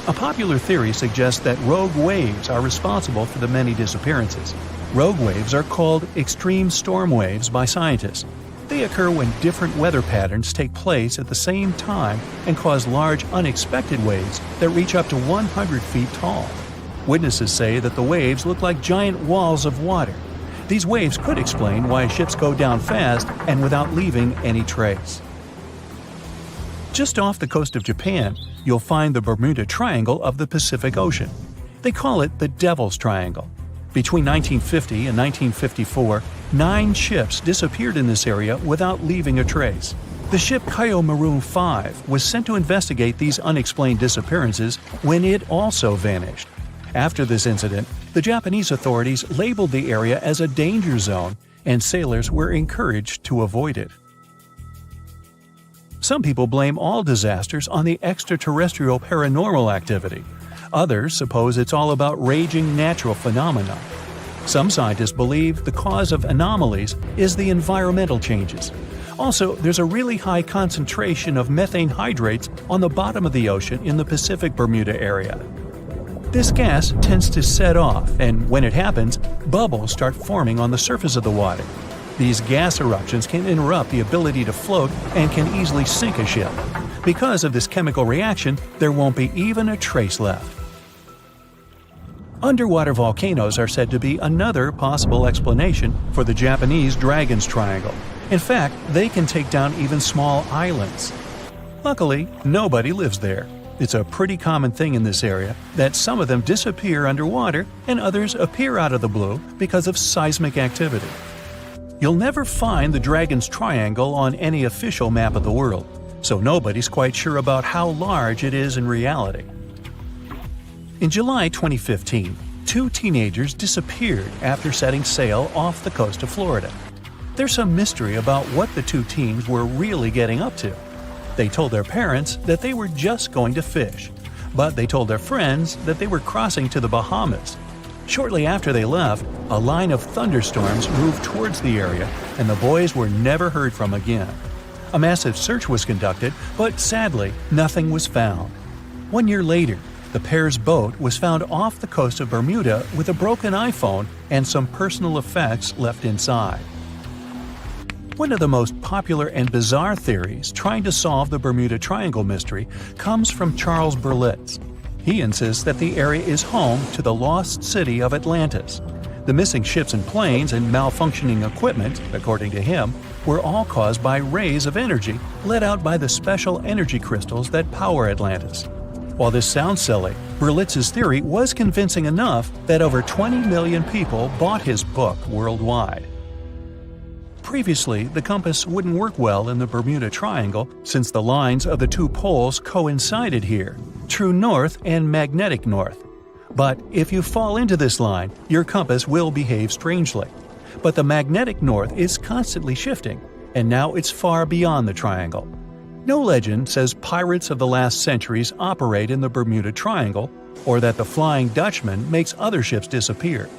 A popular theory suggests that rogue waves are responsible for the many disappearances. Rogue waves are called extreme storm waves by scientists. They occur when different weather patterns take place at the same time and cause large unexpected waves that reach up to 100 feet tall. Witnesses say that the waves look like giant walls of water. These waves could explain why ships go down fast and without leaving any trace. Just off the coast of Japan, you'll find the Bermuda Triangle of the Pacific Ocean. They call it the Devil's Triangle. Between 1950 and 1954, 9 ships disappeared in this area without leaving a trace. The ship Kayo Maroon 5 was sent to investigate these unexplained disappearances when it also vanished. After this incident, the Japanese authorities labeled the area as a danger zone, and sailors were encouraged to avoid it. Some people blame all disasters on the extraterrestrial paranormal activity. Others suppose it's all about raging natural phenomena. Some scientists believe the cause of anomalies is the environmental changes. Also, there's a really high concentration of methane hydrates on the bottom of the ocean in the Pacific Bermuda area. This gas tends to set off, and when it happens, bubbles start forming on the surface of the water. These gas eruptions can interrupt the ability to float and can easily sink a ship. Because of this chemical reaction, there won't be even a trace left. Underwater volcanoes are said to be another possible explanation for the Japanese Dragon's Triangle. In fact, they can take down even small islands. Luckily, nobody lives there. It's a pretty common thing in this area that some of them disappear underwater and others appear out of the blue because of seismic activity. You'll never find the Dragon's Triangle on any official map of the world, so nobody's quite sure about how large it is in reality. In July 2015, 2 teenagers disappeared after setting sail off the coast of Florida. There's some mystery about what the 2 teens were really getting up to. They told their parents that they were just going to fish, but they told their friends that they were crossing to the Bahamas. Shortly after they left, a line of thunderstorms moved towards the area, and the boys were never heard from again. A massive search was conducted, but sadly, nothing was found. 1 year later, the pair's boat was found off the coast of Bermuda with a broken iPhone and some personal effects left inside. One of the most popular and bizarre theories trying to solve the Bermuda Triangle mystery comes from Charles Berlitz. He insists that the area is home to the lost city of Atlantis. The missing ships and planes and malfunctioning equipment, according to him, were all caused by rays of energy let out by the special energy crystals that power Atlantis. While this sounds silly, Berlitz's theory was convincing enough that over 20 million people bought his book worldwide. Previously, the compass wouldn't work well in the Bermuda Triangle since the lines of the 2 poles coincided here, true north and magnetic north. But if you fall into this line, your compass will behave strangely. But the magnetic north is constantly shifting, and now it's far beyond the triangle. No legend says pirates of the last centuries operate in the Bermuda Triangle, or that the Flying Dutchman makes other ships disappear.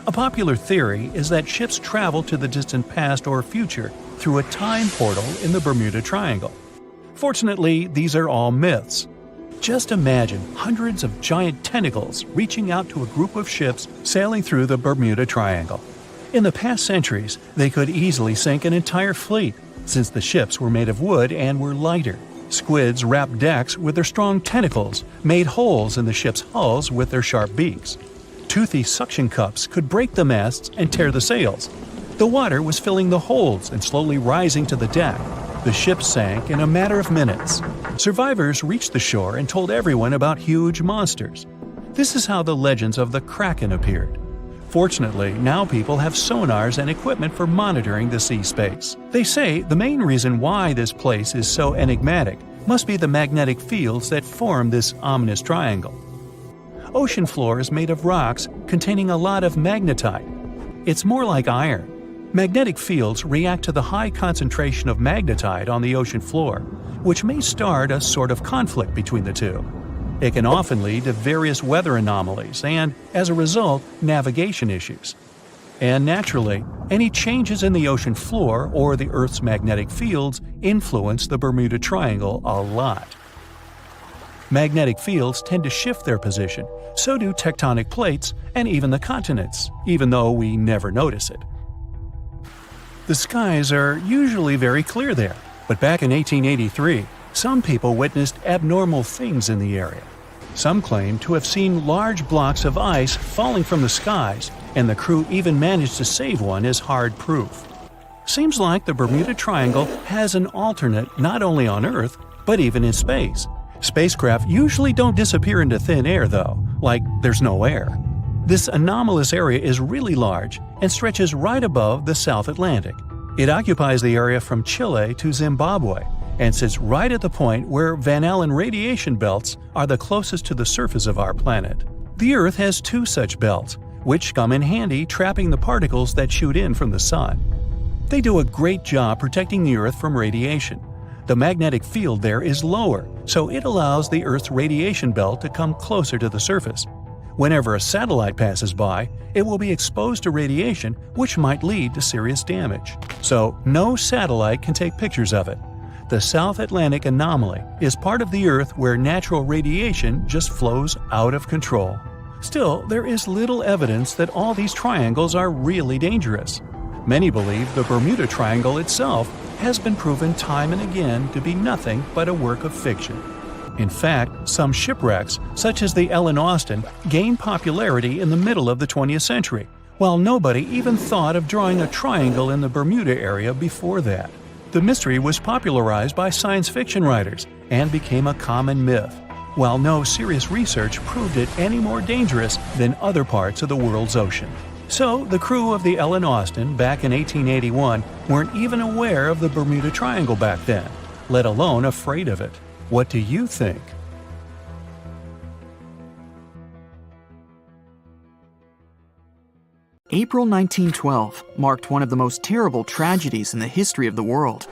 A popular theory is that ships travel to the distant past or future through a time portal in the Bermuda Triangle. Fortunately, these are all myths. Just imagine hundreds of giant tentacles reaching out to a group of ships sailing through the Bermuda Triangle. In the past centuries, they could easily sink an entire fleet, since the ships were made of wood and were lighter. Squids wrapped decks with their strong tentacles, made holes in the ship's hulls with their sharp beaks. Toothy suction cups could break the masts and tear the sails. The water was filling the holds and slowly rising to the deck. The ship sank in a matter of minutes. Survivors reached the shore and told everyone about huge monsters. This is how the legends of the Kraken appeared. Fortunately, now people have sonars and equipment for monitoring the sea space. They say the main reason why this place is so enigmatic must be the magnetic fields that form this ominous triangle. Ocean floor is made of rocks containing a lot of magnetite. It's more like iron. Magnetic fields react to the high concentration of magnetite on the ocean floor, which may start a sort of conflict between the two. It can often lead to various weather anomalies and, as a result, navigation issues. And naturally, any changes in the ocean floor or the Earth's magnetic fields influence the Bermuda Triangle a lot. Magnetic fields tend to shift their position, so do tectonic plates and even the continents, even though we never notice it. The skies are usually very clear there, but back in 1883, some people witnessed abnormal things in the area. Some claim to have seen large blocks of ice falling from the skies, and the crew even managed to save one as hard proof. Seems like the Bermuda Triangle has an alternate not only on Earth, but even in space. Spacecraft usually don't disappear into thin air though, like there's no air. This anomalous area is really large and stretches right above the South Atlantic. It occupies the area from Chile to Zimbabwe, and sits right at the point where Van Allen radiation belts are the closest to the surface of our planet. The Earth has two such belts, which come in handy trapping the particles that shoot in from the Sun. They do a great job protecting the Earth from radiation. The magnetic field there is lower, so it allows the Earth's radiation belt to come closer to the surface. Whenever a satellite passes by, it will be exposed to radiation, which might lead to serious damage. So, no satellite can take pictures of it. The South Atlantic anomaly is part of the Earth where natural radiation just flows out of control. Still, there is little evidence that all these triangles are really dangerous. Many believe the Bermuda Triangle itself has been proven time and again to be nothing but a work of fiction. In fact, some shipwrecks, such as the Ellen Austin, gained popularity in the middle of the 20th century, while nobody even thought of drawing a triangle in the Bermuda area before that. The mystery was popularized by science fiction writers and became a common myth, while no serious research proved it any more dangerous than other parts of the world's ocean. So, the crew of the Ellen Austin back in 1881 weren't even aware of the Bermuda Triangle back then, let alone afraid of it. What do you think? April 1912 marked one of the most terrible tragedies in the history of the world.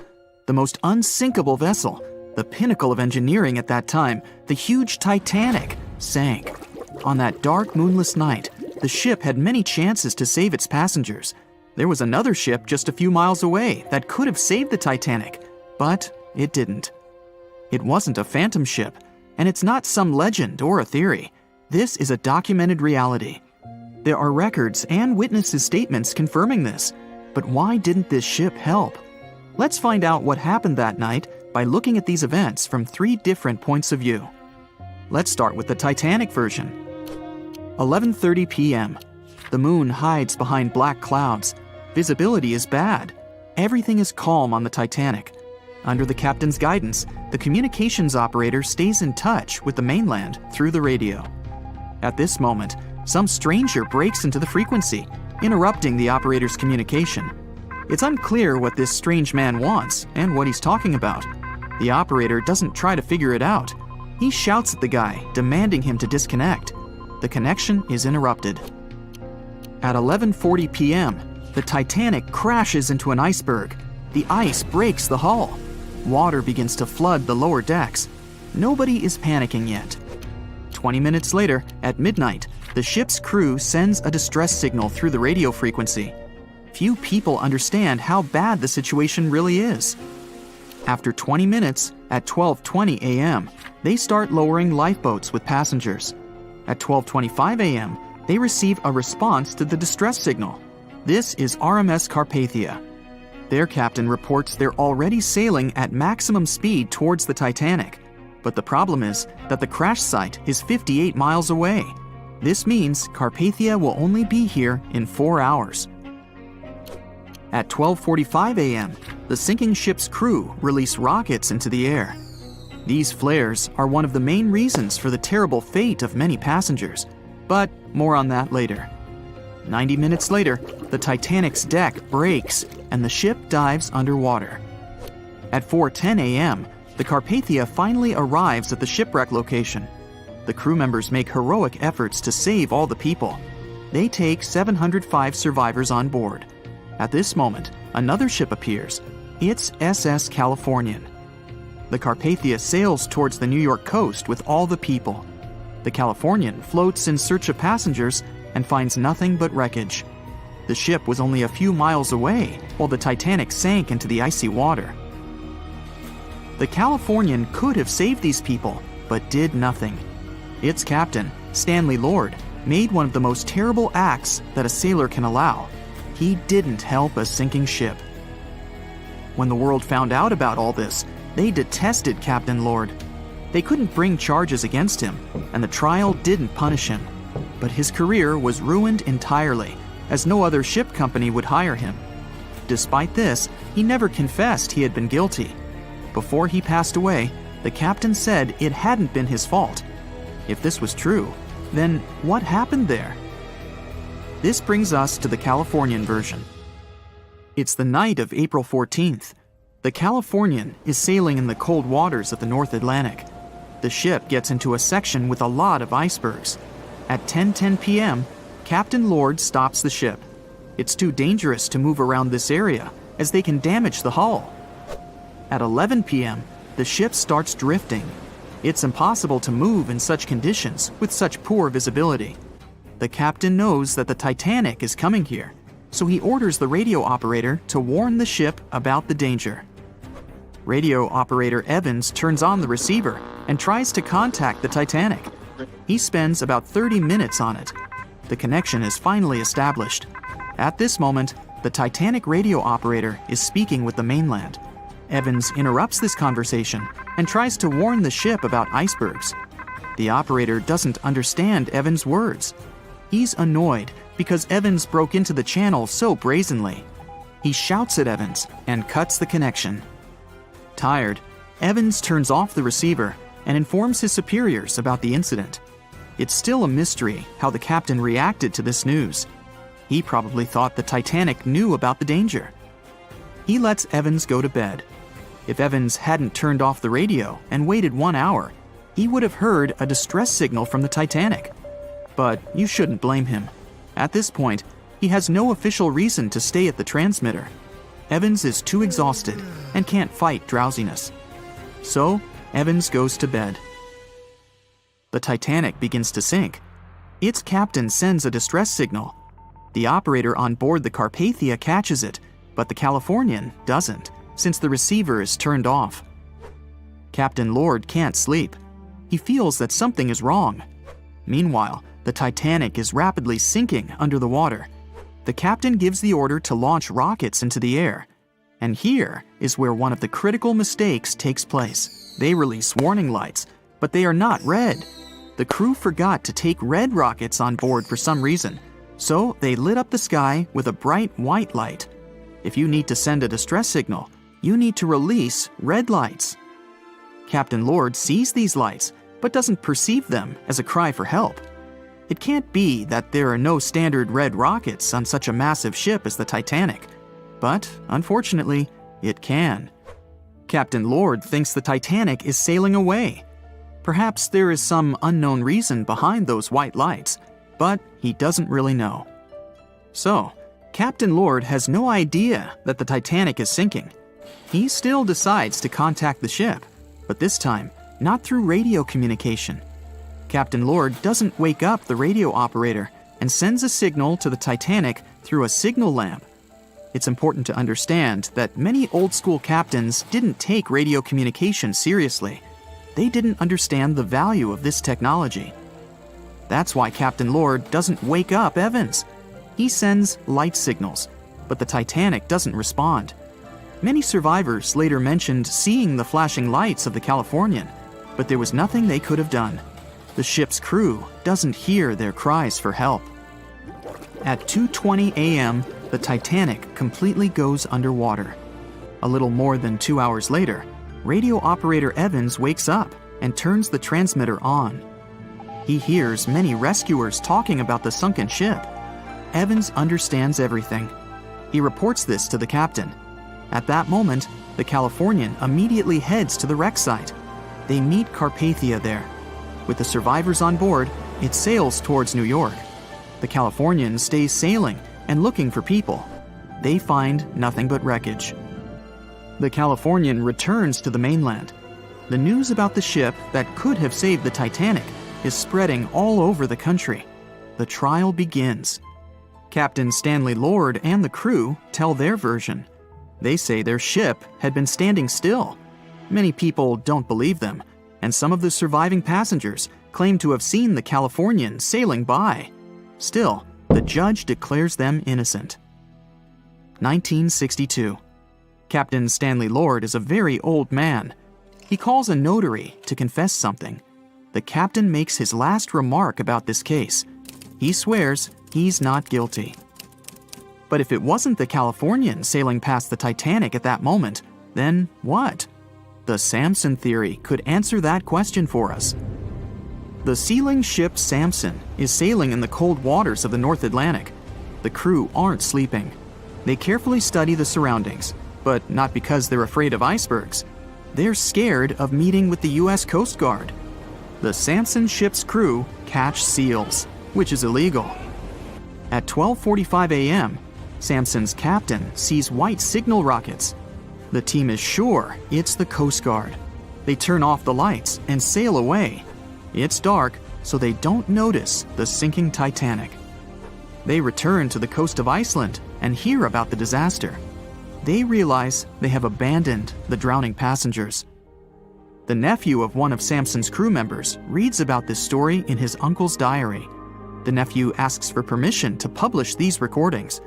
The most unsinkable vessel, the pinnacle of engineering at that time, the huge Titanic, sank. On that dark, moonless night, the ship had many chances to save its passengers. There was another ship just a few miles away that could have saved the Titanic, but it didn't. It wasn't a phantom ship, and it's not some legend or a theory. This is a documented reality. There are records and witnesses' statements confirming this. But why didn't this ship help? Let's find out what happened that night by looking at these events from 3 different points of view. Let's start with the Titanic version. 11:30 p.m. The moon hides behind black clouds. Visibility is bad. Everything is calm on the Titanic. Under the captain's guidance, the communications operator stays in touch with the mainland through the radio. At this moment, some stranger breaks into the frequency, interrupting the operator's communication. It's unclear what this strange man wants and what he's talking about. The operator doesn't try to figure it out. He shouts at the guy, demanding him to disconnect. The connection is interrupted. At 11:40 p.m., the Titanic crashes into an iceberg. The ice breaks the hull. Water begins to flood the lower decks. Nobody is panicking yet. 20 minutes later, at midnight, the ship's crew sends a distress signal through the radio frequency. Few people understand how bad the situation really is. After 20 minutes, at 12:20 a.m., they start lowering lifeboats with passengers. At 12:25 a.m., they receive a response to the distress signal. This is RMS Carpathia. Their captain reports they're already sailing at maximum speed towards the Titanic. But the problem is that the crash site is 58 miles away. This means Carpathia will only be here in 4 hours. At 12:45 a.m., the sinking ship's crew release rockets into the air. These flares are one of the main reasons for the terrible fate of many passengers, but more on that later. 90 minutes later, the Titanic's deck breaks and the ship dives underwater. At 4:10 a.m., the Carpathia finally arrives at the shipwreck location. The crew members make heroic efforts to save all the people. They take 705 survivors on board. At this moment, another ship appears. It's SS Californian. The Carpathia sails towards the New York coast with all the people. The Californian floats in search of passengers and finds nothing but wreckage. The ship was only a few miles away while the Titanic sank into the icy water. The Californian could have saved these people, but did nothing. Its captain, Stanley Lord, made one of the most terrible acts that a sailor can allow. He didn't help a sinking ship. When the world found out about all this, they detested Captain Lord. They couldn't bring charges against him, and the trial didn't punish him. But his career was ruined entirely, as no other ship company would hire him. Despite this, he never confessed he had been guilty. Before he passed away, the captain said it hadn't been his fault. If this was true, then what happened there? This brings us to the Californian version. It's the night of April 14th. The Californian is sailing in the cold waters of the North Atlantic. The ship gets into a section with a lot of icebergs. At 10:10 p.m., Captain Lord stops the ship. It's too dangerous to move around this area, as they can damage the hull. At 11 p.m., the ship starts drifting. It's impossible to move in such conditions with such poor visibility. The captain knows that the Titanic is coming here, so he orders the radio operator to warn the ship about the danger. Radio operator Evans turns on the receiver and tries to contact the Titanic. He spends about 30 minutes on it. The connection is finally established. At this moment, the Titanic radio operator is speaking with the mainland. Evans interrupts this conversation and tries to warn the ship about icebergs. The operator doesn't understand Evans' words. He's annoyed because Evans broke into the channel so brazenly. He shouts at Evans and cuts the connection. Tired, Evans turns off the receiver and informs his superiors about the incident. It's still a mystery how the captain reacted to this news. He probably thought the Titanic knew about the danger. He lets Evans go to bed. If Evans hadn't turned off the radio and waited 1 hour, he would have heard a distress signal from the Titanic. But you shouldn't blame him. At this point, he has no official reason to stay at the transmitter. Evans is too exhausted and can't fight drowsiness. So, Evans goes to bed. The Titanic begins to sink. Its captain sends a distress signal. The operator on board the Carpathia catches it, but the Californian doesn't, since the receiver is turned off. Captain Lord can't sleep. He feels that something is wrong. Meanwhile, the Titanic is rapidly sinking under the water. The captain gives the order to launch rockets into the air. And here is where one of the critical mistakes takes place. They release warning lights, but they are not red. The crew forgot to take red rockets on board for some reason, so they lit up the sky with a bright white light. If you need to send a distress signal, you need to release red lights. Captain Lord sees these lights, but doesn't perceive them as a cry for help. It can't be that there are no standard red rockets on such a massive ship as the Titanic. But, unfortunately, it can. Captain Lord thinks the Titanic is sailing away. Perhaps there is some unknown reason behind those white lights, but he doesn't really know. So, Captain Lord has no idea that the Titanic is sinking. He still decides to contact the ship, but this time, not through radio communication. Captain Lord doesn't wake up the radio operator and sends a signal to the Titanic through a signal lamp. It's important to understand that many old-school captains didn't take radio communication seriously. They didn't understand the value of this technology. That's why Captain Lord doesn't wake up Evans. He sends light signals, but the Titanic doesn't respond. Many survivors later mentioned seeing the flashing lights of the Californian, but there was nothing they could have done. The ship's crew doesn't hear their cries for help. At 2:20 a.m., the Titanic completely goes underwater. A little more than 2 hours later, radio operator Evans wakes up and turns the transmitter on. He hears many rescuers talking about the sunken ship. Evans understands everything. He reports this to the captain. At that moment, the Californian immediately heads to the wreck site. They meet Carpathia there. With the survivors on board, it sails towards New York. The Californian stays sailing and looking for people. They find nothing but wreckage. The Californian returns to the mainland. The news about the ship that could have saved the Titanic is spreading all over the country. The trial begins. Captain Stanley Lord and the crew tell their version. They say their ship had been standing still. Many people don't believe them, and some of the surviving passengers claim to have seen the Californian sailing by. Still, the judge declares them innocent. 1962. Captain Stanley Lord is a very old man. He calls a notary to confess something. The captain makes his last remark about this case. He swears he's not guilty. But if it wasn't the Californian sailing past the Titanic at that moment, then what? The Samson theory could answer that question for us. The sealing ship Samson is sailing in the cold waters of the North Atlantic. The crew aren't sleeping. They carefully study the surroundings, but not because they're afraid of icebergs. They're scared of meeting with the U.S. Coast Guard. The Samson ship's crew catch seals. which is illegal. At 12:45 a.m., Sampson's captain sees white signal rockets. The team is sure it's the Coast Guard. They turn off the lights and sail away. It's dark, so they don't notice the sinking Titanic. They return to the coast of Iceland and hear about the disaster. They realize they have abandoned the drowning passengers. The nephew of one of Sampson's crew members reads about this story in his uncle's diary. The nephew asks for permission to publish these recordings.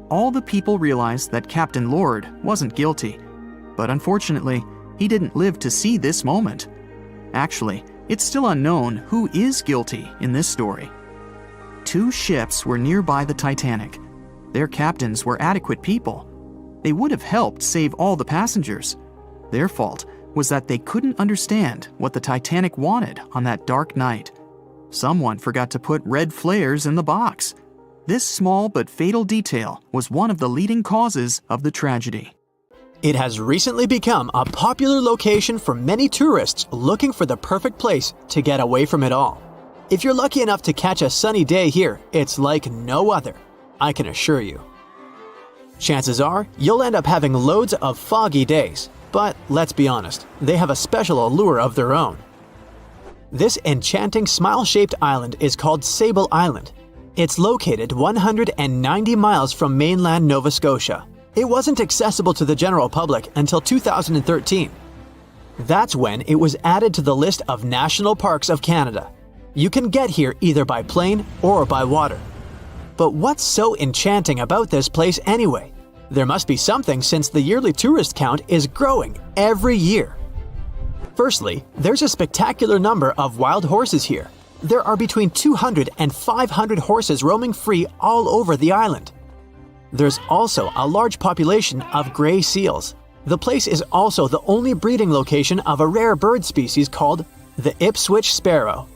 All the people realize that Captain Lord wasn't guilty, but unfortunately, he didn't live to see this moment. Actually, it's still unknown who is guilty in this story. 2 ships were nearby the Titanic. Their captains were adequate people. They would have helped save all the passengers. Their fault was that they couldn't understand what the Titanic wanted on that dark night. Someone forgot to put red flares in the box. This small but fatal detail was one of the leading causes of the tragedy. It has recently become a popular location for many tourists looking for the perfect place to get away from it all. If you're lucky enough to catch a sunny day here, it's like no other, I can assure you. Chances are, you'll end up having loads of foggy days, but let's be honest, they have a special allure of their own. This enchanting smile-shaped island is called Sable Island. It's located 190 miles from mainland Nova Scotia. It wasn't accessible to the general public until 2013. That's when it was added to the list of National Parks of Canada. You can get here either by plane or by water. But what's so enchanting about this place anyway? There must be something since the yearly tourist count is growing every year. Firstly, there's a spectacular number of wild horses here. There are between 200 and 500 horses roaming free all over the island. There's also a large population of gray seals. The place is also the only breeding location of a rare bird species called the Ipswich sparrow.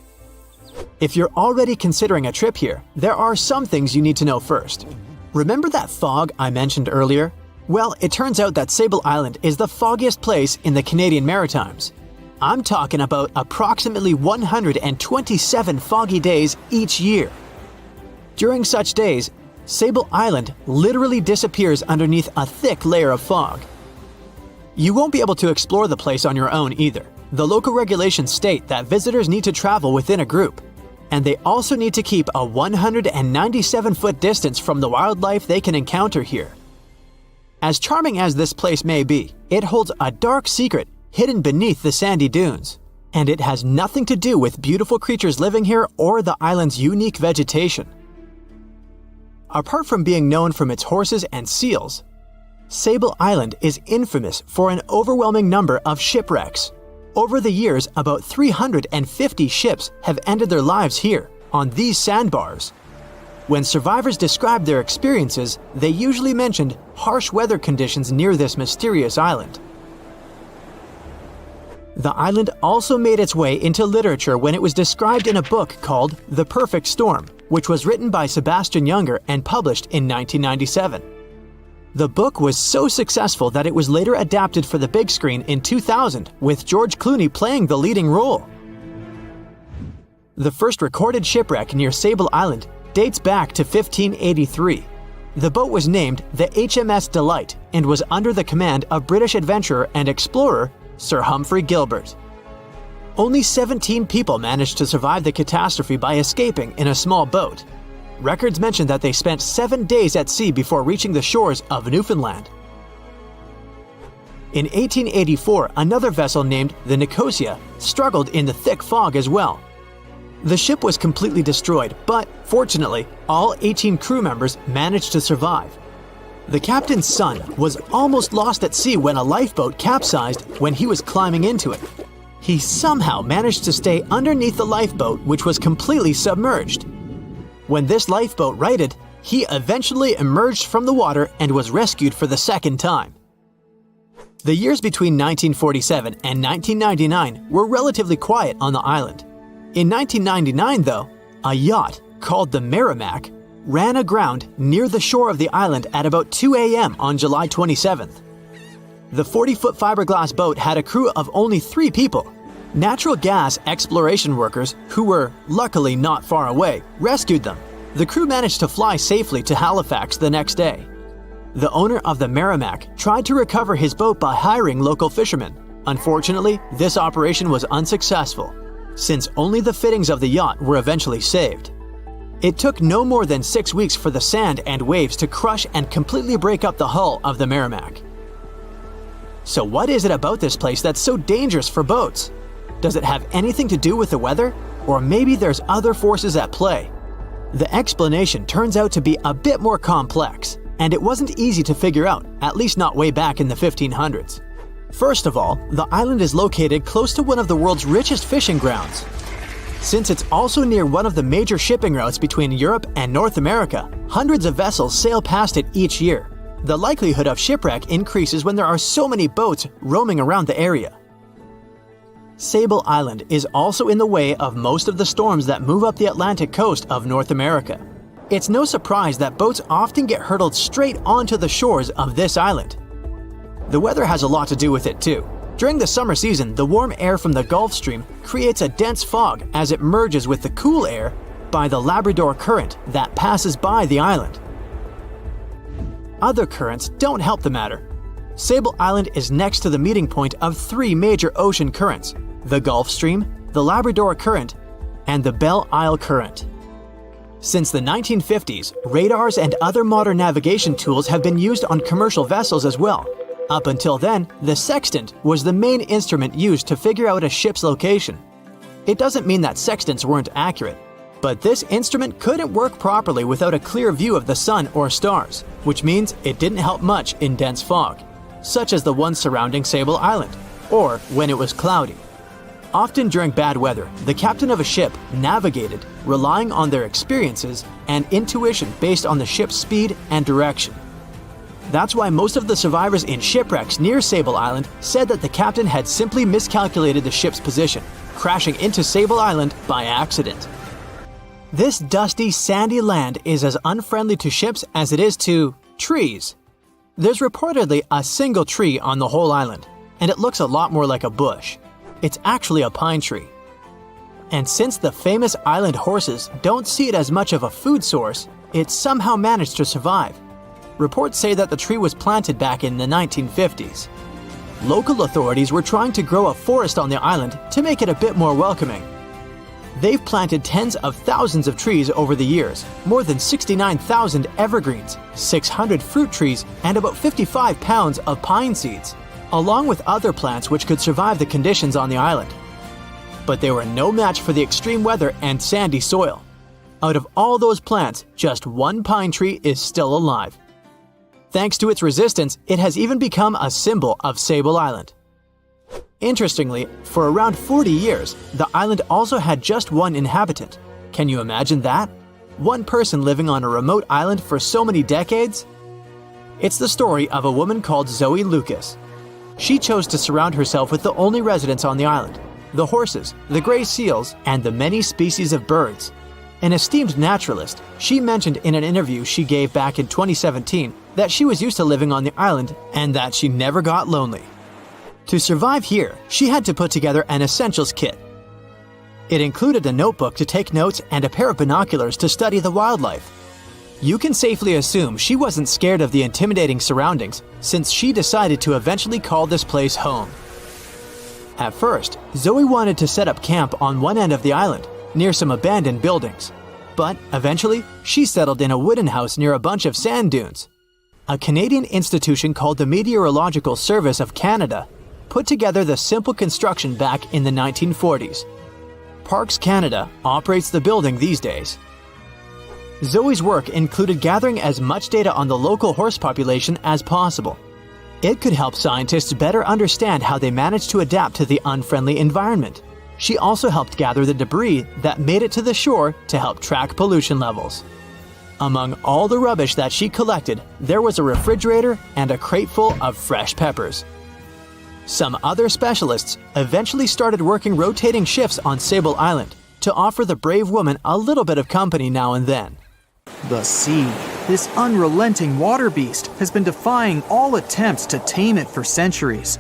If you're already considering a trip here, there are some things you need to know first. Remember that fog I mentioned earlier? Well, it turns out that Sable Island is the foggiest place in the Canadian Maritimes. I'm talking about approximately 127 foggy days each year. During such days, Sable Island literally disappears underneath a thick layer of fog. You won't be able to explore the place on your own either. The local regulations state that visitors need to travel within a group, and they also need to keep a 197-foot distance from the wildlife they can encounter here. As charming as this place may be, it holds a dark secret hidden beneath the sandy dunes, and it has nothing to do with beautiful creatures living here or the island's unique vegetation. Apart from being known from its horses and seals, Sable Island is infamous for an overwhelming number of shipwrecks. Over the years, about 350 ships have ended their lives here, on these sandbars. When survivors described their experiences, they usually mentioned harsh weather conditions near this mysterious island. The island also made its way into literature when it was described in a book called The Perfect Storm, which was written by Sebastian Junger and published in 1997. The book was so successful that it was later adapted for the big screen in 2000, with George Clooney playing the leading role. The first recorded shipwreck near Sable Island dates back to 1583. The boat was named the HMS Delight and was under the command of British adventurer and explorer Sir Humphrey Gilbert. Only 17 people managed to survive the catastrophe by escaping in a small boat. Records mention that they spent 7 days at sea before reaching the shores of Newfoundland. In 1884, another vessel named the Nicosia struggled in the thick fog as well. The ship was completely destroyed, but fortunately, all 18 crew members managed to survive. The captain's son was almost lost at sea when a lifeboat capsized when he was climbing into it. He somehow managed to stay underneath the lifeboat, which was completely submerged. When this lifeboat righted, he eventually emerged from the water and was rescued for the second time. The years between 1947 and 1999 were relatively quiet on the island. In 1999, though, a yacht called the Merrimack ran aground near the shore of the island at about 2 a.m. on July 27th. The 40-foot fiberglass boat had a crew of only 3 people. Natural gas exploration workers, who were luckily not far away, rescued them. The crew managed to fly safely to Halifax the next day. The owner of the Merrimack tried to recover his boat by hiring local fishermen. Unfortunately, this operation was unsuccessful, since only the fittings of the yacht were eventually saved. It took no more than 6 weeks for the sand and waves to crush and completely break up the hull of the Merrimack. So what is it about this place that's so dangerous for boats? Does it have anything to do with the weather? Or maybe there's other forces at play? The explanation turns out to be a bit more complex, and it wasn't easy to figure out, at least not way back in the 1500s. First of all, the island is located close to one of the world's richest fishing grounds. Since it's also near one of the major shipping routes between Europe and North America, hundreds of vessels sail past it each year. The likelihood of shipwreck increases when there are so many boats roaming around the area. Sable Island is also in the way of most of the storms that move up the Atlantic coast of North America. It's no surprise that boats often get hurtled straight onto the shores of this island. The weather has a lot to do with it too. During the summer season, the warm air from the Gulf Stream creates a dense fog as it merges with the cool air by the Labrador Current that passes by the island. Other currents don't help the matter. Sable Island is next to the meeting point of 3 major ocean currents: the Gulf Stream, the Labrador Current, and the Belle Isle Current. Since the 1950s, radars and other modern navigation tools have been used on commercial vessels as well. Up until then, the sextant was the main instrument used to figure out a ship's location. It doesn't mean that sextants weren't accurate, but this instrument couldn't work properly without a clear view of the sun or stars, which means it didn't help much in dense fog, such as the one surrounding Sable Island, or when it was cloudy. Often during bad weather, the captain of a ship navigated, relying on their experiences and intuition based on the ship's speed and direction. That's why most of the survivors in shipwrecks near Sable Island said that the captain had simply miscalculated the ship's position, crashing into Sable Island by accident. This dusty, sandy land is as unfriendly to ships as it is to trees. There's reportedly a single tree on the whole island, and it looks a lot more like a bush. It's actually a pine tree. And since the famous island horses don't see it as much of a food source, it somehow managed to survive. Reports say that the tree was planted back in the 1950s. Local authorities were trying to grow a forest on the island to make it a bit more welcoming. They've planted tens of thousands of trees over the years, more than 69,000 evergreens, 600 fruit trees, and about 55 pounds of pine seeds, along with other plants which could survive the conditions on the island. But they were no match for the extreme weather and sandy soil. Out of all those plants, just one pine tree is still alive. Thanks to its resistance, it has even become a symbol of Sable Island. Interestingly, for around 40 years, the island also had just one inhabitant. Can you imagine that? One person living on a remote island for so many decades? It's the story of a woman called Zoe Lucas. She chose to surround herself with the only residents on the island: the horses, the gray seals, and the many species of birds. An esteemed naturalist, she mentioned in an interview she gave back in 2017 that she was used to living on the island and that she never got lonely. To survive here, she had to put together an essentials kit. It included a notebook to take notes and a pair of binoculars to study the wildlife. You can safely assume she wasn't scared of the intimidating surroundings, since she decided to eventually call this place home. At first, Zoe wanted to set up camp on one end of the island, near some abandoned buildings. But eventually, she settled in a wooden house near a bunch of sand dunes. A Canadian institution called the Meteorological Service of Canada put together the simple construction back in the 1940s. Parks Canada operates the building these days. Zoe's work included gathering as much data on the local horse population as possible. It could help scientists better understand how they managed to adapt to the unfriendly environment. She also helped gather the debris that made it to the shore to help track pollution levels. Among all the rubbish that she collected, there was a refrigerator and a crate full of fresh peppers. Some other specialists eventually started working rotating shifts on Sable Island to offer the brave woman a little bit of company now and then. The sea, this unrelenting water beast, has been defying all attempts to tame it for centuries.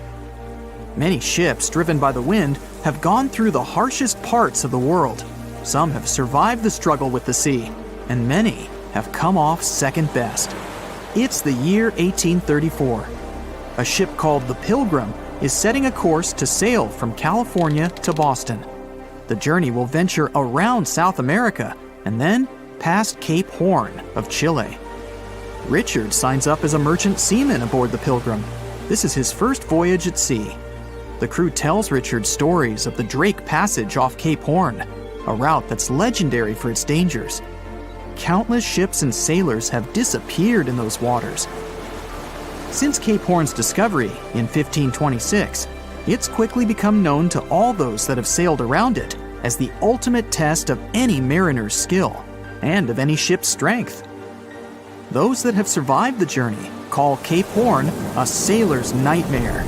Many ships driven by the wind have gone through the harshest parts of the world. Some have survived the struggle with the sea, and many have come off second best. It's the year 1834. A ship called the Pilgrim is setting a course to sail from California to Boston. The journey will venture around South America and then past Cape Horn of Chile. Richard signs up as a merchant seaman aboard the Pilgrim. This is his first voyage at sea. The crew tells Richard stories of the Drake Passage off Cape Horn, a route that's legendary for its dangers. Countless ships and sailors have disappeared in those waters. Since Cape Horn's discovery in 1526, it's quickly become known to all those that have sailed around it as the ultimate test of any mariner's skill and of any ship's strength. Those that have survived the journey call Cape Horn a sailor's nightmare.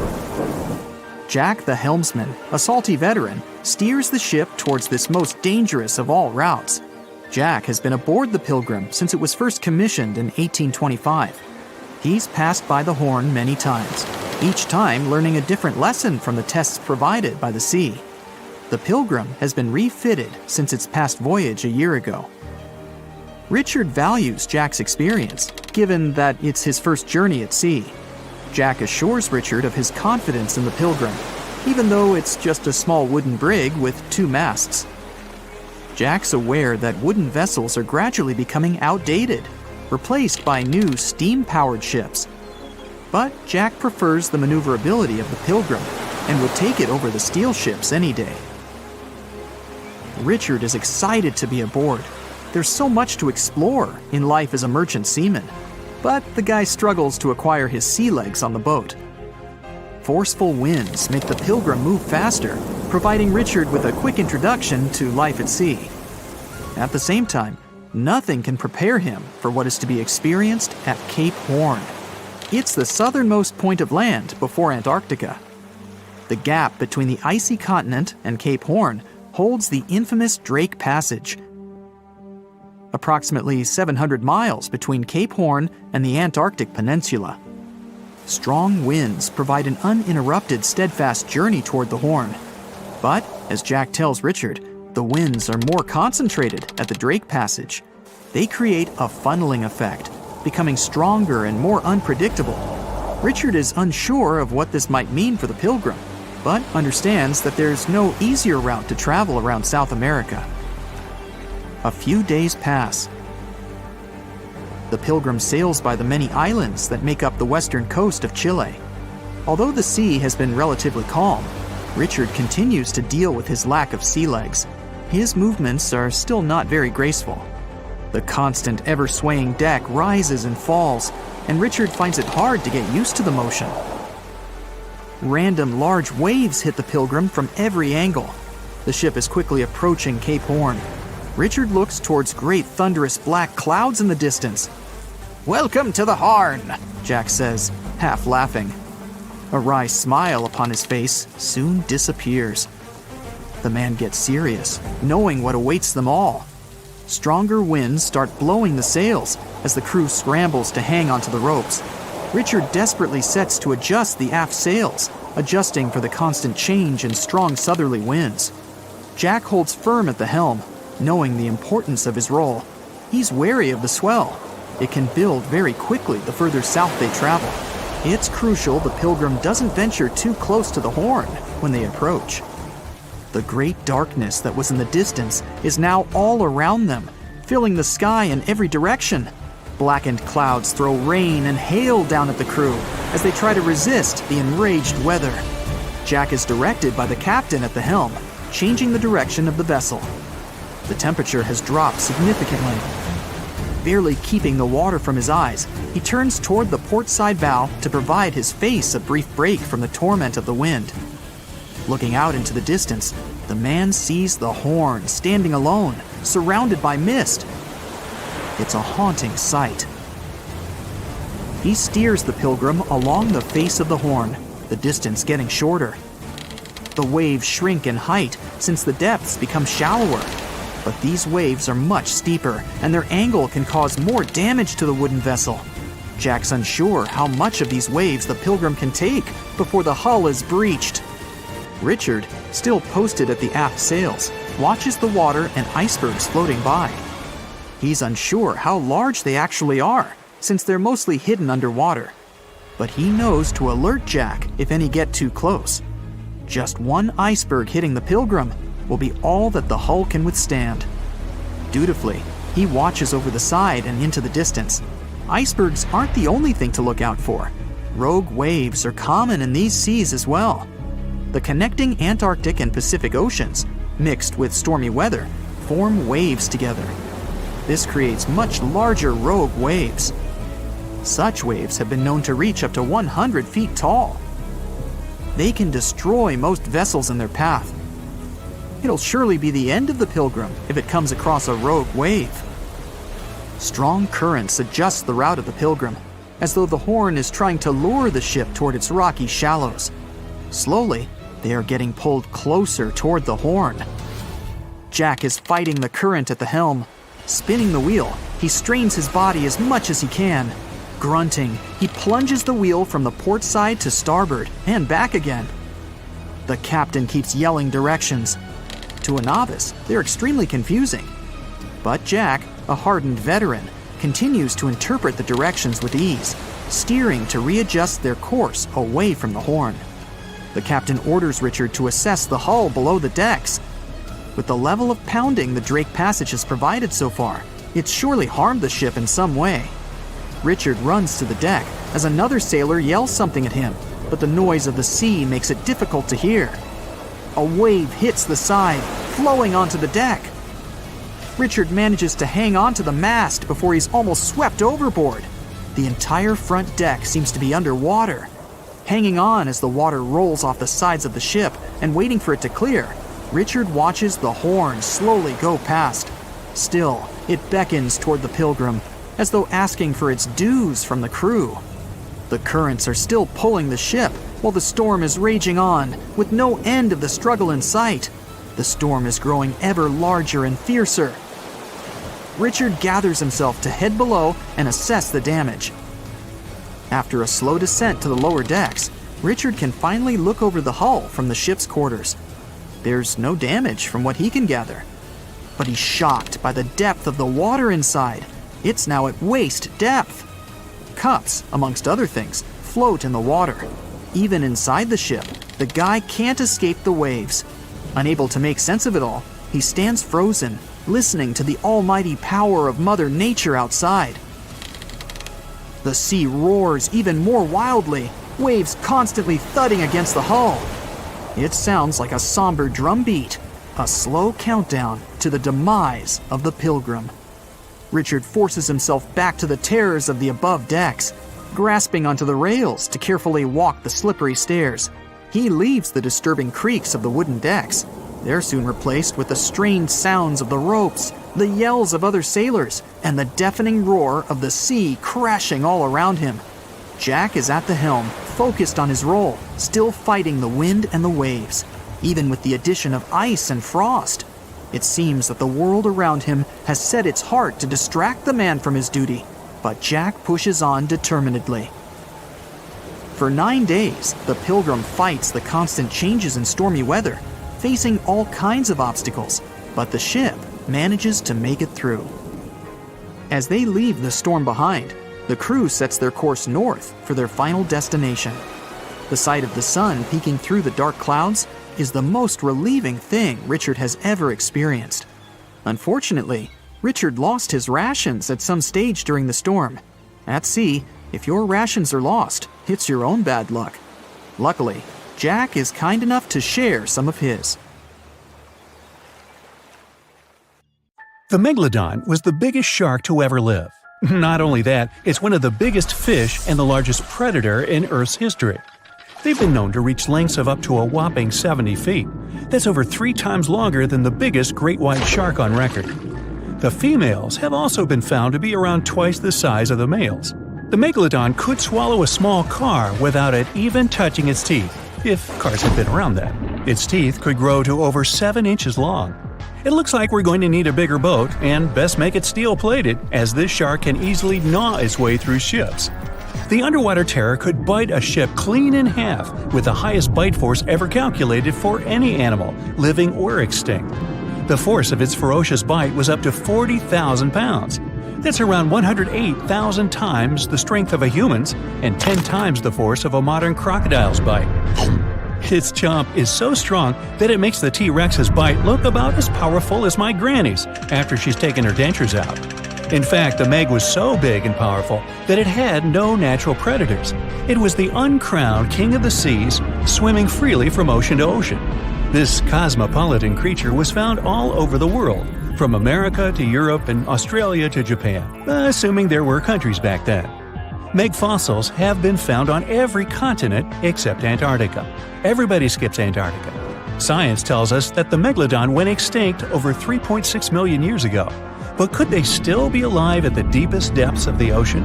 Jack, the helmsman, a salty veteran, steers the ship towards this most dangerous of all routes. Jack has been aboard the Pilgrim since it was first commissioned in 1825. He's passed by the Horn many times, each time learning a different lesson from the tests provided by the sea. The Pilgrim has been refitted since its past voyage a year ago. Richard values Jack's experience, given that it's his first journey at sea. Jack assures Richard of his confidence in the Pilgrim, even though it's just a small wooden brig with 2 masts. Jack's aware that wooden vessels are gradually becoming outdated, replaced by new steam-powered ships. But Jack prefers the maneuverability of the Pilgrim and would take it over the steel ships any day. Richard is excited to be aboard. There's so much to explore in life as a merchant seaman, but the guy struggles to acquire his sea legs on the boat. Forceful winds make the Pilgrim move faster, providing Richard with a quick introduction to life at sea. At the same time, nothing can prepare him for what is to be experienced at Cape Horn. It's the southernmost point of land before Antarctica. The gap between the icy continent and Cape Horn holds the infamous Drake Passage. Approximately 700 miles between Cape Horn and the Antarctic Peninsula. Strong winds provide an uninterrupted, steadfast journey toward the Horn. But, as Jack tells Richard, the winds are more concentrated at the Drake Passage. They create a funneling effect, becoming stronger and more unpredictable. Richard is unsure of what this might mean for the Pilgrim, but understands that there's no easier route to travel around South America. A few days pass. The Pilgrim sails by the many islands that make up the western coast of Chile. Although the sea has been relatively calm, Richard continues to deal with his lack of sea legs. His movements are still not very graceful. The constant, ever-swaying deck rises and falls, and Richard finds it hard to get used to the motion. Random large waves hit the Pilgrim from every angle. The ship is quickly approaching Cape Horn. Richard looks towards great thunderous black clouds in the distance. "Welcome to the Horn," Jack says, half laughing. A wry smile upon his face soon disappears. The man gets serious, knowing what awaits them all. Stronger winds start blowing the sails as the crew scrambles to hang onto the ropes. Richard desperately sets to adjust the aft sails, adjusting for the constant change in strong southerly winds. Jack holds firm at the helm, knowing the importance of his role. He's wary of the swell. It can build very quickly the further south they travel. It's crucial the Pilgrim doesn't venture too close to the Horn when they approach. The great darkness that was in the distance is now all around them, filling the sky in every direction. Blackened clouds throw rain and hail down at the crew as they try to resist the enraged weather. Jack is directed by the captain at the helm, changing the direction of the vessel. The temperature has dropped significantly. Barely keeping the water from his eyes, he turns toward the port side bow to provide his face a brief break from the torment of the wind. Looking out into the distance, the man sees the Horn standing alone, surrounded by mist. It's a haunting sight. He steers the Pilgrim along the face of the Horn, the distance getting shorter. The waves shrink in height since the depths become shallower. But these waves are much steeper, and their angle can cause more damage to the wooden vessel. Jack's unsure how much of these waves the Pilgrim can take before the hull is breached. Richard, still posted at the aft sails, watches the water and icebergs floating by. He's unsure how large they actually are, since they're mostly hidden underwater. But he knows to alert Jack if any get too close. Just one iceberg hitting the Pilgrim will be all that the hull can withstand. Dutifully, he watches over the side and into the distance. Icebergs aren't the only thing to look out for. Rogue waves are common in these seas as well. The connecting Antarctic and Pacific Oceans, mixed with stormy weather, form waves together. This creates much larger rogue waves. Such waves have been known to reach up to 100 feet tall. They can destroy most vessels in their path. It'll surely be the end of the Pilgrim if it comes across a rogue wave. Strong currents adjust the route of the Pilgrim, as though the Horn is trying to lure the ship toward its rocky shallows. Slowly, they are getting pulled closer toward the Horn. Jack is fighting the current at the helm. Spinning the wheel, he strains his body as much as he can. Grunting, he plunges the wheel from the port side to starboard and back again. The captain keeps yelling directions. To a novice, they're extremely confusing. But Jack, a hardened veteran, continues to interpret the directions with ease, steering to readjust their course away from the Horn. The captain orders Richard to assess the hull below the decks. With the level of pounding the Drake Passage has provided so far, it's surely harmed the ship in some way. Richard runs to the deck as another sailor yells something at him, but the noise of the sea makes it difficult to hear. A wave hits the side, flowing onto the deck. Richard manages to hang on to the mast before he's almost swept overboard. The entire front deck seems to be underwater. Hanging on as the water rolls off the sides of the ship and waiting for it to clear, Richard watches the Horn slowly go past. Still, it beckons toward the Pilgrim, as though asking for its dues from the crew. The currents are still pulling the ship, while the storm is raging on, with no end of the struggle in sight. The storm is growing ever larger and fiercer. Richard gathers himself to head below and assess the damage. After a slow descent to the lower decks, Richard can finally look over the hull from the ship's quarters. There's no damage from what he can gather. But he's shocked by the depth of the water inside. It's now at waist depth. Cups, amongst other things, float in the water. Even inside the ship, the guy can't escape the waves. Unable to make sense of it all, he stands frozen, listening to the almighty power of Mother Nature outside. The sea roars even more wildly, waves constantly thudding against the hull. It sounds like a somber drumbeat, a slow countdown to the demise of the Pilgrim. Richard forces himself back to the terrors of the above decks, grasping onto the rails to carefully walk the slippery stairs. He leaves the disturbing creaks of the wooden decks. They're soon replaced with the strained sounds of the ropes, the yells of other sailors, and the deafening roar of the sea crashing all around him. Jack is at the helm, focused on his role, still fighting the wind and the waves, even with the addition of ice and frost. It seems that the world around him has set its heart to distract the man from his duty, but Jack pushes on determinedly. For 9 days, the Pilgrim fights the constant changes in stormy weather, facing all kinds of obstacles, but the ship manages to make it through. As they leave the storm behind, the crew sets their course north for their final destination. The sight of the sun peeking through the dark clouds is the most relieving thing Richard has ever experienced. Unfortunately, Richard lost his rations at some stage during the storm. At sea, if your rations are lost, it's your own bad luck. Luckily, Jack is kind enough to share some of his. The Megalodon was the biggest shark to ever live. Not only that, it's one of the biggest fish and the largest predator in Earth's history. They've been known to reach lengths of up to a whopping 70 feet. That's over 3 times longer than the biggest great white shark on record. The females have also been found to be around twice the size of the males. The Megalodon could swallow a small car without it even touching its teeth, if cars had been around then. Its teeth could grow to over 7 inches long. It looks like we're going to need a bigger boat, and best make it steel-plated, as this shark can easily gnaw its way through ships. The underwater terror could bite a ship clean in half with the highest bite force ever calculated for any animal, living or extinct. The force of its ferocious bite was up to 40,000 pounds. That's around 108,000 times the strength of a human's and 10 times the force of a modern crocodile's bite. Its chomp is so strong that it makes the T-Rex's bite look about as powerful as my granny's after she's taken her dentures out. In fact, the Meg was so big and powerful that it had no natural predators. It was the uncrowned king of the seas, swimming freely from ocean to ocean. This cosmopolitan creature was found all over the world, from America to Europe and Australia to Japan, assuming there were countries back then. Meg fossils have been found on every continent except Antarctica. Everybody skips Antarctica. Science tells us that the Megalodon went extinct over 3.6 million years ago. But could they still be alive at the deepest depths of the ocean?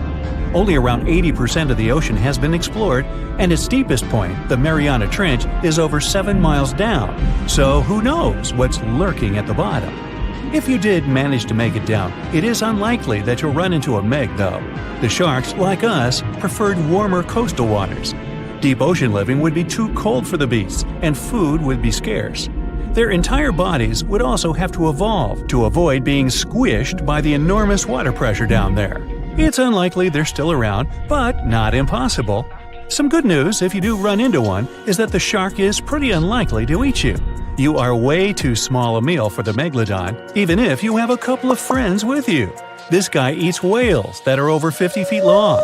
Only around 80% of the ocean has been explored, and its deepest point, the Mariana Trench, is over 7 miles down. So who knows what's lurking at the bottom? If you did manage to make it down, it is unlikely that you'll run into a Meg, though. The sharks, like us, preferred warmer coastal waters. Deep ocean living would be too cold for the beasts, and food would be scarce. Their entire bodies would also have to evolve to avoid being squished by the enormous water pressure down there. It's unlikely they're still around, but not impossible. Some good news, if you do run into one, is that the shark is pretty unlikely to eat you. You are way too small a meal for the Megalodon, even if you have a couple of friends with you. This guy eats whales that are over 50 feet long.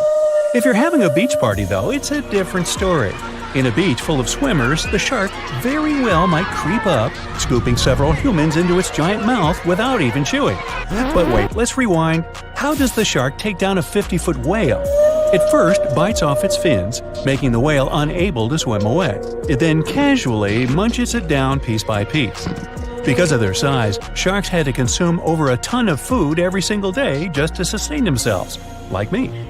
If you're having a beach party, though, it's a different story. In a beach full of swimmers, the shark very well might creep up, scooping several humans into its giant mouth without even chewing. But wait, let's rewind. How does the shark take down a 50-foot whale? It first bites off its fins, making the whale unable to swim away. It then casually munches it down piece by piece. Because of their size, sharks had to consume over a ton of food every single day just to sustain themselves, like me.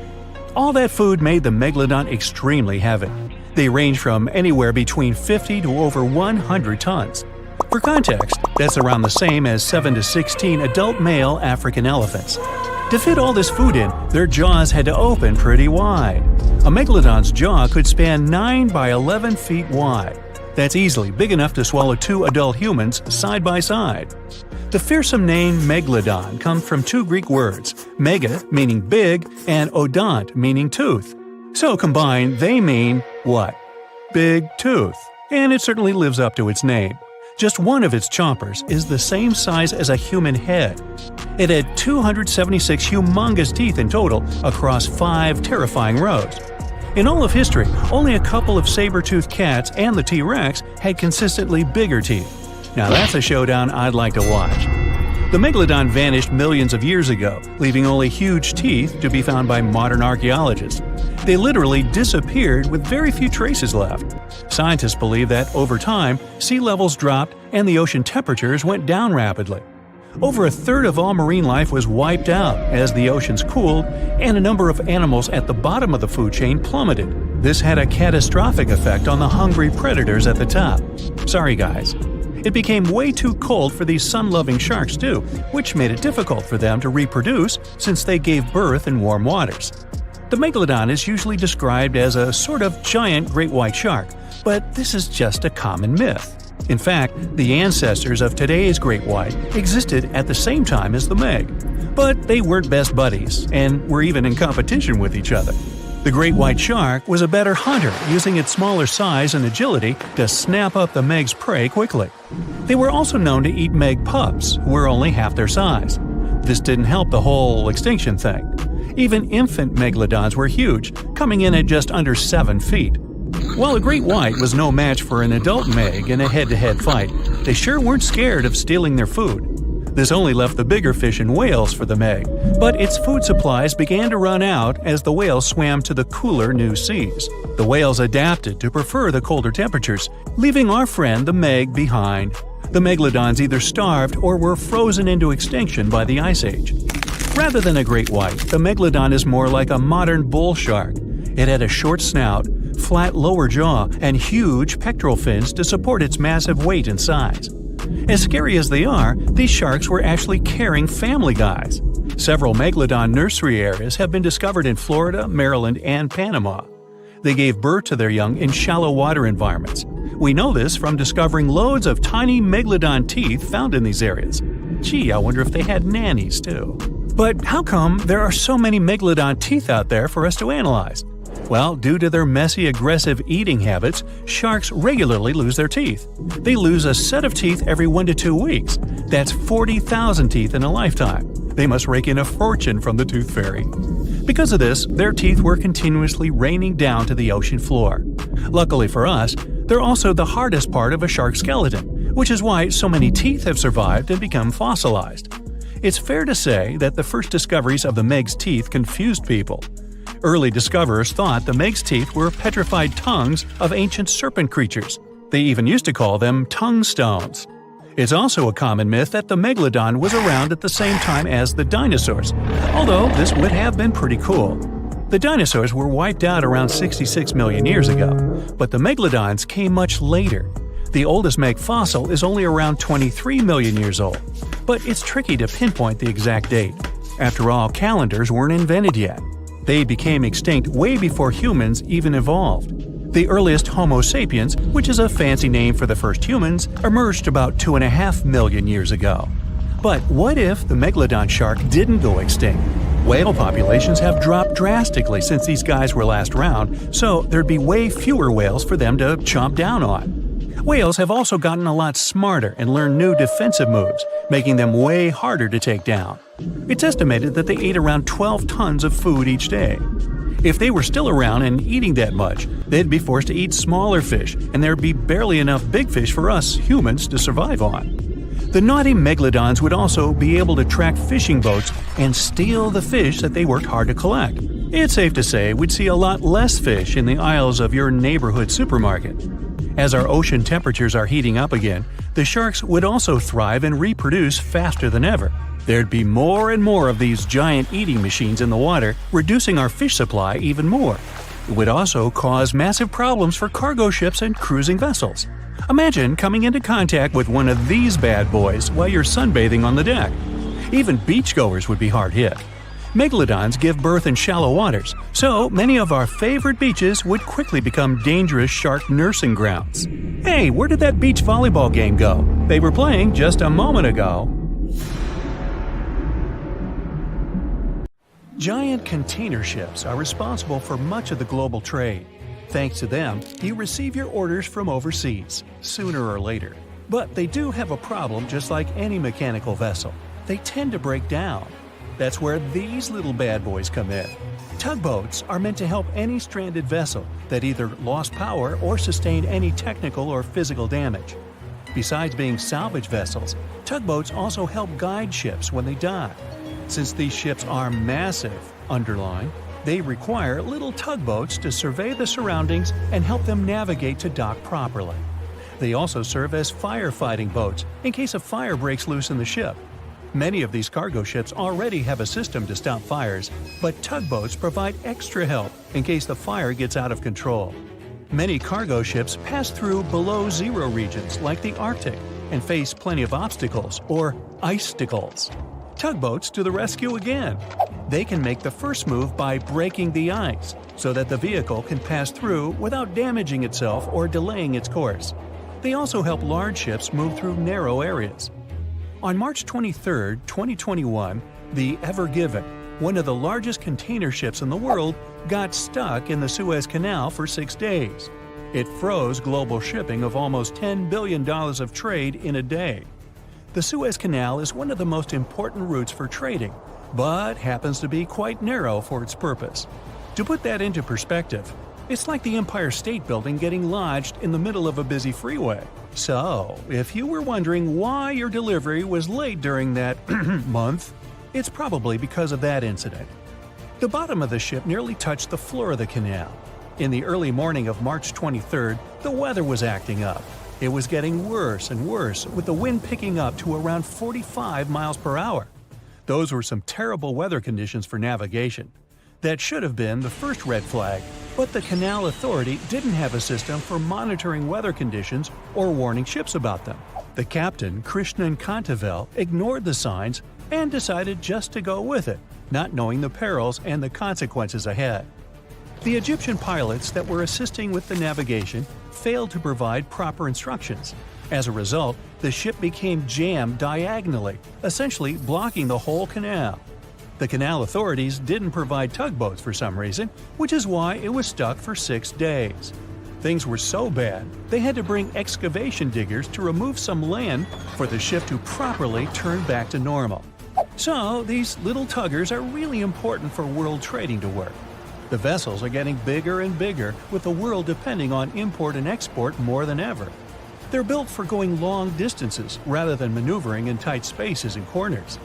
All that food made the Megalodon extremely heavy. They range from anywhere between 50 to over 100 tons. For context, that's around the same as 7 to 16 adult male African elephants. To fit all this food in, their jaws had to open pretty wide. A Megalodon's jaw could span 9 by 11 feet wide. That's easily big enough to swallow 2 adult humans side by side. The fearsome name Megalodon comes from 2 Greek words, mega meaning big and odont meaning tooth. So combined, they mean what? Big tooth. And it certainly lives up to its name. Just one of its chompers is the same size as a human head. It had 276 humongous teeth in total across 5 terrifying rows. In all of history, only a couple of saber-toothed cats and the T-Rex had consistently bigger teeth. Now that's a showdown I'd like to watch. The Megalodon vanished millions of years ago, leaving only huge teeth to be found by modern archaeologists. They literally disappeared with very few traces left. Scientists believe that, over time, sea levels dropped and the ocean temperatures went down rapidly. Over a third of all marine life was wiped out as the oceans cooled, and a number of animals at the bottom of the food chain plummeted. This had a catastrophic effect on the hungry predators at the top. Sorry guys. It became way too cold for these sun-loving sharks too, which made it difficult for them to reproduce since they gave birth in warm waters. The Megalodon is usually described as a sort of giant great white shark, but this is just a common myth. In fact, the ancestors of today's great white existed at the same time as the Meg. But they weren't best buddies, and were even in competition with each other. The great white shark was a better hunter, using its smaller size and agility to snap up the Meg's prey quickly. They were also known to eat Meg pups, who were only half their size. This didn't help the whole extinction thing. Even infant Megalodons were huge, coming in at just under 7 feet. While a great white was no match for an adult Meg in a head-to-head fight, they sure weren't scared of stealing their food. This only left the bigger fish and whales for the Meg, but its food supplies began to run out as the whales swam to the cooler new seas. The whales adapted to prefer the colder temperatures, leaving our friend the Meg behind. The Megalodons either starved or were frozen into extinction by the Ice Age. Rather than a great white, the Megalodon is more like a modern bull shark. It had a short snout, flat lower jaw, and huge pectoral fins to support its massive weight and size. As scary as they are, these sharks were actually caring family guys. Several Megalodon nursery areas have been discovered in Florida, Maryland, and Panama. They gave birth to their young in shallow water environments. We know this from discovering loads of tiny Megalodon teeth found in these areas. Gee, I wonder if they had nannies too. But how come there are so many Megalodon teeth out there for us to analyze? Well, due to their messy, aggressive eating habits, sharks regularly lose their teeth. They lose a set of teeth every 1 to 2 weeks. That's 40,000 teeth in a lifetime. They must rake in a fortune from the tooth fairy. Because of this, their teeth were continuously raining down to the ocean floor. Luckily for us, they're also the hardest part of a shark skeleton, which is why so many teeth have survived and become fossilized. It's fair to say that the first discoveries of the Meg's teeth confused people. Early discoverers thought the Meg's teeth were petrified tongues of ancient serpent creatures. They even used to call them tongue stones. It's also a common myth that the Megalodon was around at the same time as the dinosaurs, although this would have been pretty cool. The dinosaurs were wiped out around 66 million years ago, but the Megalodons came much later. The oldest Meg fossil is only around 23 million years old, but it's tricky to pinpoint the exact date. After all, calendars weren't invented yet. They became extinct way before humans even evolved. The earliest Homo sapiens, which is a fancy name for the first humans, emerged about 2.5 million years ago. But what if the Megalodon shark didn't go extinct? Whale populations have dropped drastically since these guys were last around, so there'd be way fewer whales for them to chomp down on. Whales have also gotten a lot smarter and learned new defensive moves, making them way harder to take down. It's estimated that they ate around 12 tons of food each day. If they were still around and eating that much, they'd be forced to eat smaller fish, and there'd be barely enough big fish for us humans to survive on. The naughty Megalodons would also be able to track fishing boats and steal the fish that they worked hard to collect. It's safe to say we'd see a lot less fish in the aisles of your neighborhood supermarket. As our ocean temperatures are heating up again, the sharks would also thrive and reproduce faster than ever. There'd be more and more of these giant eating machines in the water, reducing our fish supply even more. It would also cause massive problems for cargo ships and cruising vessels. Imagine coming into contact with one of these bad boys while you're sunbathing on the deck. Even beachgoers would be hard hit. Megalodons give birth in shallow waters, so many of our favorite beaches would quickly become dangerous shark nursing grounds. Hey, where did that beach volleyball game go? They were playing just a moment ago. Giant container ships are responsible for much of the global trade. Thanks to them, you receive your orders from overseas, sooner or later. But they do have a problem just like any mechanical vessel. They tend to break down. That's where these little bad boys come in. Tugboats are meant to help any stranded vessel that either lost power or sustained any technical or physical damage. Besides being salvage vessels, tugboats also help guide ships when they dock. Since these ships are massive, underline, they require little tugboats to survey the surroundings and help them navigate to dock properly. They also serve as firefighting boats in case a fire breaks loose in the ship. Many of these cargo ships already have a system to stop fires, but tugboats provide extra help in case the fire gets out of control. Many cargo ships pass through below-zero regions like the Arctic and face plenty of obstacles, or icicles. Tugboats to the rescue again. They can make the first move by breaking the ice so that the vehicle can pass through without damaging itself or delaying its course. They also help large ships move through narrow areas. On March 23, 2021, the Ever Given, one of the largest container ships in the world, got stuck in the Suez Canal for 6 days. It froze global shipping of almost $10 billion of trade in a day. The Suez Canal is one of the most important routes for trading, but happens to be quite narrow for its purpose. To put that into perspective, it's like the Empire State Building getting lodged in the middle of a busy freeway. So, if you were wondering why your delivery was late during that month, it's probably because of that incident. The bottom of the ship nearly touched the floor of the canal. In the early morning of March 23rd, the weather was acting up. It was getting worse and worse, with the wind picking up to around 45 miles per hour. Those were some terrible weather conditions for navigation. That should have been the first red flag, but the Canal Authority didn't have a system for monitoring weather conditions or warning ships about them. The captain, Krishnan Kantavel, ignored the signs and decided just to go with it, not knowing the perils and the consequences ahead. The Egyptian pilots that were assisting with the navigation failed to provide proper instructions. As a result, the ship became jammed diagonally, essentially blocking the whole canal. The canal authorities didn't provide tugboats for some reason, which is why it was stuck for 6 days. Things were so bad, they had to bring excavation diggers to remove some land for the ship to properly turn back to normal. So, these little tuggers are really important for world trading to work. The vessels are getting bigger and bigger, with the world depending on import and export more than ever. They're built for going long distances rather than maneuvering in tight spaces and corners.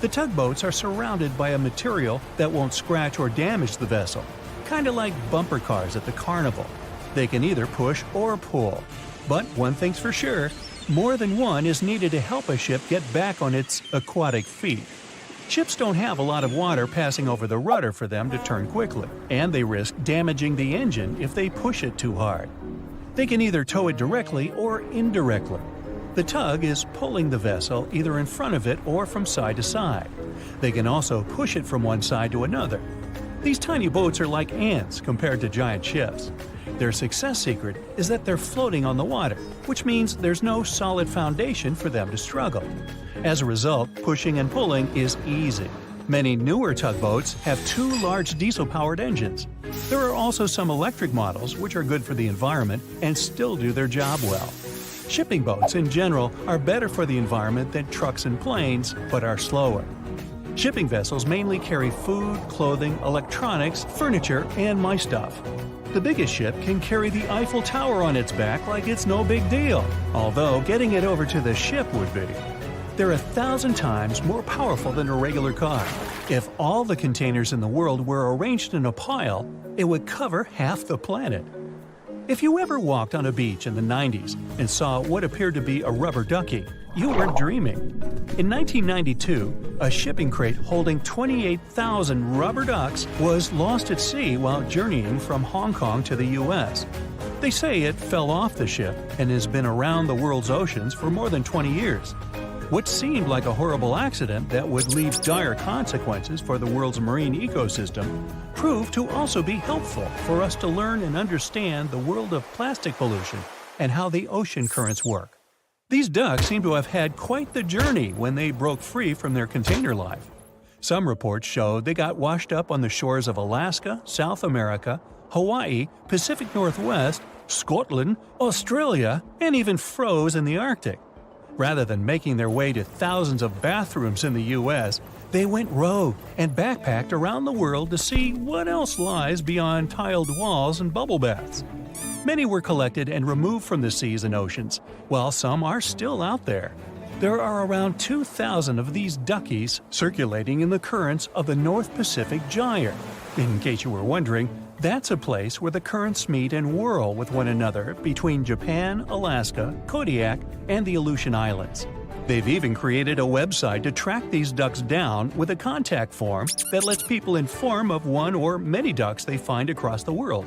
The tugboats are surrounded by a material that won't scratch or damage the vessel, kind of like bumper cars at the carnival. They can either push or pull. But one thing's for sure, more than one is needed to help a ship get back on its aquatic feet. Ships don't have a lot of water passing over the rudder for them to turn quickly, and they risk damaging the engine if they push it too hard. They can either tow it directly or indirectly. The tug is pulling the vessel either in front of it or from side to side. They can also push it from one side to another. These tiny boats are like ants compared to giant ships. Their success secret is that they're floating on the water, which means there's no solid foundation for them to struggle. As a result, pushing and pulling is easy. Many newer tugboats have 2 large diesel-powered engines. There are also some electric models which are good for the environment and still do their job well. Shipping boats in general are better for the environment than trucks and planes, but are slower. Shipping vessels mainly carry food, clothing, electronics, furniture, and my stuff. The biggest ship can carry the Eiffel Tower on its back like it's no big deal, although getting it over to the ship would be. They're 1,000 times more powerful than a regular car. If all the containers in the world were arranged in a pile, it would cover half the planet. If you ever walked on a beach in the 90s and saw what appeared to be a rubber ducky, you weren't dreaming. In 1992, a shipping crate holding 28,000 rubber ducks was lost at sea while journeying from Hong Kong to the U.S. They say it fell off the ship and has been around the world's oceans for more than 20 years. What seemed like a horrible accident that would leave dire consequences for the world's marine ecosystem proved to also be helpful for us to learn and understand the world of plastic pollution and how the ocean currents work. These ducks seem to have had quite the journey when they broke free from their container life. Some reports showed they got washed up on the shores of Alaska, South America, Hawaii, Pacific Northwest, Scotland, Australia, and even froze in the Arctic. Rather than making their way to thousands of bathrooms in the U.S., they went rogue and backpacked around the world to see what else lies beyond tiled walls and bubble baths. Many were collected and removed from the seas and oceans, while some are still out there. There are around 2,000 of these duckies circulating in the currents of the North Pacific Gyre. In case you were wondering, that's a place where the currents meet and whirl with one another between Japan, Alaska, Kodiak, and the Aleutian Islands. They've even created a website to track these ducks down with a contact form that lets people inform of one or many ducks they find across the world.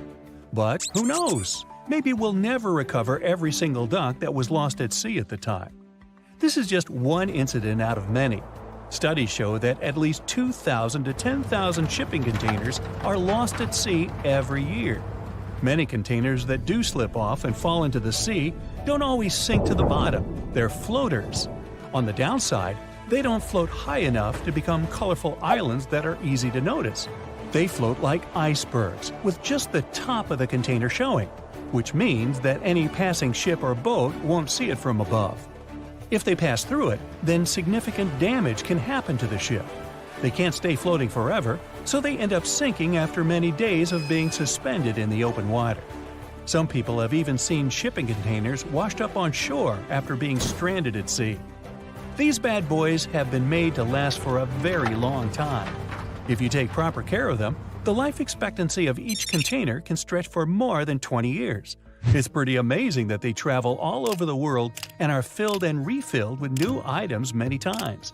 But who knows? Maybe we'll never recover every single duck that was lost at sea at the time. This is just one incident out of many. Studies show that at least 2,000 to 10,000 shipping containers are lost at sea every year. Many containers that do slip off and fall into the sea don't always sink to the bottom. They're floaters. On the downside, they don't float high enough to become colorful islands that are easy to notice. They float like icebergs, with just the top of the container showing, which means that any passing ship or boat won't see it from above. If they pass through it, then significant damage can happen to the ship. They can't stay floating forever, so they end up sinking after many days of being suspended in the open water. Some people have even seen shipping containers washed up on shore after being stranded at sea. These bad boys have been made to last for a very long time. If you take proper care of them, the life expectancy of each container can stretch for more than 20 years. It's pretty amazing that they travel all over the world and are filled and refilled with new items many times.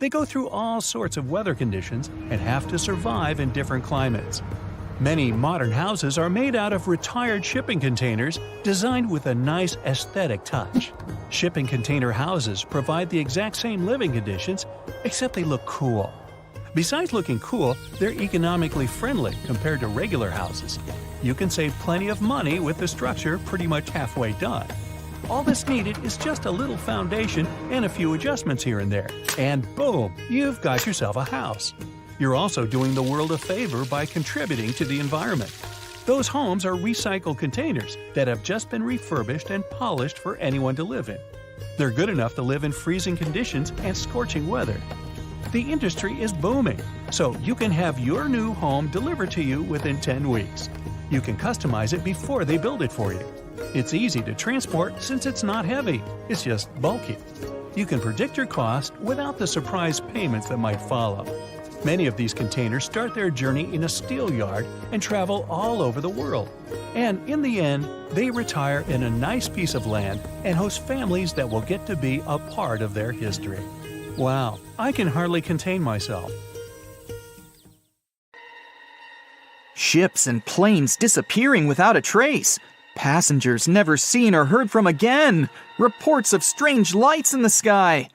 They go through all sorts of weather conditions and have to survive in different climates. Many modern houses are made out of retired shipping containers designed with a nice aesthetic touch. Shipping container houses provide the exact same living conditions, except they look cool. Besides looking cool, they're economically friendly compared to regular houses. You can save plenty of money with the structure pretty much halfway done. All that's needed is just a little foundation and a few adjustments here and there, and boom, you've got yourself a house. You're also doing the world a favor by contributing to the environment. Those homes are recycled containers that have just been refurbished and polished for anyone to live in. They're good enough to live in freezing conditions and scorching weather. The industry is booming, so you can have your new home delivered to you within 10 weeks. You can customize it before they build it for you. It's easy to transport since it's not heavy, it's just bulky. You can predict your cost without the surprise payments that might follow. Many of these containers start their journey in a steel yard and travel all over the world. And in the end, they retire in a nice piece of land and host families that will get to be a part of their history. Wow, I can hardly contain myself. Ships and planes disappearing without a trace. Passengers never seen or heard from again. Reports of strange lights in the sky.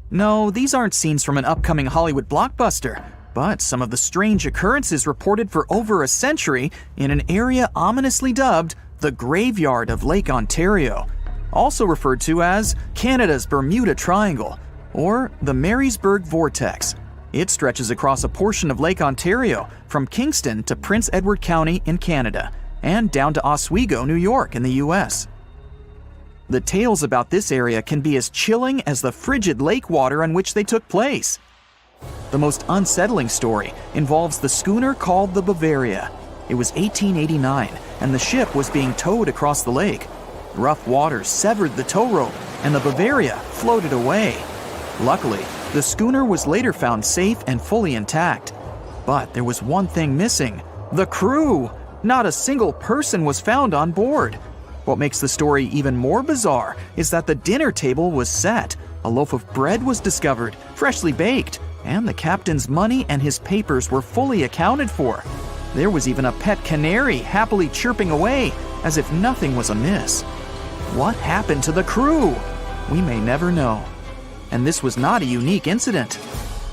No, these aren't scenes from an upcoming Hollywood blockbuster, but some of the strange occurrences reported for over a century in an area ominously dubbed the Graveyard of Lake Ontario, also referred to as Canada's Bermuda Triangle, or the Marysburg Vortex. It stretches across a portion of Lake Ontario from Kingston to Prince Edward County in Canada, and down to Oswego, New York in the US. The tales about this area can be as chilling as the frigid lake water on which they took place. The most unsettling story involves the schooner called the Bavaria. It was 1889, and the ship was being towed across the lake. Rough waters severed the tow rope, and the Bavaria floated away. Luckily, the schooner was later found safe and fully intact. But there was one thing missing: the crew! Not a single person was found on board. What makes the story even more bizarre is that the dinner table was set, a loaf of bread was discovered, freshly baked, and the captain's money and his papers were fully accounted for. There was even a pet canary happily chirping away as if nothing was amiss. What happened to the crew? We may never know. And this was not a unique incident.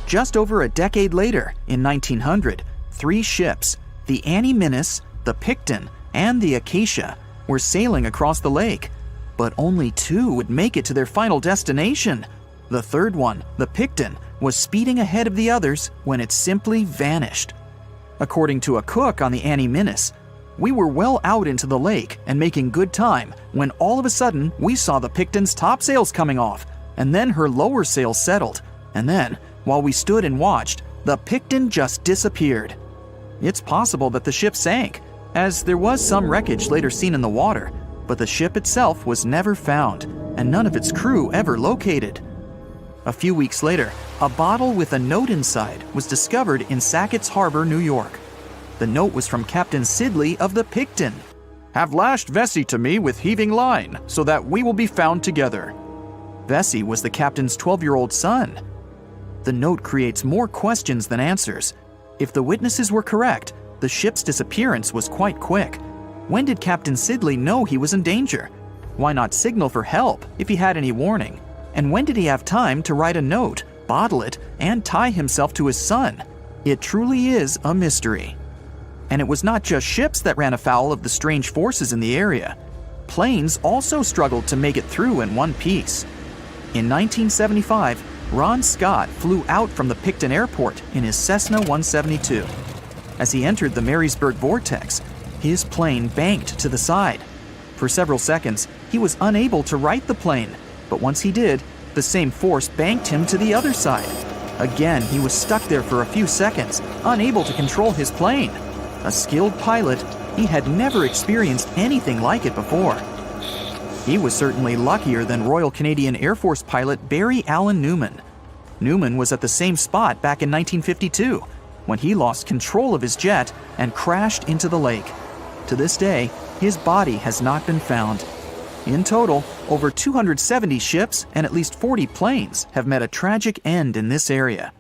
Just over a decade later, in 1900, 3 ships, the Annie Minnis, the Picton, and the Acacia, were sailing across the lake. But only 2 would make it to their final destination. The third one, the Picton, was speeding ahead of the others when it simply vanished. According to a cook on the Annie Minnis, "We were well out into the lake and making good time when all of a sudden we saw the Picton's topsails coming off, and then her lower sails settled, and then, while we stood and watched, the Picton just disappeared." It's possible that the ship sank, as there was some wreckage later seen in the water, but the ship itself was never found, and none of its crew ever located. A few weeks later, a bottle with a note inside was discovered in Sackett's Harbor, New York. The note was from Captain Sidley of the Picton. "Have lashed Vesey to me with heaving line, so that we will be found together." Vesey was the captain's 12-year-old son. The note creates more questions than answers. If the witnesses were correct, the ship's disappearance was quite quick. When did Captain Sidley know he was in danger? Why not signal for help if he had any warning? And when did he have time to write a note, bottle it, and tie himself to his son? It truly is a mystery. And it was not just ships that ran afoul of the strange forces in the area. Planes also struggled to make it through in one piece. In 1975, Ron Scott flew out from the Picton Airport in his Cessna 172. As he entered the Marysburg Vortex, his plane banked to the side. For several seconds, he was unable to right the plane, but once he did, the same force banked him to the other side. Again, he was stuck there for a few seconds, unable to control his plane. A skilled pilot, he had never experienced anything like it before. He was certainly luckier than Royal Canadian Air Force pilot Barry Allen Newman. Newman was at the same spot back in 1952, when he lost control of his jet and crashed into the lake. To this day, his body has not been found. In total, over 270 ships and at least 40 planes have met a tragic end in this area.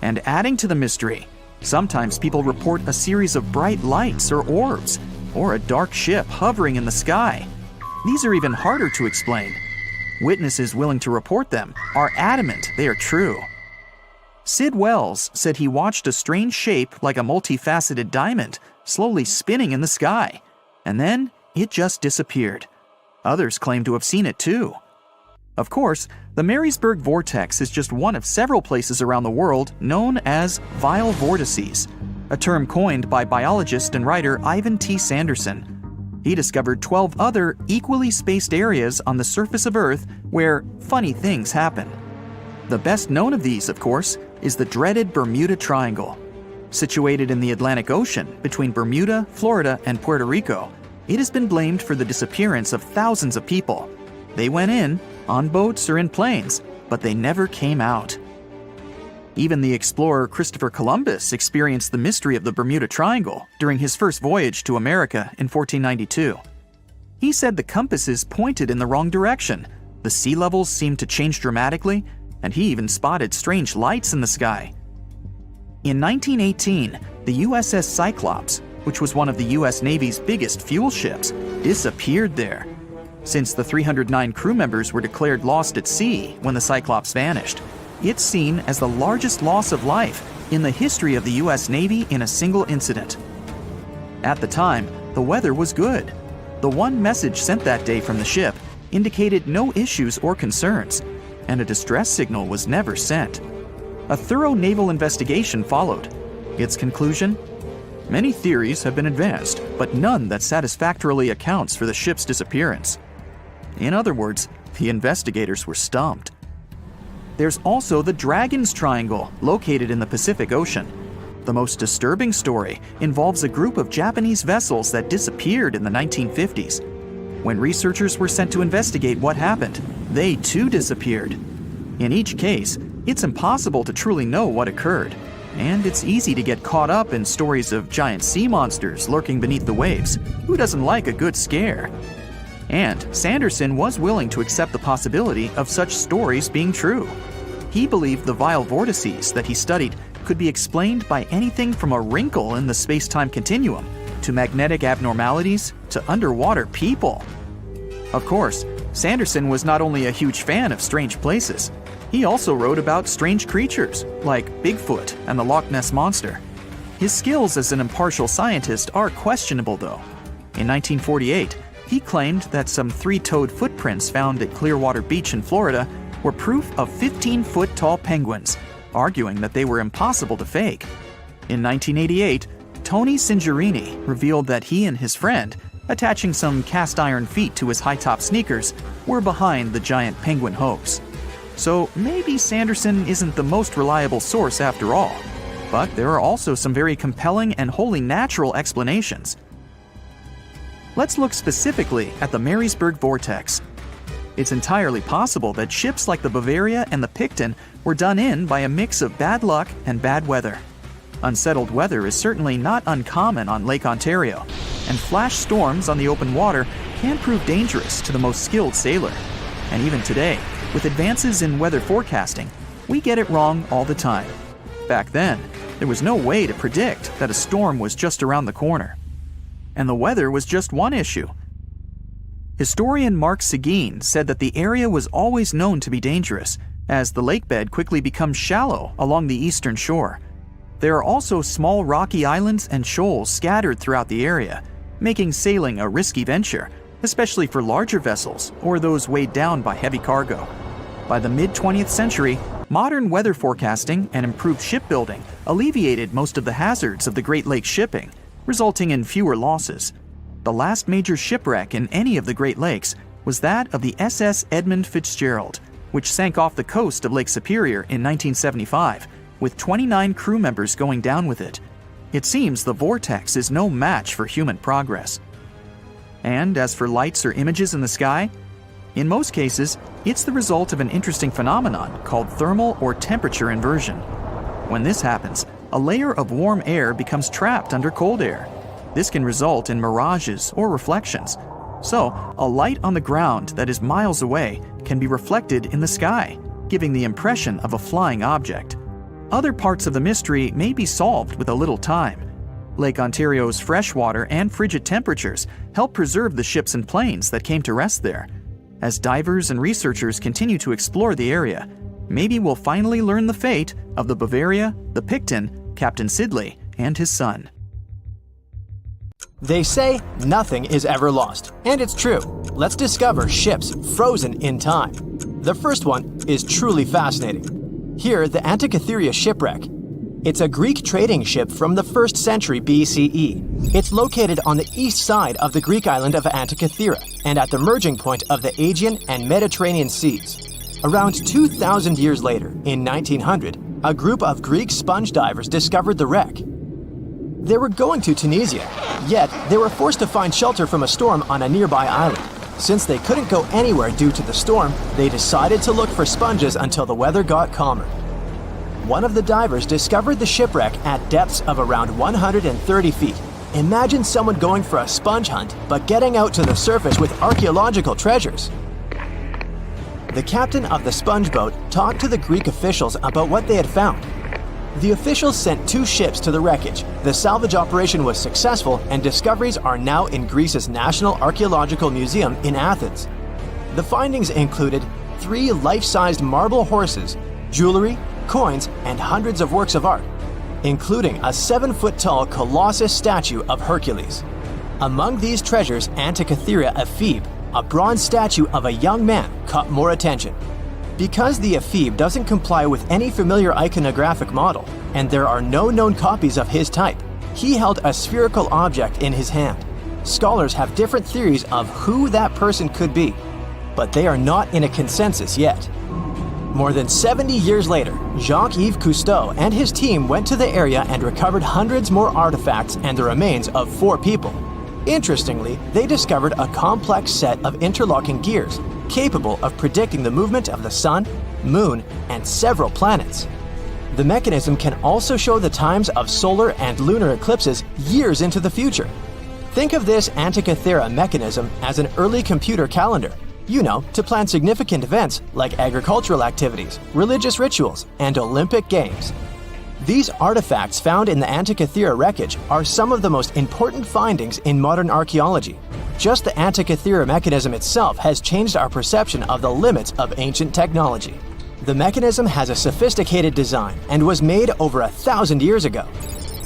And adding to the mystery, sometimes people report a series of bright lights or orbs, or a dark ship hovering in the sky. these are even harder to explain. Witnesses willing to report them are adamant they are true. Sid Wells said he watched a strange shape like a multifaceted diamond slowly spinning in the sky, and then it just disappeared. Others claim to have seen it too. Of course, the Marysburg Vortex is just one of several places around the world known as vile vortices, a term coined by biologist and writer Ivan T. Sanderson. He discovered 12 other equally spaced areas on the surface of Earth where funny things happen. The best known of these, of course, is the dreaded Bermuda Triangle. Situated in the Atlantic Ocean between Bermuda, Florida, and Puerto Rico, it has been blamed for the disappearance of thousands of people. They went in, on boats or in planes, but they never came out. Even the explorer Christopher Columbus experienced the mystery of the Bermuda Triangle during his first voyage to America in 1492. He said the compasses pointed in the wrong direction, the sea levels seemed to change dramatically, and he even spotted strange lights in the sky. In 1918, the USS Cyclops, which was one of the US Navy's biggest fuel ships, disappeared there. Since the 309 crew members were declared lost at sea when the Cyclops vanished, it's seen as the largest loss of life in the history of the US Navy in a single incident. At the time, the weather was good. The one message sent that day from the ship indicated no issues or concerns, and a distress signal was never sent. A thorough naval investigation followed. Its conclusion? Many theories have been advanced, but none that satisfactorily accounts for the ship's disappearance. In other words, the investigators were stumped. There's also the Dragon's Triangle, located in the Pacific Ocean. The most disturbing story involves a group of Japanese vessels that disappeared in the 1950s. When researchers were sent to investigate what happened, they too disappeared. In each case, it's impossible to truly know what occurred, and it's easy to get caught up in stories of giant sea monsters lurking beneath the waves. Who doesn't like a good scare? And Sanderson was willing to accept the possibility of such stories being true. He believed the vile vortices that he studied could be explained by anything from a wrinkle in the space-time continuum to magnetic abnormalities to underwater people. Of course, Sanderson was not only a huge fan of strange places, he also wrote about strange creatures like Bigfoot and the Loch Ness Monster. His skills as an impartial scientist are questionable, though. In 1948, he claimed that some 3-toed footprints found at Clearwater Beach in Florida were proof of 15-foot-tall penguins, arguing that they were impossible to fake. In 1988, Tony Singerini revealed that he and his friend, attaching some cast-iron feet to his high-top sneakers, were behind the giant penguin hoax. So maybe Sanderson isn't the most reliable source after all, but there are also some very compelling and wholly natural explanations. Let's look specifically at the Marysburg Vortex. It's entirely possible that ships like the Bavaria and the Picton were done in by a mix of bad luck and bad weather. Unsettled weather is certainly not uncommon on Lake Ontario, and flash storms on the open water can prove dangerous to the most skilled sailor. And even today, with advances in weather forecasting, we get it wrong all the time. Back then, there was no way to predict that a storm was just around the corner. And the weather was just one issue. Historian Mark Seguin said that the area was always known to be dangerous, as the lakebed quickly becomes shallow along the eastern shore. There are also small rocky islands and shoals scattered throughout the area, making sailing a risky venture, especially for larger vessels or those weighed down by heavy cargo. By the mid-20th century, modern weather forecasting and improved shipbuilding alleviated most of the hazards of the Great Lakes shipping, resulting in fewer losses. The last major shipwreck in any of the Great Lakes was that of the SS Edmund Fitzgerald, which sank off the coast of Lake Superior in 1975, with 29 crew members going down with it. It seems the vortex is no match for human progress. And as for lights or images in the sky, in most cases, it's the result of an interesting phenomenon called thermal or temperature inversion. When this happens, a layer of warm air becomes trapped under cold air. This can result in mirages or reflections. So, a light on the ground that is miles away can be reflected in the sky, giving the impression of a flying object. Other parts of the mystery may be solved with a little time. Lake Ontario's freshwater and frigid temperatures help preserve the ships and planes that came to rest there. As divers and researchers continue to explore the area, maybe we'll finally learn the fate of the Bavaria, the Picton, Captain Sidley, and his son. They say nothing is ever lost, and it's true. Let's discover ships frozen in time. The first one is truly fascinating. Here, the Antikythera shipwreck. It's a Greek trading ship from the 1st century BCE. It's located on the east side of the Greek island of Antikythera and at the merging point of the Aegean and Mediterranean seas. Around 2,000 years later, in 1900, a group of Greek sponge divers discovered the wreck. They were going to Tunisia, yet they were forced to find shelter from a storm on a nearby island. Since they couldn't go anywhere due to the storm, they decided to look for sponges until the weather got calmer. One of the divers discovered the shipwreck at depths of around 130 feet. Imagine someone going for a sponge hunt, but getting out to the surface with archaeological treasures. The captain of the sponge boat talked to the Greek officials about what they had found. The officials sent 2 ships to the wreckage. The salvage operation was successful, and discoveries are now in Greece's National Archaeological Museum in Athens. The findings included 3 life-sized marble horses, jewelry, coins, and hundreds of works of art, including a 7-foot-tall Colossus statue of Hercules. Among these treasures, Antikythera ephebe, a bronze statue of a young man, caught more attention. Because the ephebe doesn't comply with any familiar iconographic model, and there are no known copies of his type, he held a spherical object in his hand. Scholars have different theories of who that person could be, but they are not in a consensus yet. More than 70 years later, Jacques-Yves Cousteau and his team went to the area and recovered hundreds more artifacts and the remains of 4 people. Interestingly, they discovered a complex set of interlocking gears, capable of predicting the movement of the sun, moon, and several planets. The mechanism can also show the times of solar and lunar eclipses years into the future. Think of this Antikythera mechanism as an early computer calendar, to plan significant events like agricultural activities, religious rituals, and Olympic Games. These artifacts found in the Antikythera wreckage are some of the most important findings in modern archaeology. Just the Antikythera mechanism itself has changed our perception of the limits of ancient technology. The mechanism has a sophisticated design and was made over 1,000 years ago.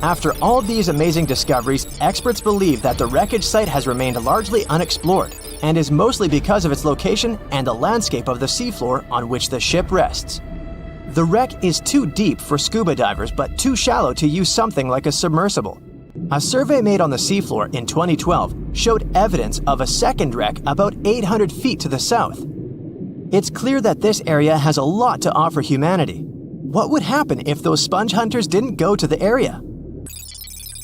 After all these amazing discoveries, experts believe that the wreckage site has remained largely unexplored and is mostly because of its location and the landscape of the seafloor on which the ship rests. The wreck is too deep for scuba divers but too shallow to use something like a submersible. A survey made on the seafloor in 2012 showed evidence of a second wreck about 800 feet to the south. It's clear that this area has a lot to offer humanity. What would happen if those sponge hunters didn't go to the area?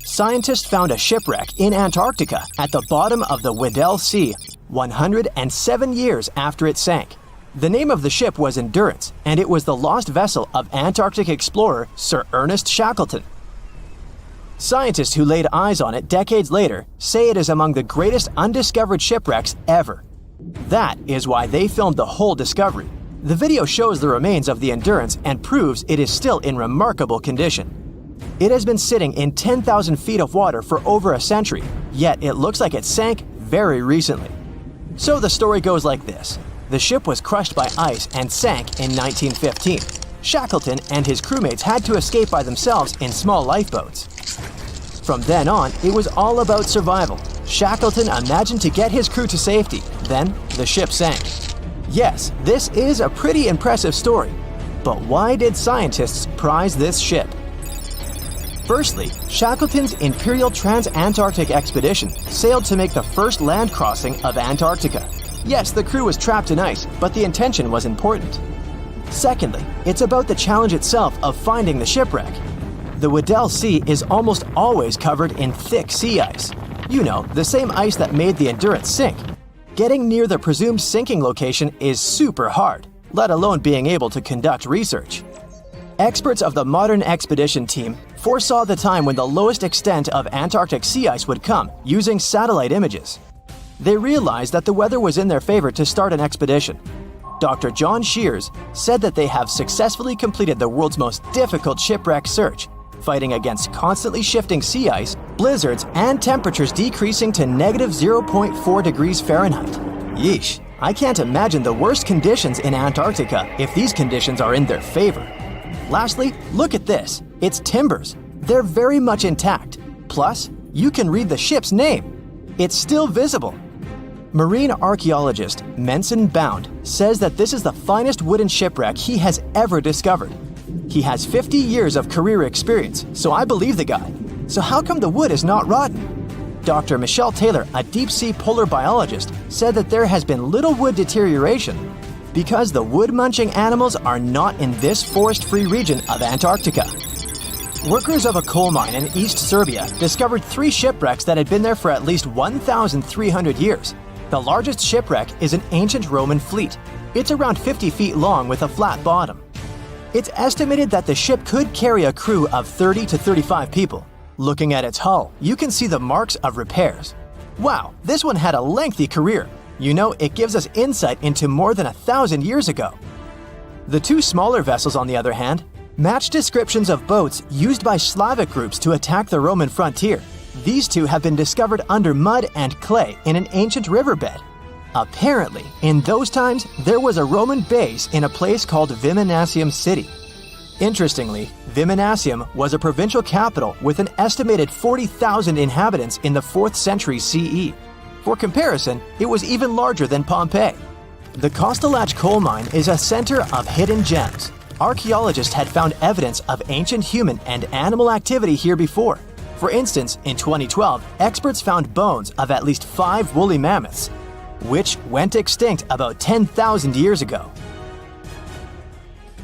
Scientists found a shipwreck in Antarctica at the bottom of the Weddell Sea 107 years after it sank. The name of the ship was Endurance, and it was the lost vessel of Antarctic explorer Sir Ernest Shackleton. Scientists who laid eyes on it decades later say it is among the greatest undiscovered shipwrecks ever. That is why they filmed the whole discovery. The video shows the remains of the Endurance and proves it is still in remarkable condition. It has been sitting in 10,000 feet of water for over a century, yet it looks like it sank very recently. So the story goes like this. The ship was crushed by ice and sank in 1915. Shackleton and his crewmates had to escape by themselves in small lifeboats. From then on, it was all about survival. Shackleton imagined to get his crew to safety. Then, the ship sank. Yes, this is a pretty impressive story. But why did scientists prize this ship? Firstly, Shackleton's Imperial Trans-Antarctic Expedition sailed to make the first land crossing of Antarctica. Yes, the crew was trapped in ice, but the intention was important. Secondly, it's about the challenge itself of finding the shipwreck. The Weddell Sea is almost always covered in thick sea ice. The same ice that made the Endurance sink. Getting near the presumed sinking location is super hard, let alone being able to conduct research. Experts of the modern expedition team foresaw the time when the lowest extent of Antarctic sea ice would come using satellite images. They realized that the weather was in their favor to start an expedition. Dr. John Shears said that they have successfully completed the world's most difficult shipwreck search, fighting against constantly shifting sea ice blizzards, and temperatures decreasing to negative 0.4 degrees Fahrenheit. Yeesh, I can't imagine the worst conditions in Antarctica if these conditions are in their favor. Lastly, look at this. It's timbers. They're very much intact. Plus, you can read the ship's name. It's still visible. Marine archaeologist Menson Bound says that this is the finest wooden shipwreck he has ever discovered. He has 50 years of career experience, so I believe the guy. So how come the wood is not rotten? Dr. Michelle Taylor, a deep-sea polar biologist, said that there has been little wood deterioration because the wood-munching animals are not in this forest-free region of Antarctica. Workers of a coal mine in East Serbia discovered 3 shipwrecks that had been there for at least 1,300 years. The largest shipwreck is an ancient Roman fleet. It's around 50 feet long with a flat bottom. It's estimated that the ship could carry a crew of 30 to 35 people. Looking at its hull, you can see the marks of repairs. Wow, this one had a lengthy career. You know, it gives us insight into more than 1,000 years ago. The 2 smaller vessels, on the other hand, match descriptions of boats used by Slavic groups to attack the Roman frontier. These 2 have been discovered under mud and clay in an ancient riverbed. Apparently, in those times, there was a Roman base in a place called Viminacium City. Interestingly, Viminacium was a provincial capital with an estimated 40,000 inhabitants in the 4th century CE. For comparison, it was even larger than Pompeii. The Kostelach coal mine is a center of hidden gems. Archaeologists had found evidence of ancient human and animal activity here before. For instance, in 2012, experts found bones of at least 5 woolly mammoths, which went extinct about 10,000 years ago.